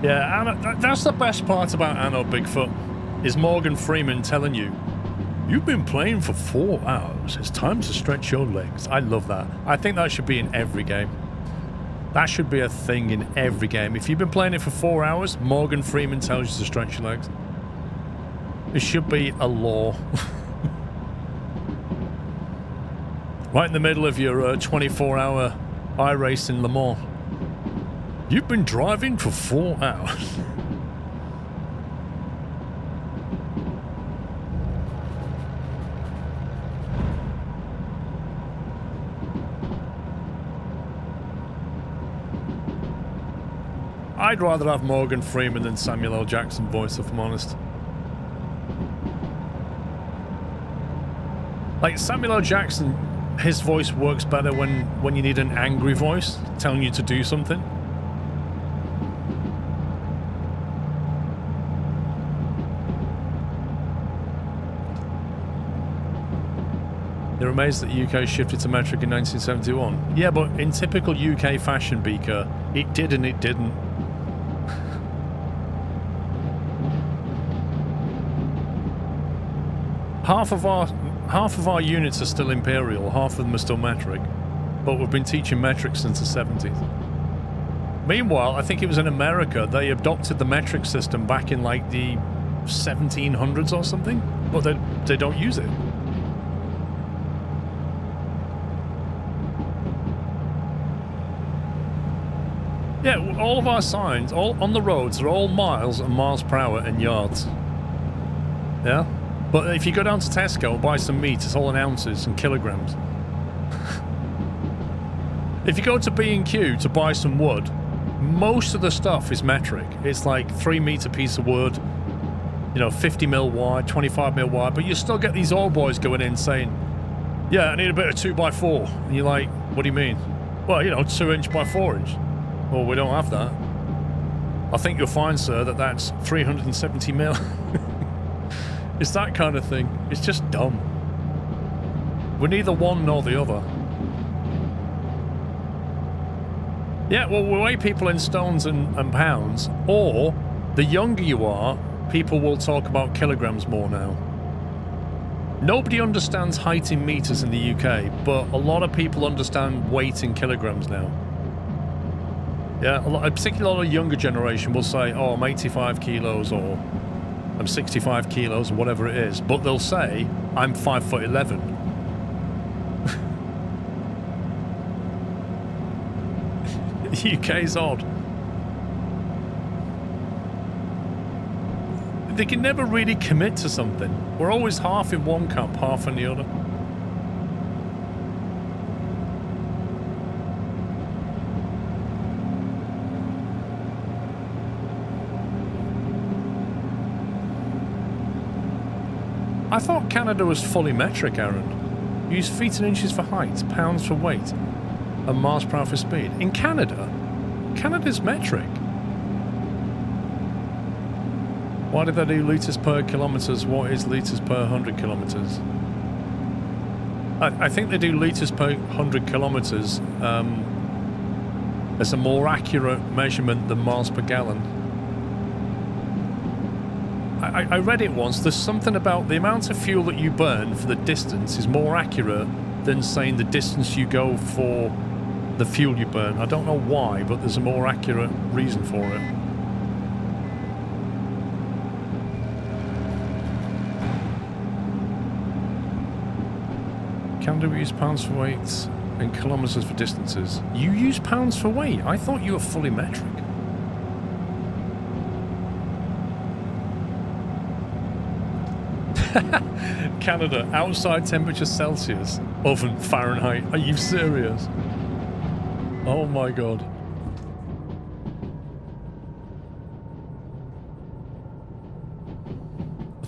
Yeah, Anno, that's the best part about Anno Bigfoot, is Morgan Freeman telling you, you've been playing for 4 hours, it's time to stretch your legs. I love that. I think that should be in every game. That should be a thing in every game. If you've been playing it for 4 hours, Morgan Freeman tells you to stretch your legs. It should be a law. Right in the middle of your 24-hour iRace in Le Mans. You've been driving for 4 hours. I'd rather have Morgan Freeman than Samuel L. Jackson voice, if I'm honest. Like, Samuel L. Jackson, his voice works better when you need an angry voice telling you to do something. You're amazed that the UK shifted to metric in 1971. Yeah, but in typical UK fashion, Beaker, it did and it didn't. Half of our units are still imperial, half of them are still metric, but we've been teaching metric since the 70s. Meanwhile, I think it was in America, they adopted the metric system back in like the 1700s or something, but they don't use it. Yeah, all of our signs, all on the roads, are all miles and miles per hour and yards. Yeah? But if you go down to Tesco and buy some meat, it's all in ounces and kilograms. If you go to B&Q to buy some wood, most of the stuff is metric. It's like 3 meter piece of wood, you know, 50 mil wide, 25 mil wide, but you still get these old boys going in saying, yeah, I need a bit of 2x4. And you're like, what do you mean? Well, you know, 2 inch by 4 inch. Well, we don't have that. I think you'll find, sir, that that's 370 mil. It's that kind of thing. It's just dumb. We're neither one nor the other. Yeah, well, we weigh people in stones and pounds, or the younger you are, people will talk about kilograms more now. Nobody understands height in meters in the UK, but a lot of people understand weight in kilograms now. Yeah, particularly a lot of younger generation will say, oh, I'm 85 kilos, or I'm 65 kilos, or whatever it is, but they'll say, I'm 5'11". The UK's odd. They can never really commit to something. We're always half in one camp, half in the other. I thought Canada was fully metric, Aaron. You use feet and inches for height, pounds for weight, and miles per hour for speed. In Canada, Canada's metric. Why did they do litres per kilometres? What is litres per 100 kilometres? I think they do litres per 100 kilometres as a more accurate measurement than miles per gallon. I read it once. There's something about the amount of fuel that you burn for the distance is more accurate than saying the distance you go for the fuel you burn. I don't know why, but there's a more accurate reason for it. Canada we use pounds for weight and kilometres for distances. You use pounds for weight? I thought you were fully metric. Canada, outside temperature Celsius, oven Fahrenheit. Are you serious? Oh my god.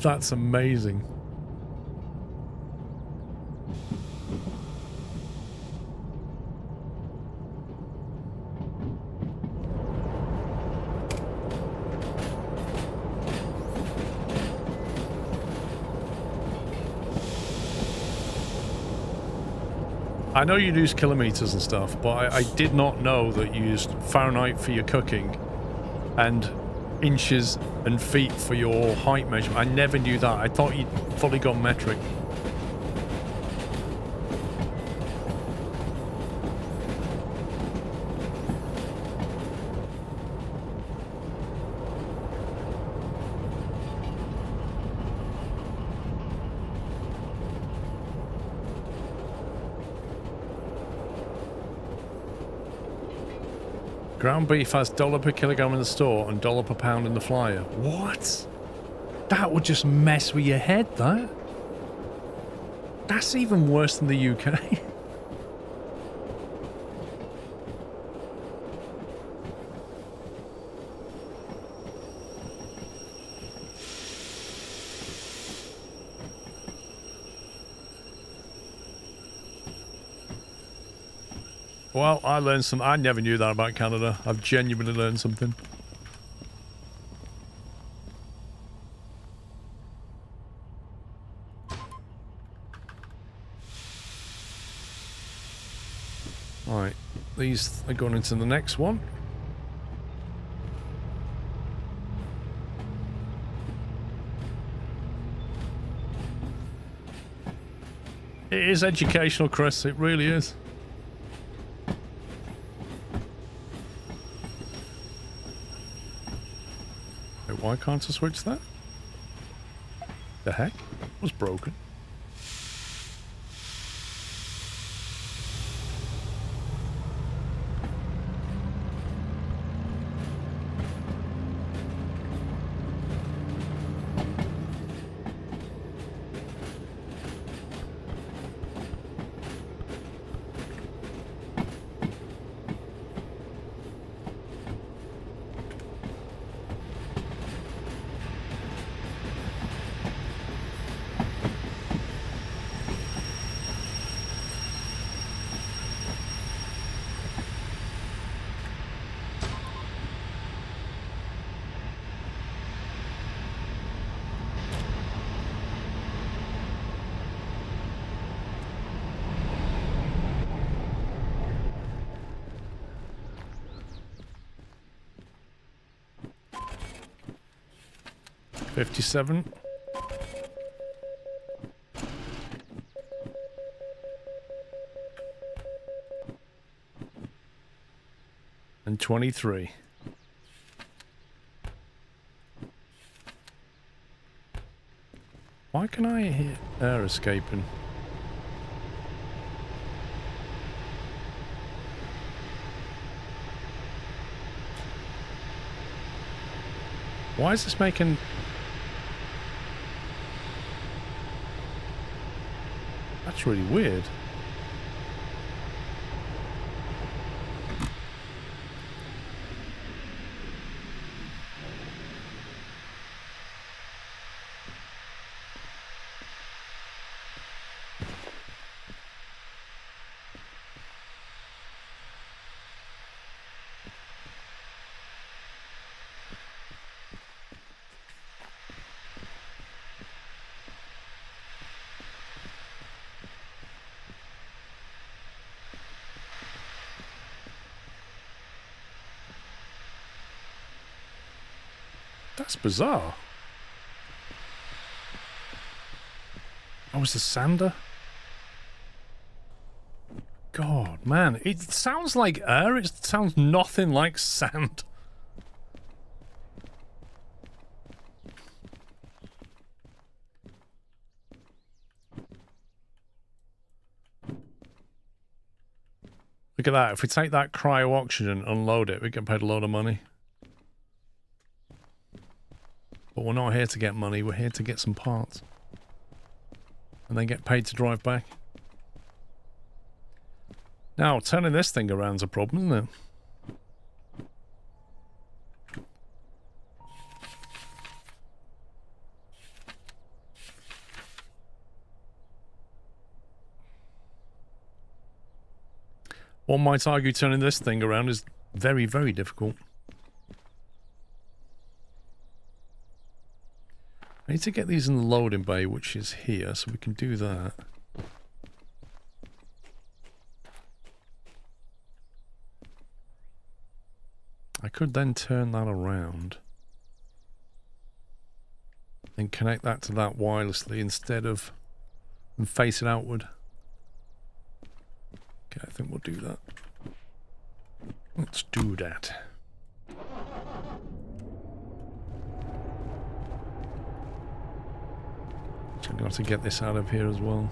That's amazing. I know you use kilometers and stuff, but I did not know that you used Fahrenheit for your cooking and inches and feet for your height measurement. I never knew that. I thought you'd fully gone metric. Ground beef has $1 per kilogram in the store and $1 per pound in the flyer. What? That would just mess with your head, that. That's even worse than the UK. Well, I learned some. I never knew that about Canada. I've genuinely learned something. Alright, these are going into the next one. It is educational, Chris. It really is. Why can't I switch that? The heck? It was broken. $57. And 23. Why can I hear air escaping? Why is this making That's really weird. That's bizarre. Oh, was the sander? God, man. It sounds like air. It sounds nothing like sand. Look at that. If we take that cryo oxygen and unload it, we get paid a load of money. But we're not here to get money, we're here to get some parts. And then get paid to drive back. Now, turning this thing around is a problem, isn't it? One might argue turning this thing around is very, very difficult. I need to get these in the loading bay, which is here, so we can do that. I could then turn that around and connect that to that wirelessly instead of and face it outward. Okay, I think we'll do that. Let's do that. So I'm going to have to get this out of here as well.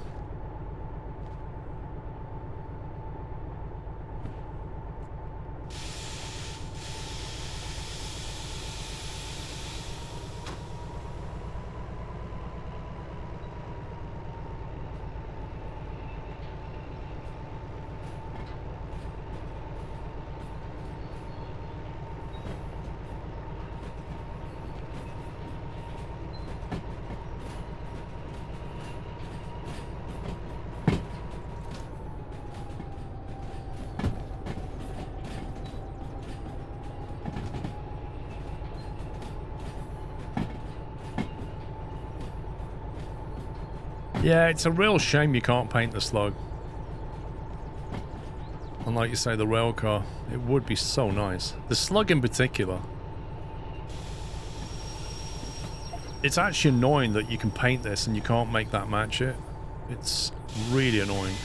Yeah, it's a real shame you can't paint the slug. And like you say, the rail car, it would be so nice. The slug in particular. It's actually annoying that you can paint this and you can't make that match it. It's really annoying.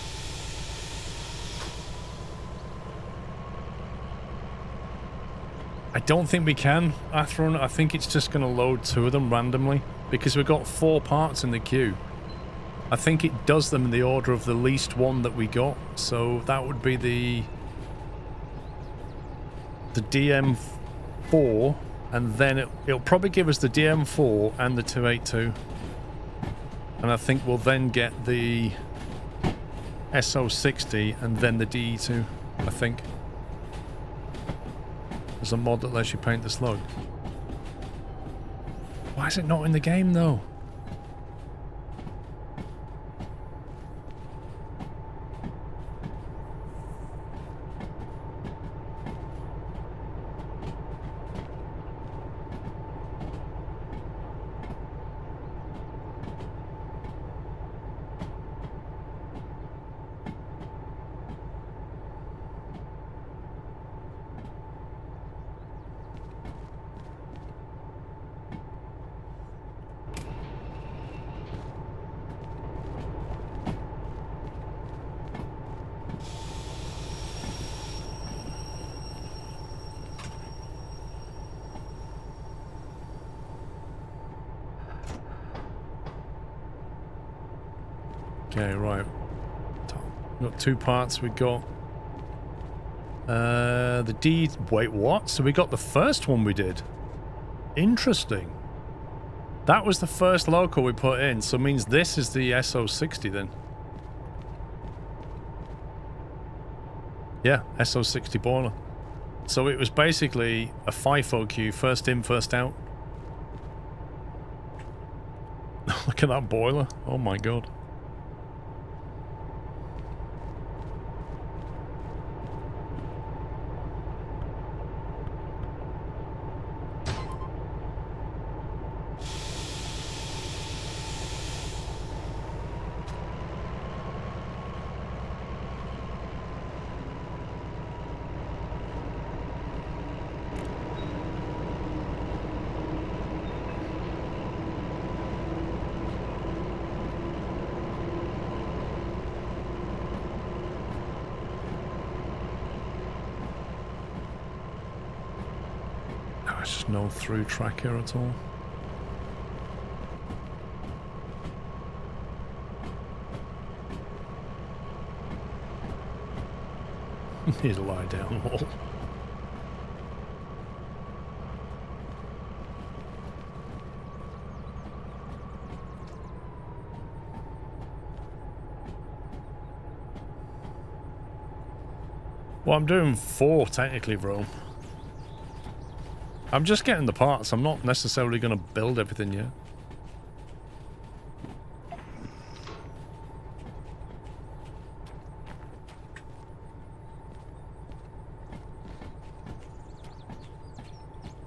I don't think we can, Atheron. I think it's just going to load 2 of them randomly because we've got 4 parts in the queue. I think it does them in the order of the least one that we got, so that would be the DM4, and then it'll probably give us the DM4 and the 282, and I think we'll then get the SO60 and then the DE2, I think. There's a mod that lets you paint the slug. Why is it not in the game though? Okay, right. We've got 2 parts. We got the D. Wait, what? So we got the first one we did. Interesting. That was the first local we put in, so it means this is the SO60 then. Yeah, SO60 boiler. So it was basically a FIFO queue, first in, first out. Look at that boiler. Oh my god. There's just no through track here at all. Need to lie down wall. Well, I'm doing 4 technically, bro. I'm just getting the parts. I'm not necessarily going to build everything yet.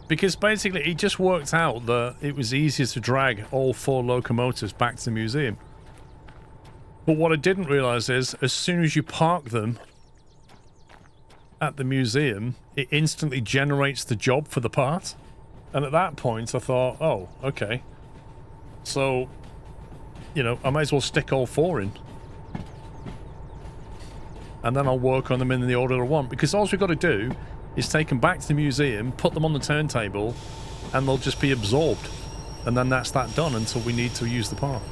Because basically it just worked out that it was easier to drag all 4 locomotives back to the museum. But what I didn't realize is as soon as you park them at the museum, it instantly generates the job for the part. And at that point I thought, oh, okay. So, you know, I might as well stick all 4 in. And then I'll work on them in the order I want. Because all we've got to do is take them back to the museum, put them on the turntable, and they'll just be absorbed. And then that's that done until we need to use the part.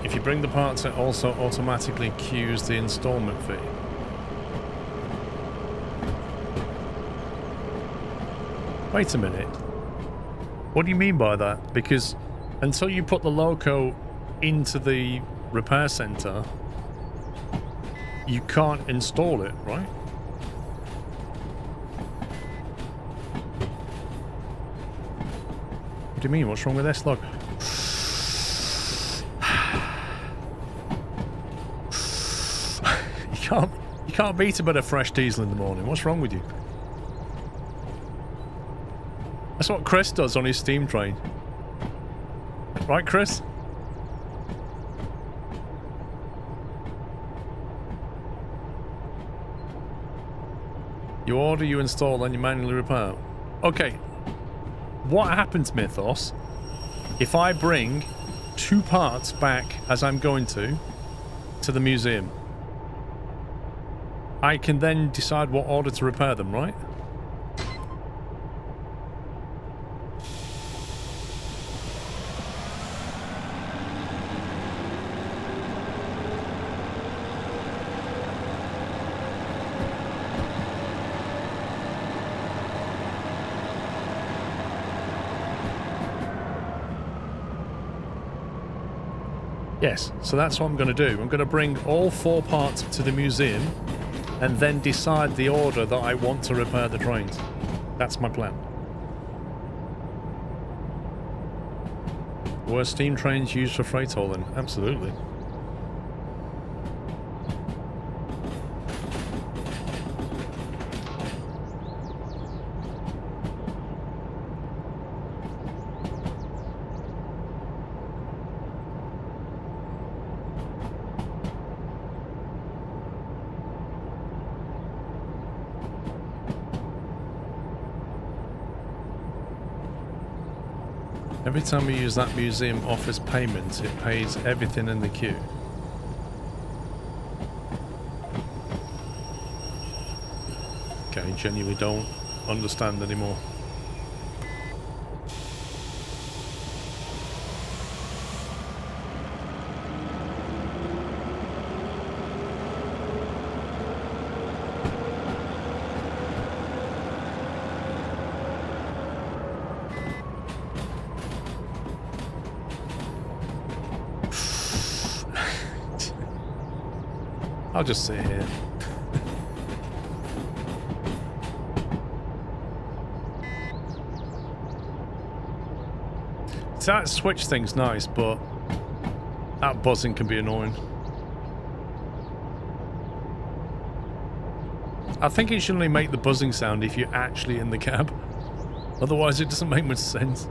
If you bring the parts, it also automatically queues the installment fee. Wait a minute. What do you mean by that? Because until you put the loco into the repair center, you can't install it, right? What do you mean? What's wrong with this? Look. You can't beat a bit of fresh diesel in the morning. What's wrong with you? That's what Chris does on his steam train. Right, Chris? You order, you install, then you manually repair. Okay. What happens, Mythos, if I bring 2 parts back, as I'm going to the museum? I can then decide what order to repair them, right? Yes, so that's what I'm going to do. I'm going to bring all 4 parts to the museum and then decide the order that I want to repair the trains. That's my plan. Were steam trains used for freight hauling? Absolutely. Every time we use that museum office payment, it pays everything in the queue. genuinely don't understand anymore. I'll just sit here. That switch thing's nice, but that buzzing can be annoying. I think it should only make the buzzing sound if you're actually in the cab. Otherwise, it doesn't make much sense.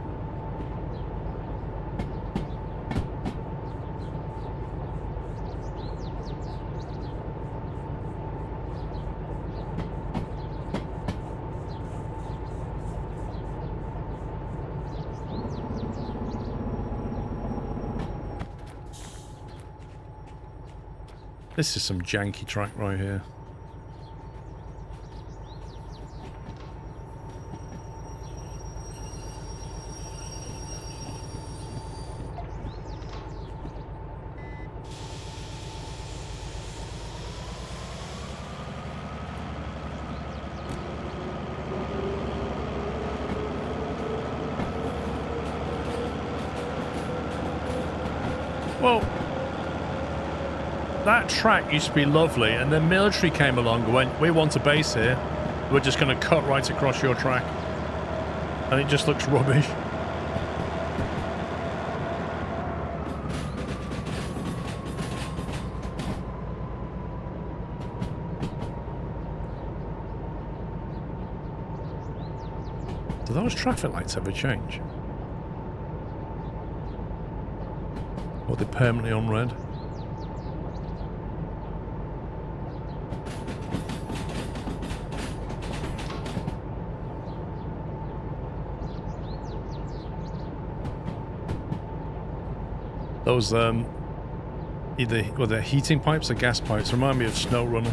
This is some janky track right here. Well, that track used to be lovely, and then military came along and went, we want a base here. We're just going to cut right across your track. And it just looks rubbish. Do those traffic lights ever change? Or are they permanently on red? Those, either, well, they're heating pipes or gas pipes. Remind me of Snow Runner.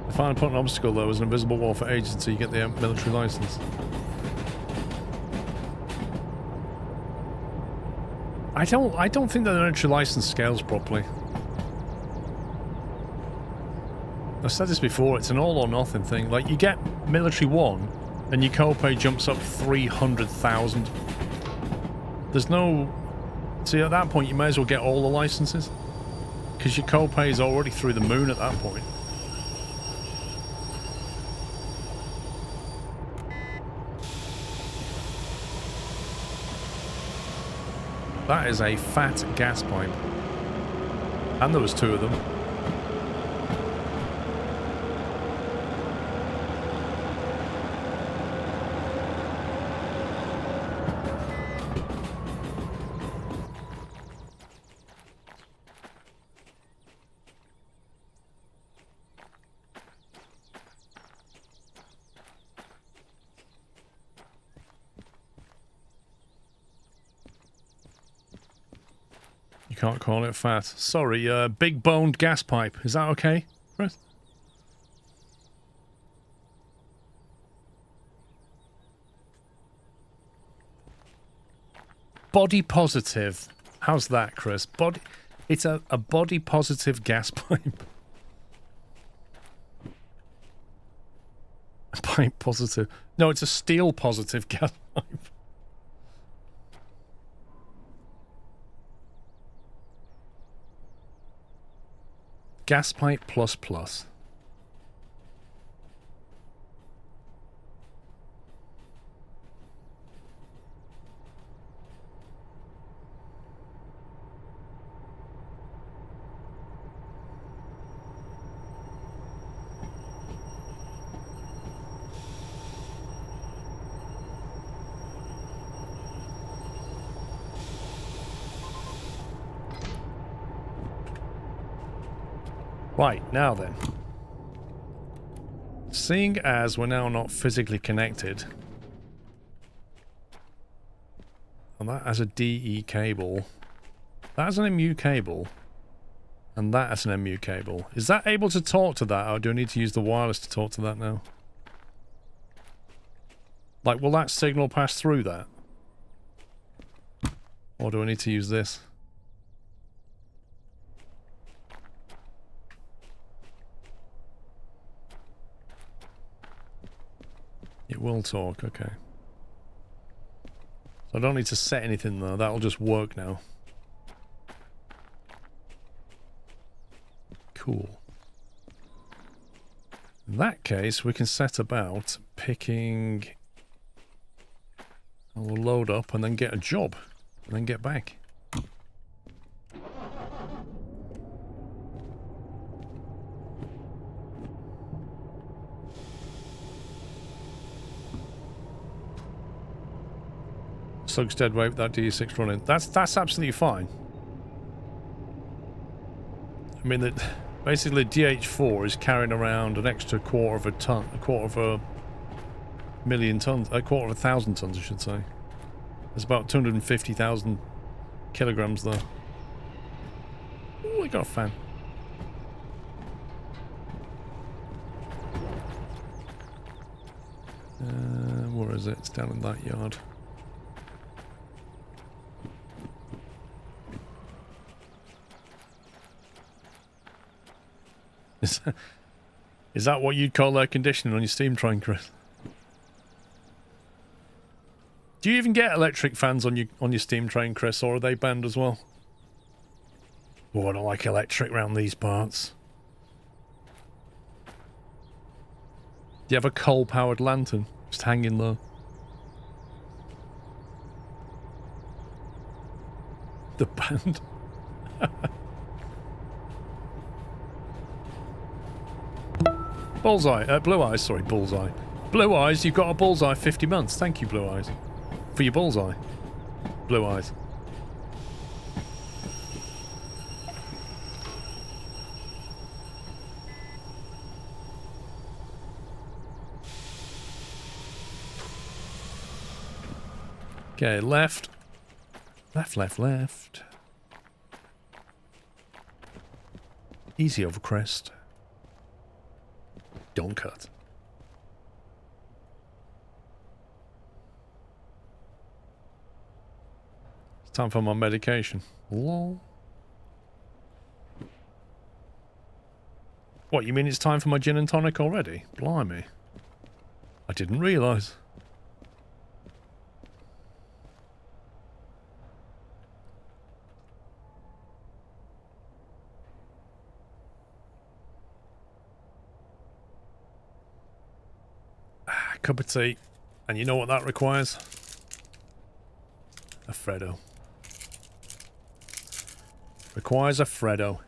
The final point an obstacle, though, is an invisible wall for ages until you get the military license. I don't think that the military license scales properly. I've said this before, it's an all or nothing thing. Like, you get military 1 and your copay jumps up 300,000. There's no... See, at that point you may as well get all the licenses, because your copay is already through the moon at that point. That is a fat gas pipe. And there was 2 of them. Can't call it fat. Sorry, big boned gas pipe. Is that okay, Chris? Body positive. How's that, Chris? Body. It's a body positive gas pipe. Pipe positive. No, it's a steel positive gas pipe. Gas pipe plus plus. Right, now then. Seeing as we're now not physically connected, And that has a DE cable. That has an MU cable. And that has an MU cable. Is that able to talk to that, or do I need to use the wireless to talk to that now? Like, will that signal pass through that? Or do I need to use this? It will talk, okay. So I don't need to set anything though, that'll just work now. Cool. In that case, we can set about picking... We'll load up and then get a job. And then get back. Sug's dead weight with that DE6 running. That's absolutely fine. I mean, that basically DH4 is carrying around an extra quarter of a 1,000 tons, I should say. There's about 250,000 kilograms there. Oh, I got a fan. Where is it? It's down in that yard. Is that what you'd call air conditioning on your steam train, Chris? Do you even get electric fans on your steam train, Chris, or are they banned as well? Oh, I don't like electric round these parts. Do you have a coal-powered lantern just hanging low? The band. Bullseye, Blue Eyes, sorry, Bullseye. Blue Eyes, you've got a bullseye 50 months. Thank you, Blue Eyes. For your bullseye. Blue Eyes. Okay, left. Left, left, left. Easy over crest. Don't cut. It's time for my medication. Lol. What, you mean it's time for my gin and tonic already? Blimey. I didn't realise. Cup of tea. And you know what that requires? A Freddo. Requires a Freddo.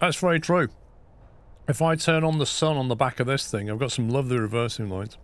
That's very true. If I turn on the sun on the back of this thing, I've got some lovely reversing lights.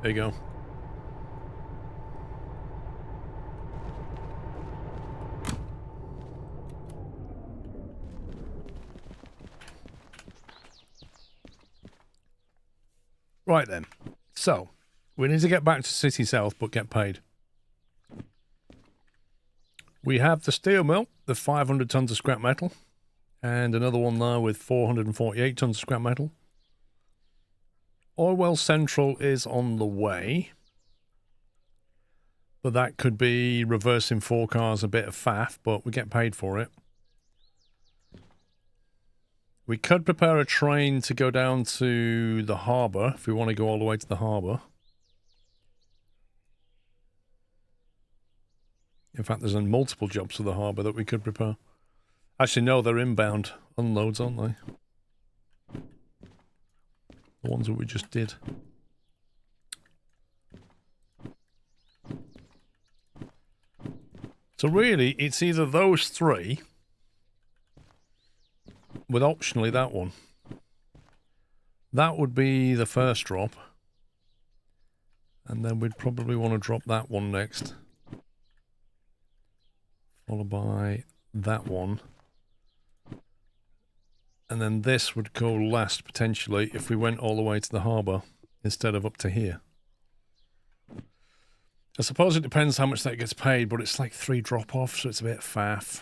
There you go. Right then. So, we need to get back to City South, but get paid. We have the steel mill, the 500 tons of scrap metal, and another one there with 448 tons of scrap metal. Oil Well Central is on the way. But that could be reversing 4 cars, a bit of faff, but we get paid for it. We could prepare a train to go down to the harbour, if we want to go all the way to the harbour. In fact, there's multiple jobs for the harbour that we could prepare. Actually, no, they're inbound unloads, aren't they? The ones that we just did. So really, it's either those 3, with optionally that one. That would be the first drop. And then we'd probably want to drop that one next. Followed by that one. And then this would go last, potentially, if we went all the way to the harbour instead of up to here. I suppose it depends how much that gets paid, but it's like 3 drop-offs, so it's a bit faff.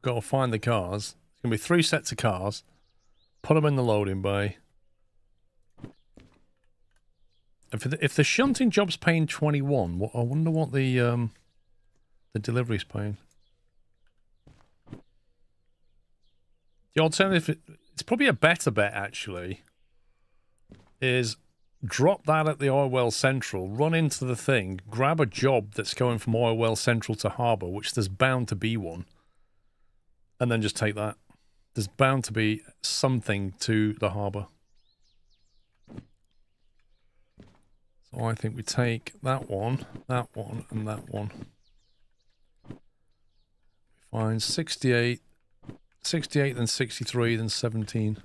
Got to find the cars. It's going to be 3 sets of cars. Put them in the loading bay. If the shunting job's paying 21, I wonder what the delivery's paying. The alternative, it's probably a better bet actually, is drop that at the Oil Well Central, run into the thing, grab a job that's going from Oil Well Central to Harbour, which there's bound to be one, and then just take that. There's bound to be something to the harbour. So I think we take that one, and that one. We find 68, 68, then 63, then 17.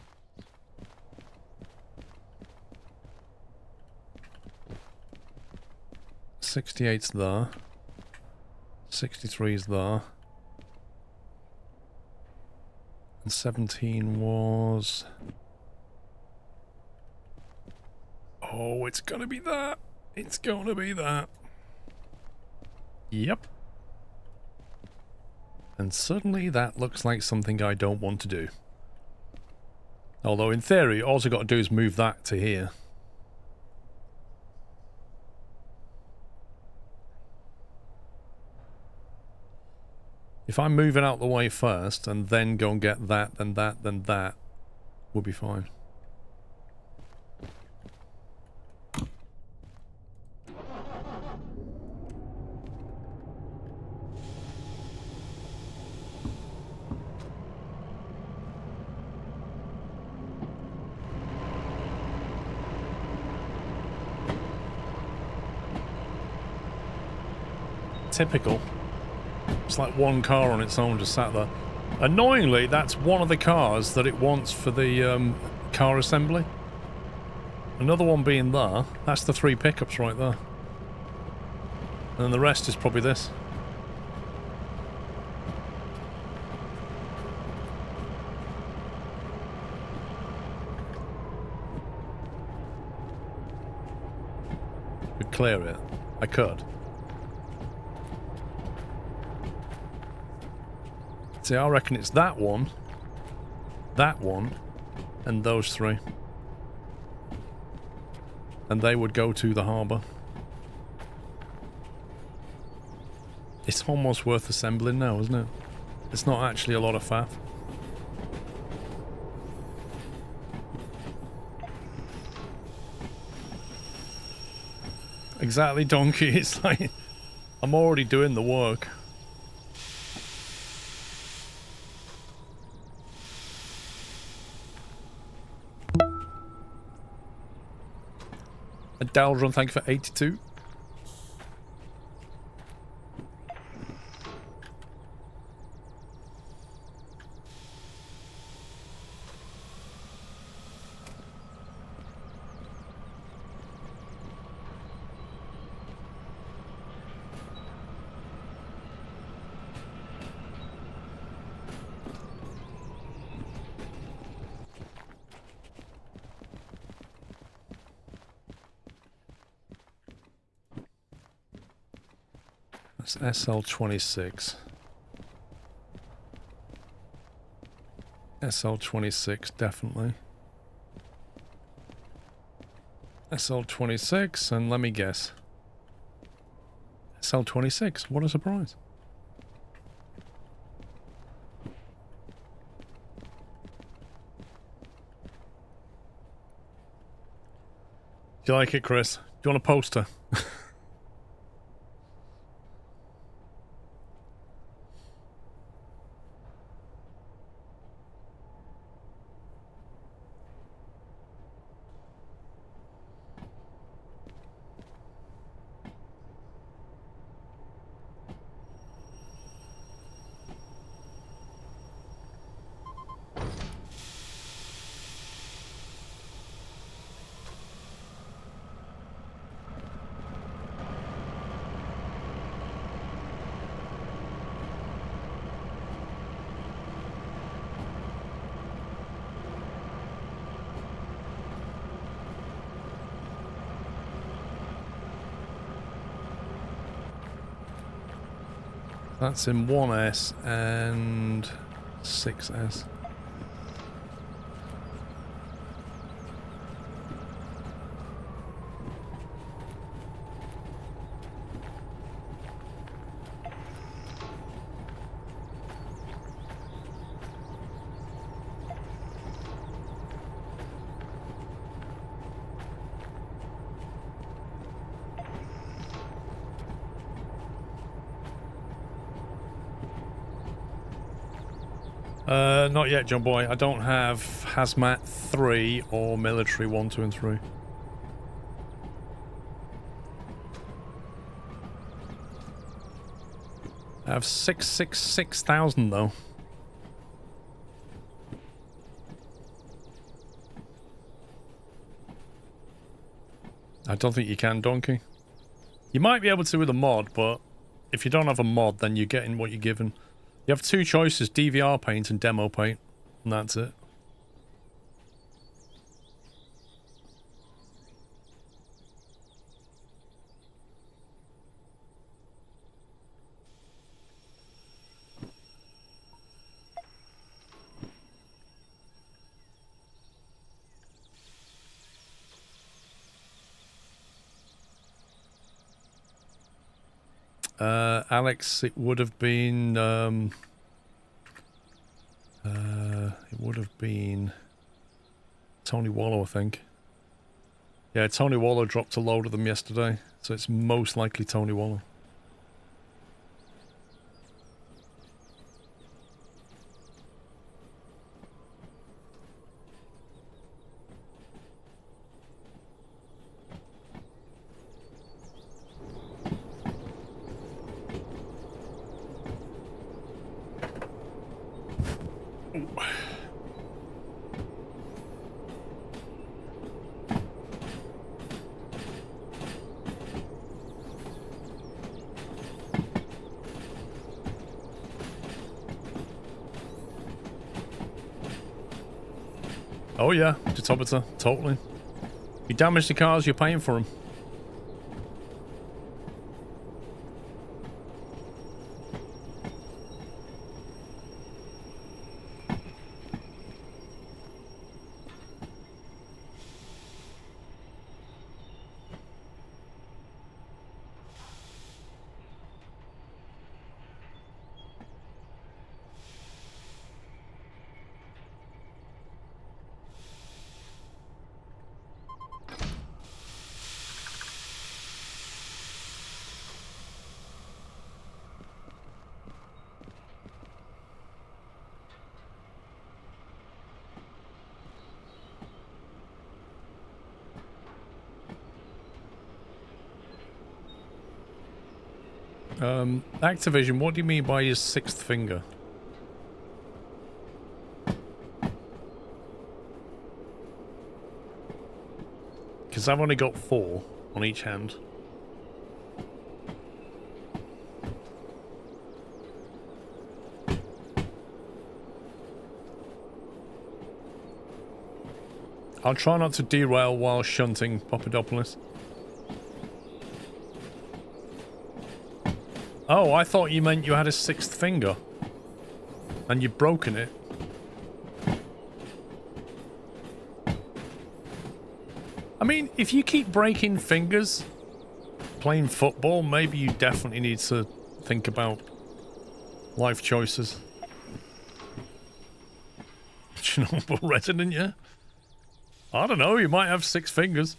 '68's there. 63's there. And 17 was... Oh, it's gonna be that. It's gonna be that. Yep. And suddenly that looks like something I don't want to do. Although in theory, all I've got to do is move that to here. If I'm moving out the way first and then go and get that, then that, then that, we'll be fine. Typical. It's like one car on its own just sat there. Annoyingly, that's one of the cars that it wants for the car assembly. Another one being there. That's the 3 pickups right there. And then the rest is probably this. Could clear it. I could. See, I reckon it's that one, and those 3. And they would go to the harbour. It's almost worth assembling now, isn't it? It's not actually a lot of faff. Exactly, Donkey. It's like, I'm already doing the work. Daldron, thank you for 82. That's SL26. SL26, definitely. SL26, and let me guess. SL26, what a surprise. Do you like it, Chris? Do you want a poster? That's in 1S and 6S. Not yet, John Boy. I don't have Hazmat 3 or Military 1, 2, and 3. I have 666,000 though. I don't think you can, Donkey. You might be able to with a mod, but if you don't have a mod, then you're getting what you're given. You have two choices, DVR paint and demo paint, and that's it. Alex, it would have been Tony Wallow, I think. Yeah, Tony Wallow dropped a load of them yesterday, so it's most likely Tony Wallow. Oh yeah, Detobita, totally. You damage the cars, you're paying for them. Activision, what do you mean by his sixth finger? Because I've only got 4 on each hand. I'll try not to derail while shunting, Papadopoulos. Oh, I thought you meant you had a 6th finger. And you've broken it. I mean, if you keep breaking fingers playing football, maybe you definitely need to think about life choices. Chernobyl resident, yeah? I don't know, you might have 6 fingers.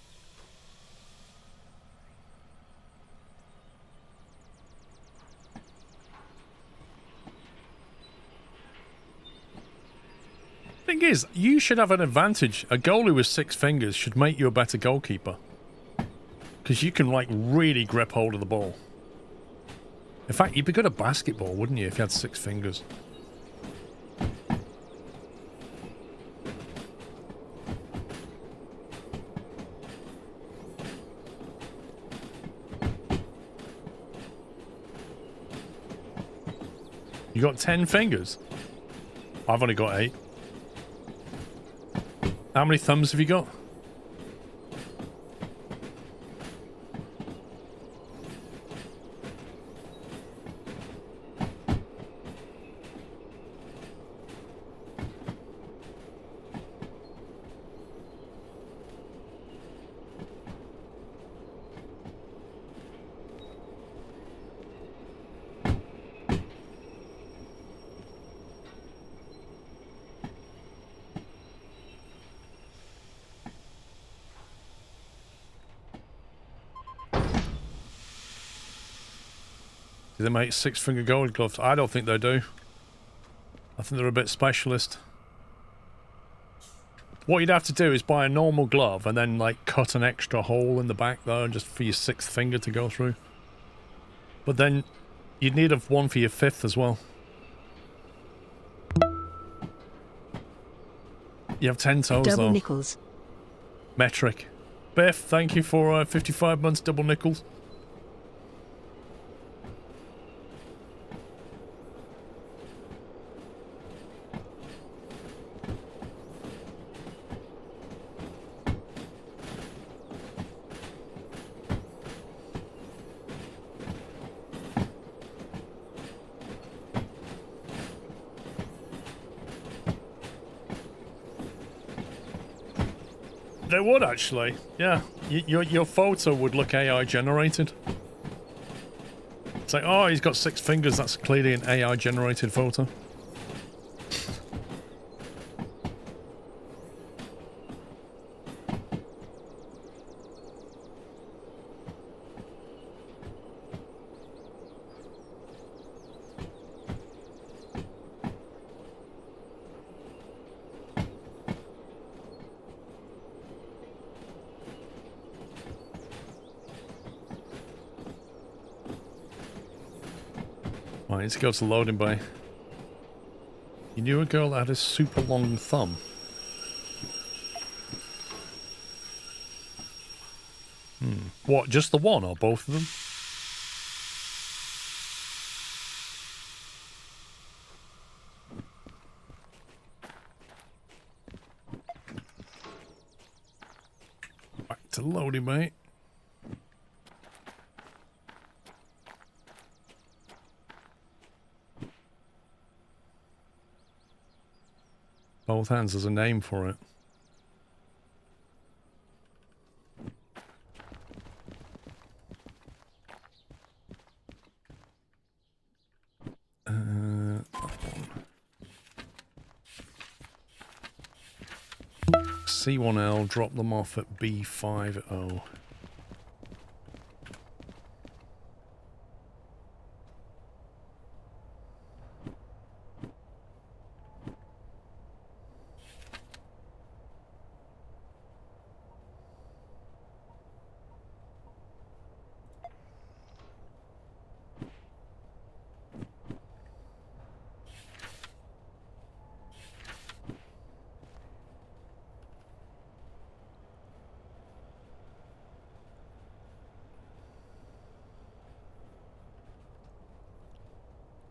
Thing is, you should have an advantage. A goalie with 6 fingers should make you a better goalkeeper. Because you can, like, really grip hold of the ball. In fact, you'd be good at basketball, wouldn't you, if you had 6 fingers? You got 10 fingers? I've only got 8. How many thumbs have you got? Do they make 6-finger gold gloves? I don't think they do. I think they're a bit specialist. What you'd have to do is buy a normal glove and then, like, cut an extra hole in the back there just for your 6th finger to go through. But then you'd need one for your 5th as well. You have 10 toes,
Double
though.
nickels.
Metric. Biff, thank you for 55 months double nickels. They would actually, yeah. Your photo would look AI generated. It's like, oh, he's got 6 fingers. That's clearly an AI generated photo. I need to go to loading bay. You knew a girl that had a super long thumb. What, just the one or both of them? Back to loading bay. Both hands, there's a name for it. That one. C1L, drop them off at B50.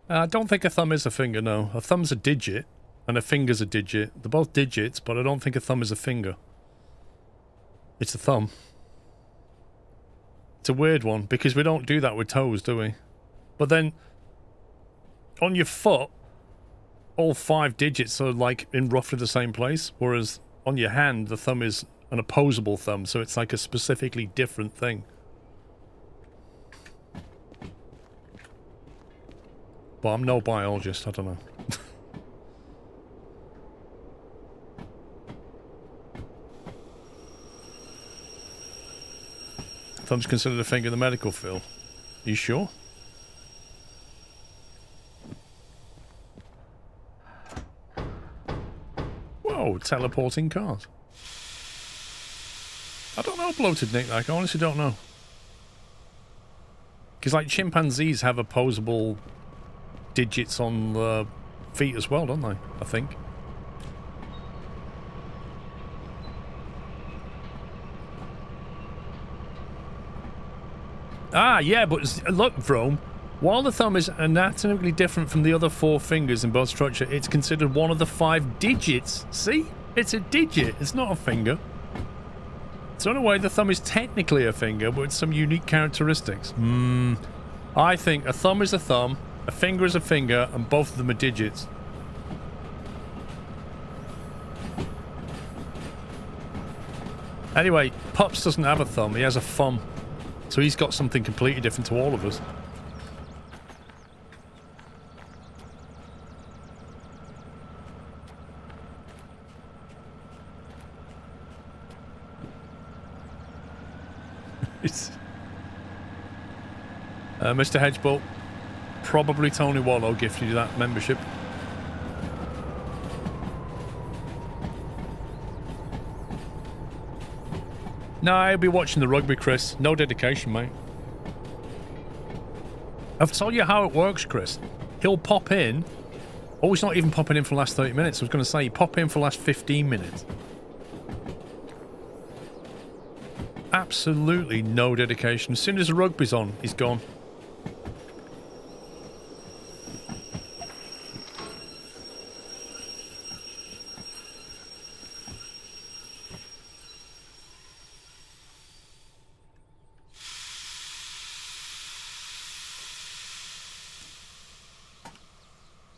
I don't think a thumb is a finger, no. A thumb's a digit, and a finger's a digit. They're both digits, but I don't think a thumb is a finger. It's a thumb. It's a weird one, because we don't do that with toes, do we? But then, on your foot, all 5 digits are, like, in roughly the same place, whereas on your hand, the thumb is an opposable thumb, so it's like a specifically different thing. But I'm no biologist, I don't know. Thumb's considered a finger in the medical field. You sure? Whoa, teleporting cars. I don't know, Bloated Nick, like, I honestly don't know. Because, like, chimpanzees have opposable digits on the feet as well, don't they? I think. Ah, yeah, but look, Vrome, while the thumb is anatomically different from the other 4 fingers in bone structure, it's considered one of the 5 digits. See? It's a digit. It's not a finger. So in a way, the thumb is technically a finger, but with some unique characteristics. I think a thumb is a thumb, a finger is a finger, and both of them are digits. Anyway, Pups doesn't have a thumb, he has a thumb. So he's got something completely different to all of us. Mr. Hedgebolt, probably Tony Wallow gifted you that membership. No, I'll be watching the rugby, Chris. No dedication, mate. I've told you how it works, Chris. He'll pop in. Oh, he's not even popping in for the last 30 minutes. I was going to say, pop in for the last 15 minutes. Absolutely no dedication. As soon as the rugby's on, he's gone.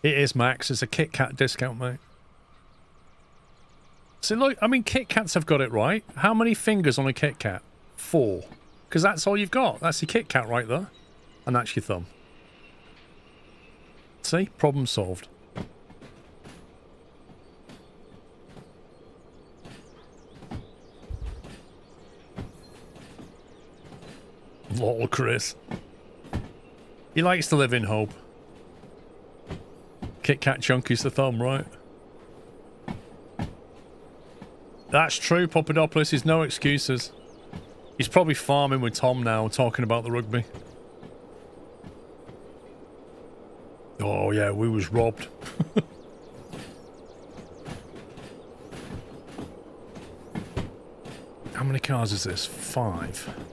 It is, Max. It's a Kit Kat discount, mate. So look, I mean, Kit Kats have got it right. How many fingers on a Kit Kat? 4. Because that's all you've got. That's your Kit Kat right there. And that's your thumb. See? Problem solved. Lol, Chris. He likes to live in hope. Kit Kat Chunky's the thumb, right? That's true, Papadopoulos. There's no excuses. He's probably farming with Tom now, talking about the rugby. Oh, yeah, we was robbed. How many cars is this? 5.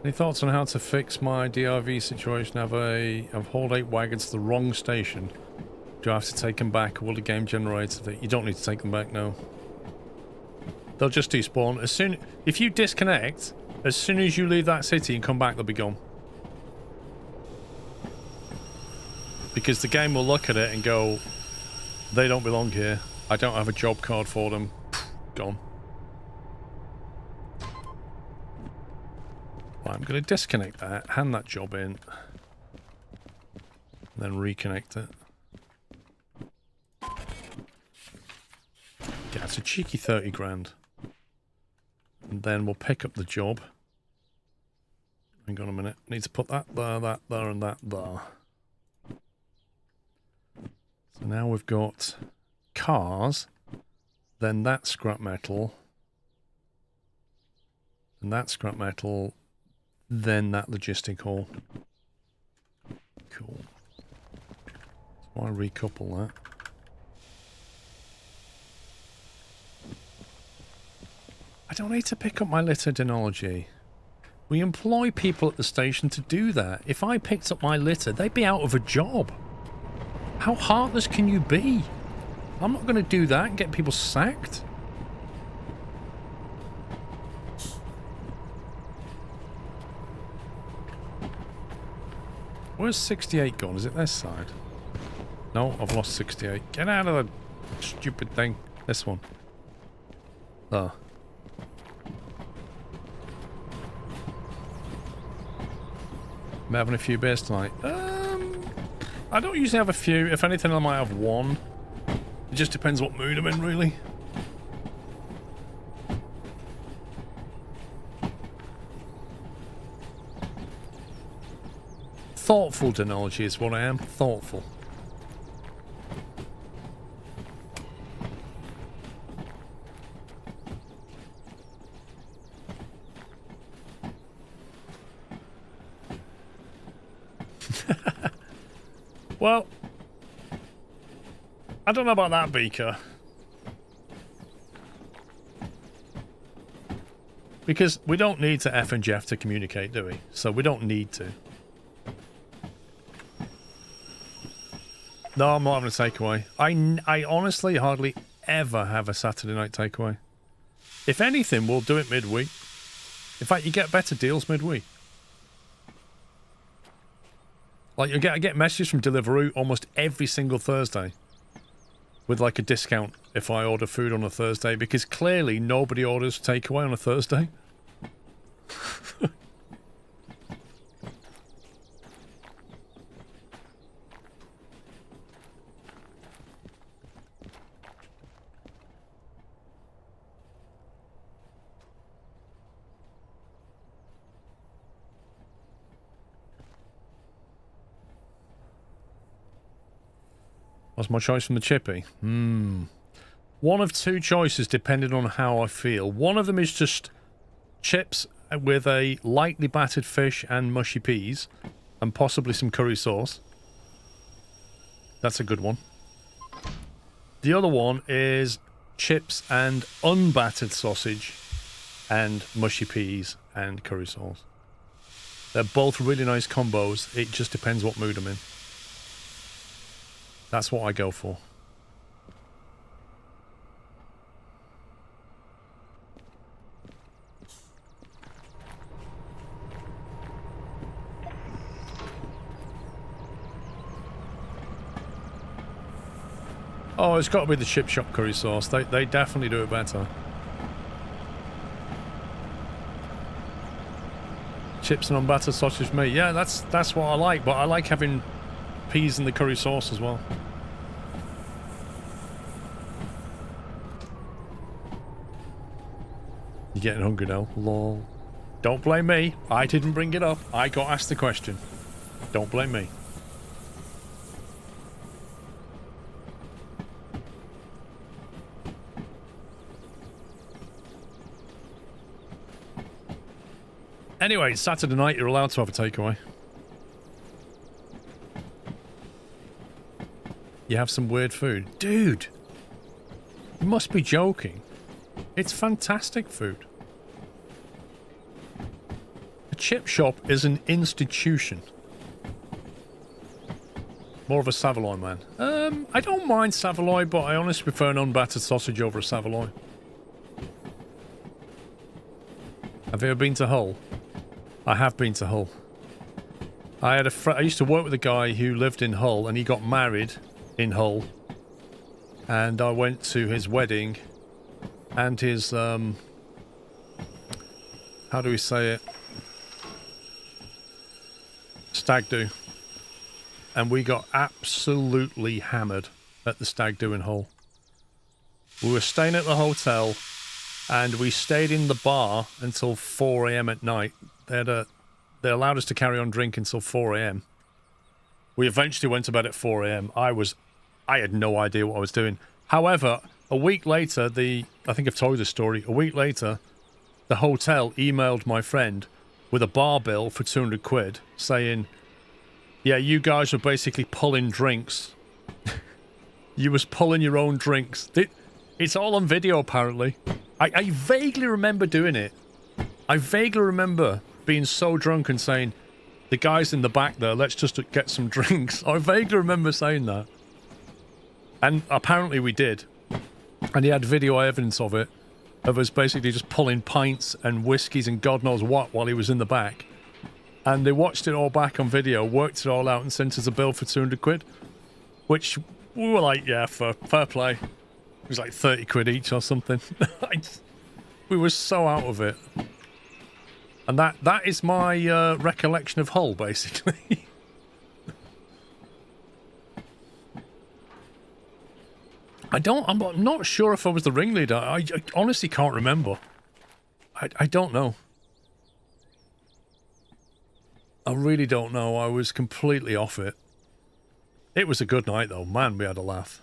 Any thoughts on how to fix my DRV situation? I've hauled 8 wagons to the wrong station. Do I have to take them back? Will the game generate it? You don't need to take them back, no. They'll just despawn. If you disconnect, as soon as you leave that city and come back, they'll be gone. Because the game will look at it and go, they don't belong here. I don't have a job card for them. Gone. Right, I'm going to disconnect that, hand that job in, then reconnect it. Yeah, it's a cheeky 30 grand. And then we'll pick up the job. Hang on a minute. Need to put that there, and that there. So now we've got cars, then that scrap metal, and that scrap metal, then that logistic haul. Cool. So I recouple that. I don't need to pick up my lithodenology. We employ people at the station to do that. If I picked up my litter, they'd be out of a job. How heartless can you be? I'm not going to do that and get people sacked. Where's 68 gone? Is it this side? No, I've lost 68. Get out of the stupid thing. This one. Oh. I'm having a few beers tonight. I don't usually have a few. If anything, I might have one. It just depends what mood I'm in, really. Thoughtful denology is what I am. Thoughtful. Well, I don't know about that, Beaker. Because we don't need to F and Jeff to communicate, do we? So we don't need to. No, I'm not having a takeaway. I honestly hardly ever have a Saturday night takeaway. If anything, we'll do it midweek. In fact, you get better deals midweek. Like, I get messages from Deliveroo almost every single Thursday with, like, a discount if I order food on a Thursday, because clearly nobody orders takeaway on a Thursday. What's my choice from the chippy? One of two choices depending on how I feel. One of them is just chips with a lightly battered fish and mushy peas and possibly some curry sauce. That's a good one. The other one is chips and unbattered sausage and mushy peas and curry sauce. They're both really nice combos. It just depends what mood I'm in. That's what I go for. Oh, it's got to be the chip shop curry sauce. They definitely do it better. Chips and unbattered sausage meat. Yeah, that's what I like, but I like having peas in the curry sauce as well. You're getting hungry now. Lol. Don't blame me. I didn't bring it up. I got asked the question. Don't blame me. Anyway, Saturday night, you're allowed to have a takeaway. You have some weird food. Dude! You must be joking. It's fantastic food. A chip shop is an institution. More of a Savoy man. I don't mind Savoy, but I honestly prefer an unbattered sausage over a Savoy. Have you ever been to Hull? I have been to Hull. I used to work with a guy who lived in Hull, and he got married in Hull. And I went to his wedding and his, how do we say it? Stag do. And we got absolutely hammered at the stag do in Hull. We were staying at the hotel and we stayed in the bar until 4 a.m. at night. They allowed us to carry on drinking until 4 a.m. We eventually went to bed at 4 a.m. I had no idea what I was doing. However, a week later, I think I've told you this story. A week later, the hotel emailed my friend with a bar bill for 200 quid saying, yeah, you guys were basically pulling drinks. You was pulling your own drinks. It's all on video, apparently. I vaguely remember doing it. I vaguely remember being so drunk and saying, the guy's in the back there, let's just get some drinks. I vaguely remember saying that. And apparently we did. And he had video evidence of it, of us basically just pulling pints and whiskies and God knows what while he was in the back. And they watched it all back on video, worked it all out and sent us a bill for 200 quid. Which we were like, yeah, fair play. It was like 30 quid each or something. We were so out of it. And that is my recollection of Hull, basically. I'm not sure if I was the ringleader. I honestly can't remember. I don't know. I really don't know. I was completely off it. It was a good night, though. Man, we had a laugh.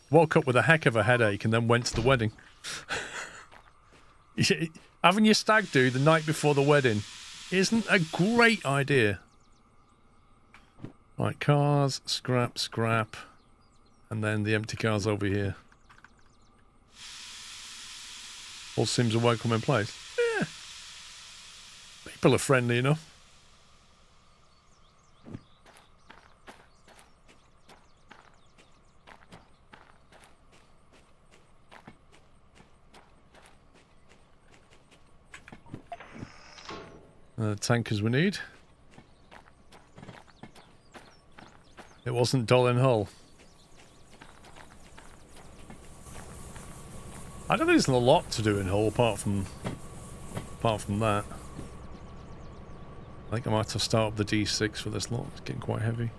Woke up with a heck of a headache and then went to the wedding. Having your stag do the night before the wedding isn't a great idea. Right, cars, scrap, scrap. And then the empty cars over here. All seems a welcoming place. Yeah. People are friendly enough. Tankers we need. It wasn't dull in Hull. I don't think there's a lot to do in Hull apart from that. I think I might have to start up the D6 for this lot. It's getting quite heavy.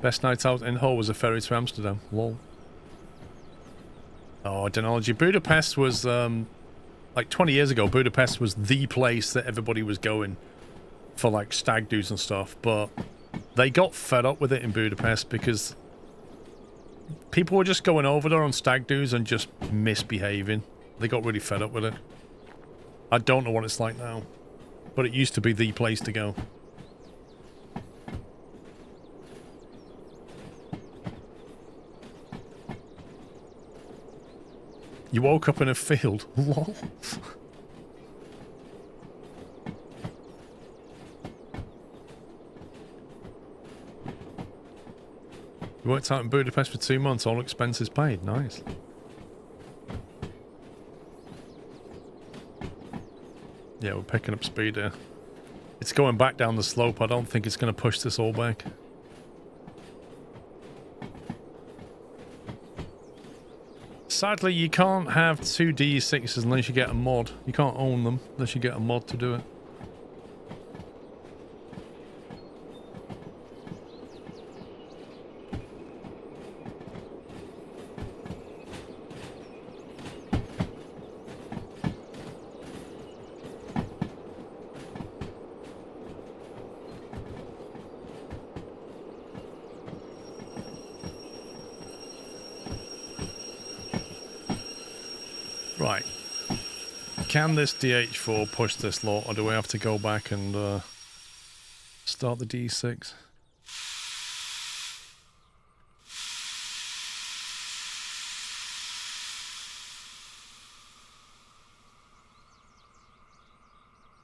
Best night out in Hull was a ferry to Amsterdam. Lol. Oh, Denology. Budapest was, like 20 years ago, Budapest was the place that everybody was going for, like, stag do's and stuff. But they got fed up with it in Budapest because people were just going over there on stag do's and just misbehaving. They got really fed up with it. I don't know what it's like now, but it used to be the place to go. You woke up in a field. Lol. You worked out in Budapest for 2 months, all expenses paid. Nice. Yeah, we're picking up speed here. It's going back down the slope. I don't think it's going to push this all back. Sadly, you can't have 2 D6s unless you get a mod. You can't own them unless you get a mod to do it. Right. Can this DH4 push this lot, or do we have to go back and start the D6?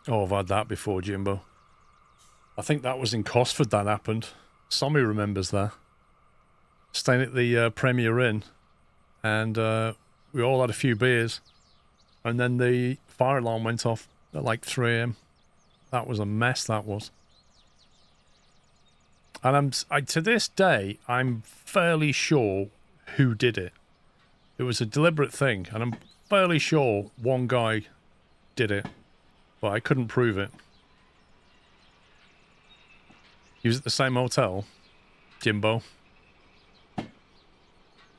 Oh, I've had that before, Jimbo. I think that was in Cosford that happened. Somebody remembers that. Staying at the Premier Inn, and we all had a few beers, and then the fire alarm went off at like 3 AM. That was a mess, that was. And to this day, I'm fairly sure who did it. It was a deliberate thing, and I'm fairly sure one guy did it, but I couldn't prove it. He was at the same hotel, Jimbo.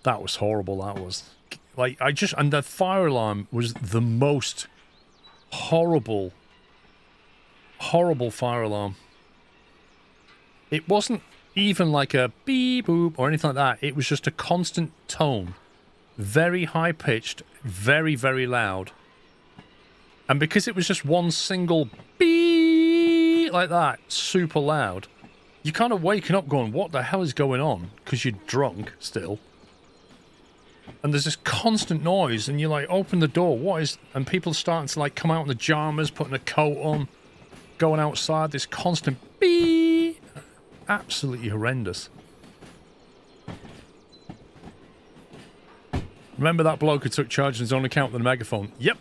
That was horrible, that was. Like, and the fire alarm was the most horrible fire alarm. It wasn't even like a beep boop or anything like that. It was just a constant tone. Very high pitched, very, very loud. And because it was just one single beep like that, super loud, you're kind of waking up going, what the hell is going on? Because you're drunk still. and there's this constant noise, and you like open the door, what is, and people starting to like come out in the pajamas, putting a coat on, going outside, this constant beep, absolutely horrendous. Remember that bloke who took charge on his own account with a megaphone? Yep,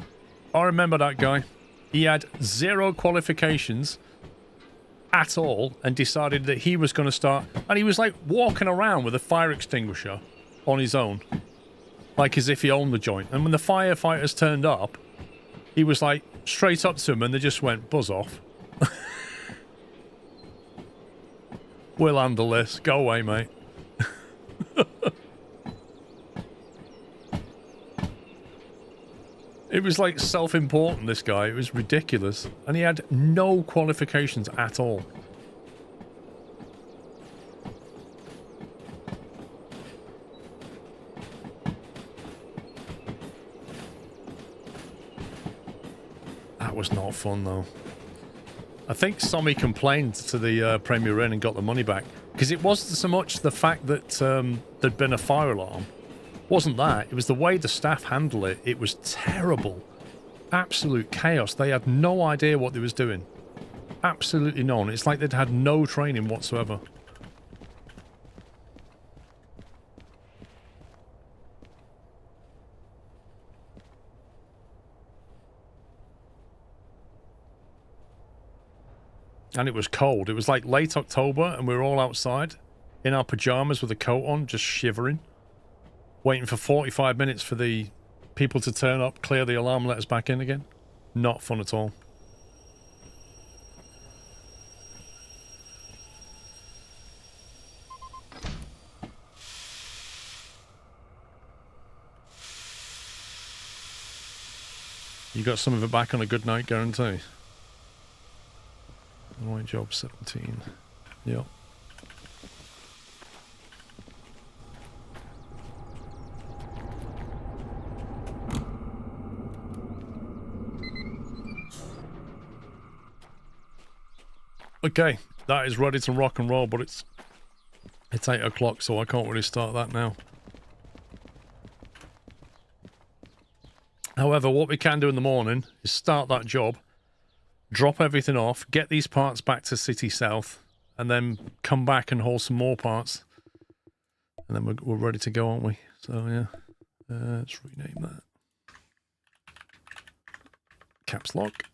I remember that guy. He had 0 qualifications at all and decided that he was going to start, and he was like walking around with a fire extinguisher on his own, like as if he owned the joint. And when the firefighters turned up, he was like straight up to them and they just went, buzz off. We'll handle this, go away, mate. It was like self-important, this guy. It was ridiculous. And he had no qualifications at all. That was not fun, though. I think somebody complained to the Premier Inn and got the money back. Because it wasn't so much the fact that there'd been a fire alarm. Wasn't that. It was the way the staff handled it. It was terrible. Absolute chaos. They had no idea what they was doing. Absolutely none. It's like they'd had no training whatsoever. And it was cold. It was like late October and we were all outside in our pajamas with a coat on, just shivering. Waiting for 45 minutes for the people to turn up, clear the alarm, let us back in again. Not fun at all. You got some of it back on a good night guarantee. Right job, 17. Yep. Okay, that is ready to rock and roll, but it's 8 o'clock, so I can't really start that now. However, what we can do in the morning is start that job, drop everything off, get these parts back to City South, and then come back and haul some more parts. And then we're ready to go, aren't we? So, yeah. Let's rename that. Caps lock.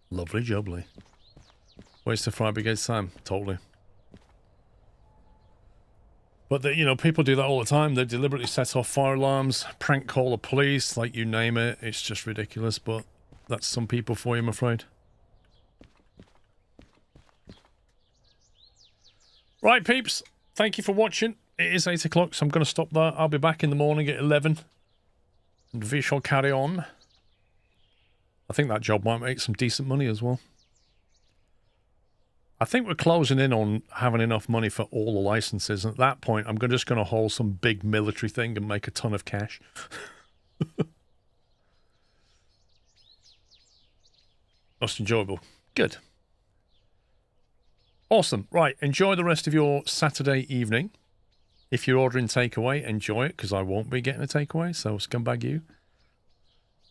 Lovely jubbly. Waste of fire brigade time. Totally. But, you know, people do that all the time. They deliberately set off fire alarms, prank call the police, like you name it. It's just ridiculous, but that's some people for you, I'm afraid. Right, peeps. Thank you for watching. It is 8 o'clock, so I'm going to stop there. I'll be back in the morning at 11. And we shall carry on. I think that job might make some decent money as well. I think we're closing in on having enough money for all the licenses. And at that point, I'm just going to hold some big military thing and make a ton of cash. Most enjoyable. Good. Awesome. Right. Enjoy the rest of your Saturday evening. If you're ordering takeaway, enjoy it, because I won't be getting a takeaway. So scumbag you.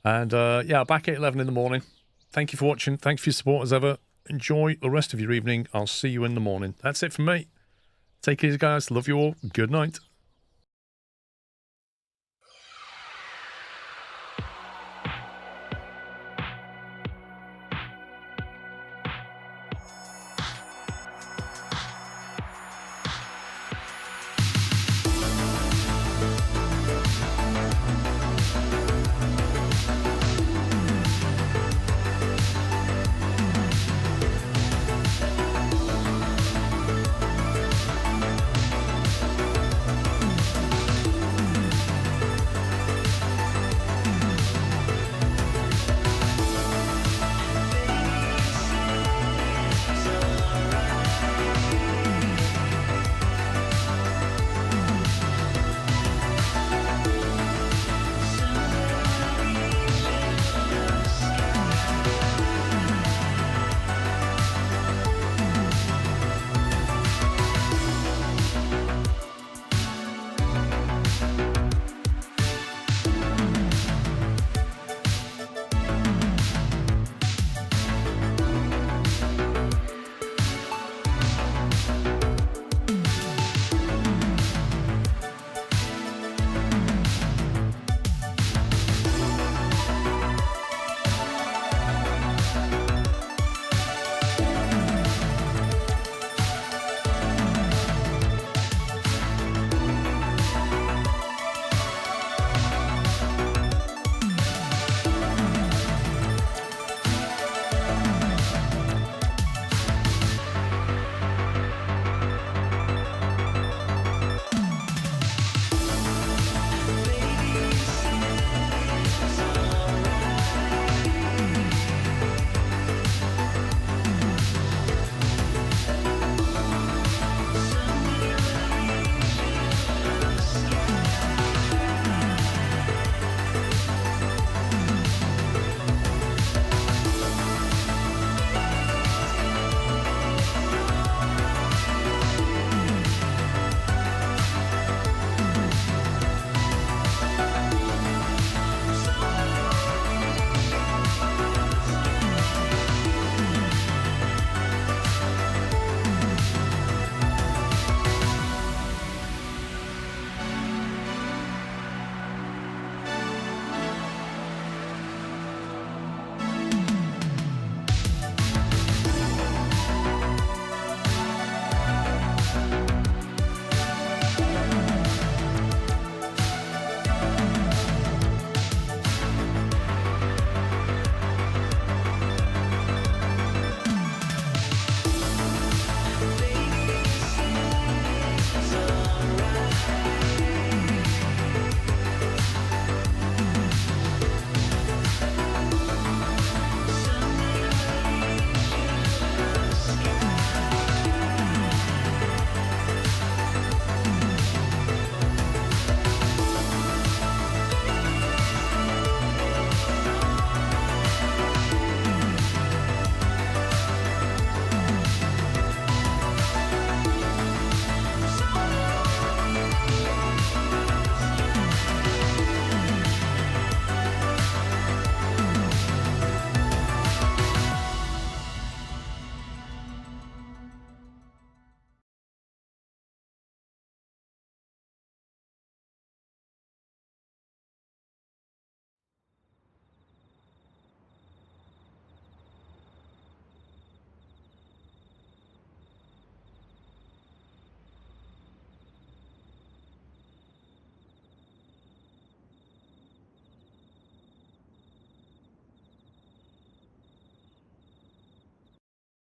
And yeah, back at 11 in the morning. Thank you for watching. Thanks for your support as ever. Enjoy the rest of your evening. I'll see you in the morning. That's it from me. Take care, guys. Love you all. Good night.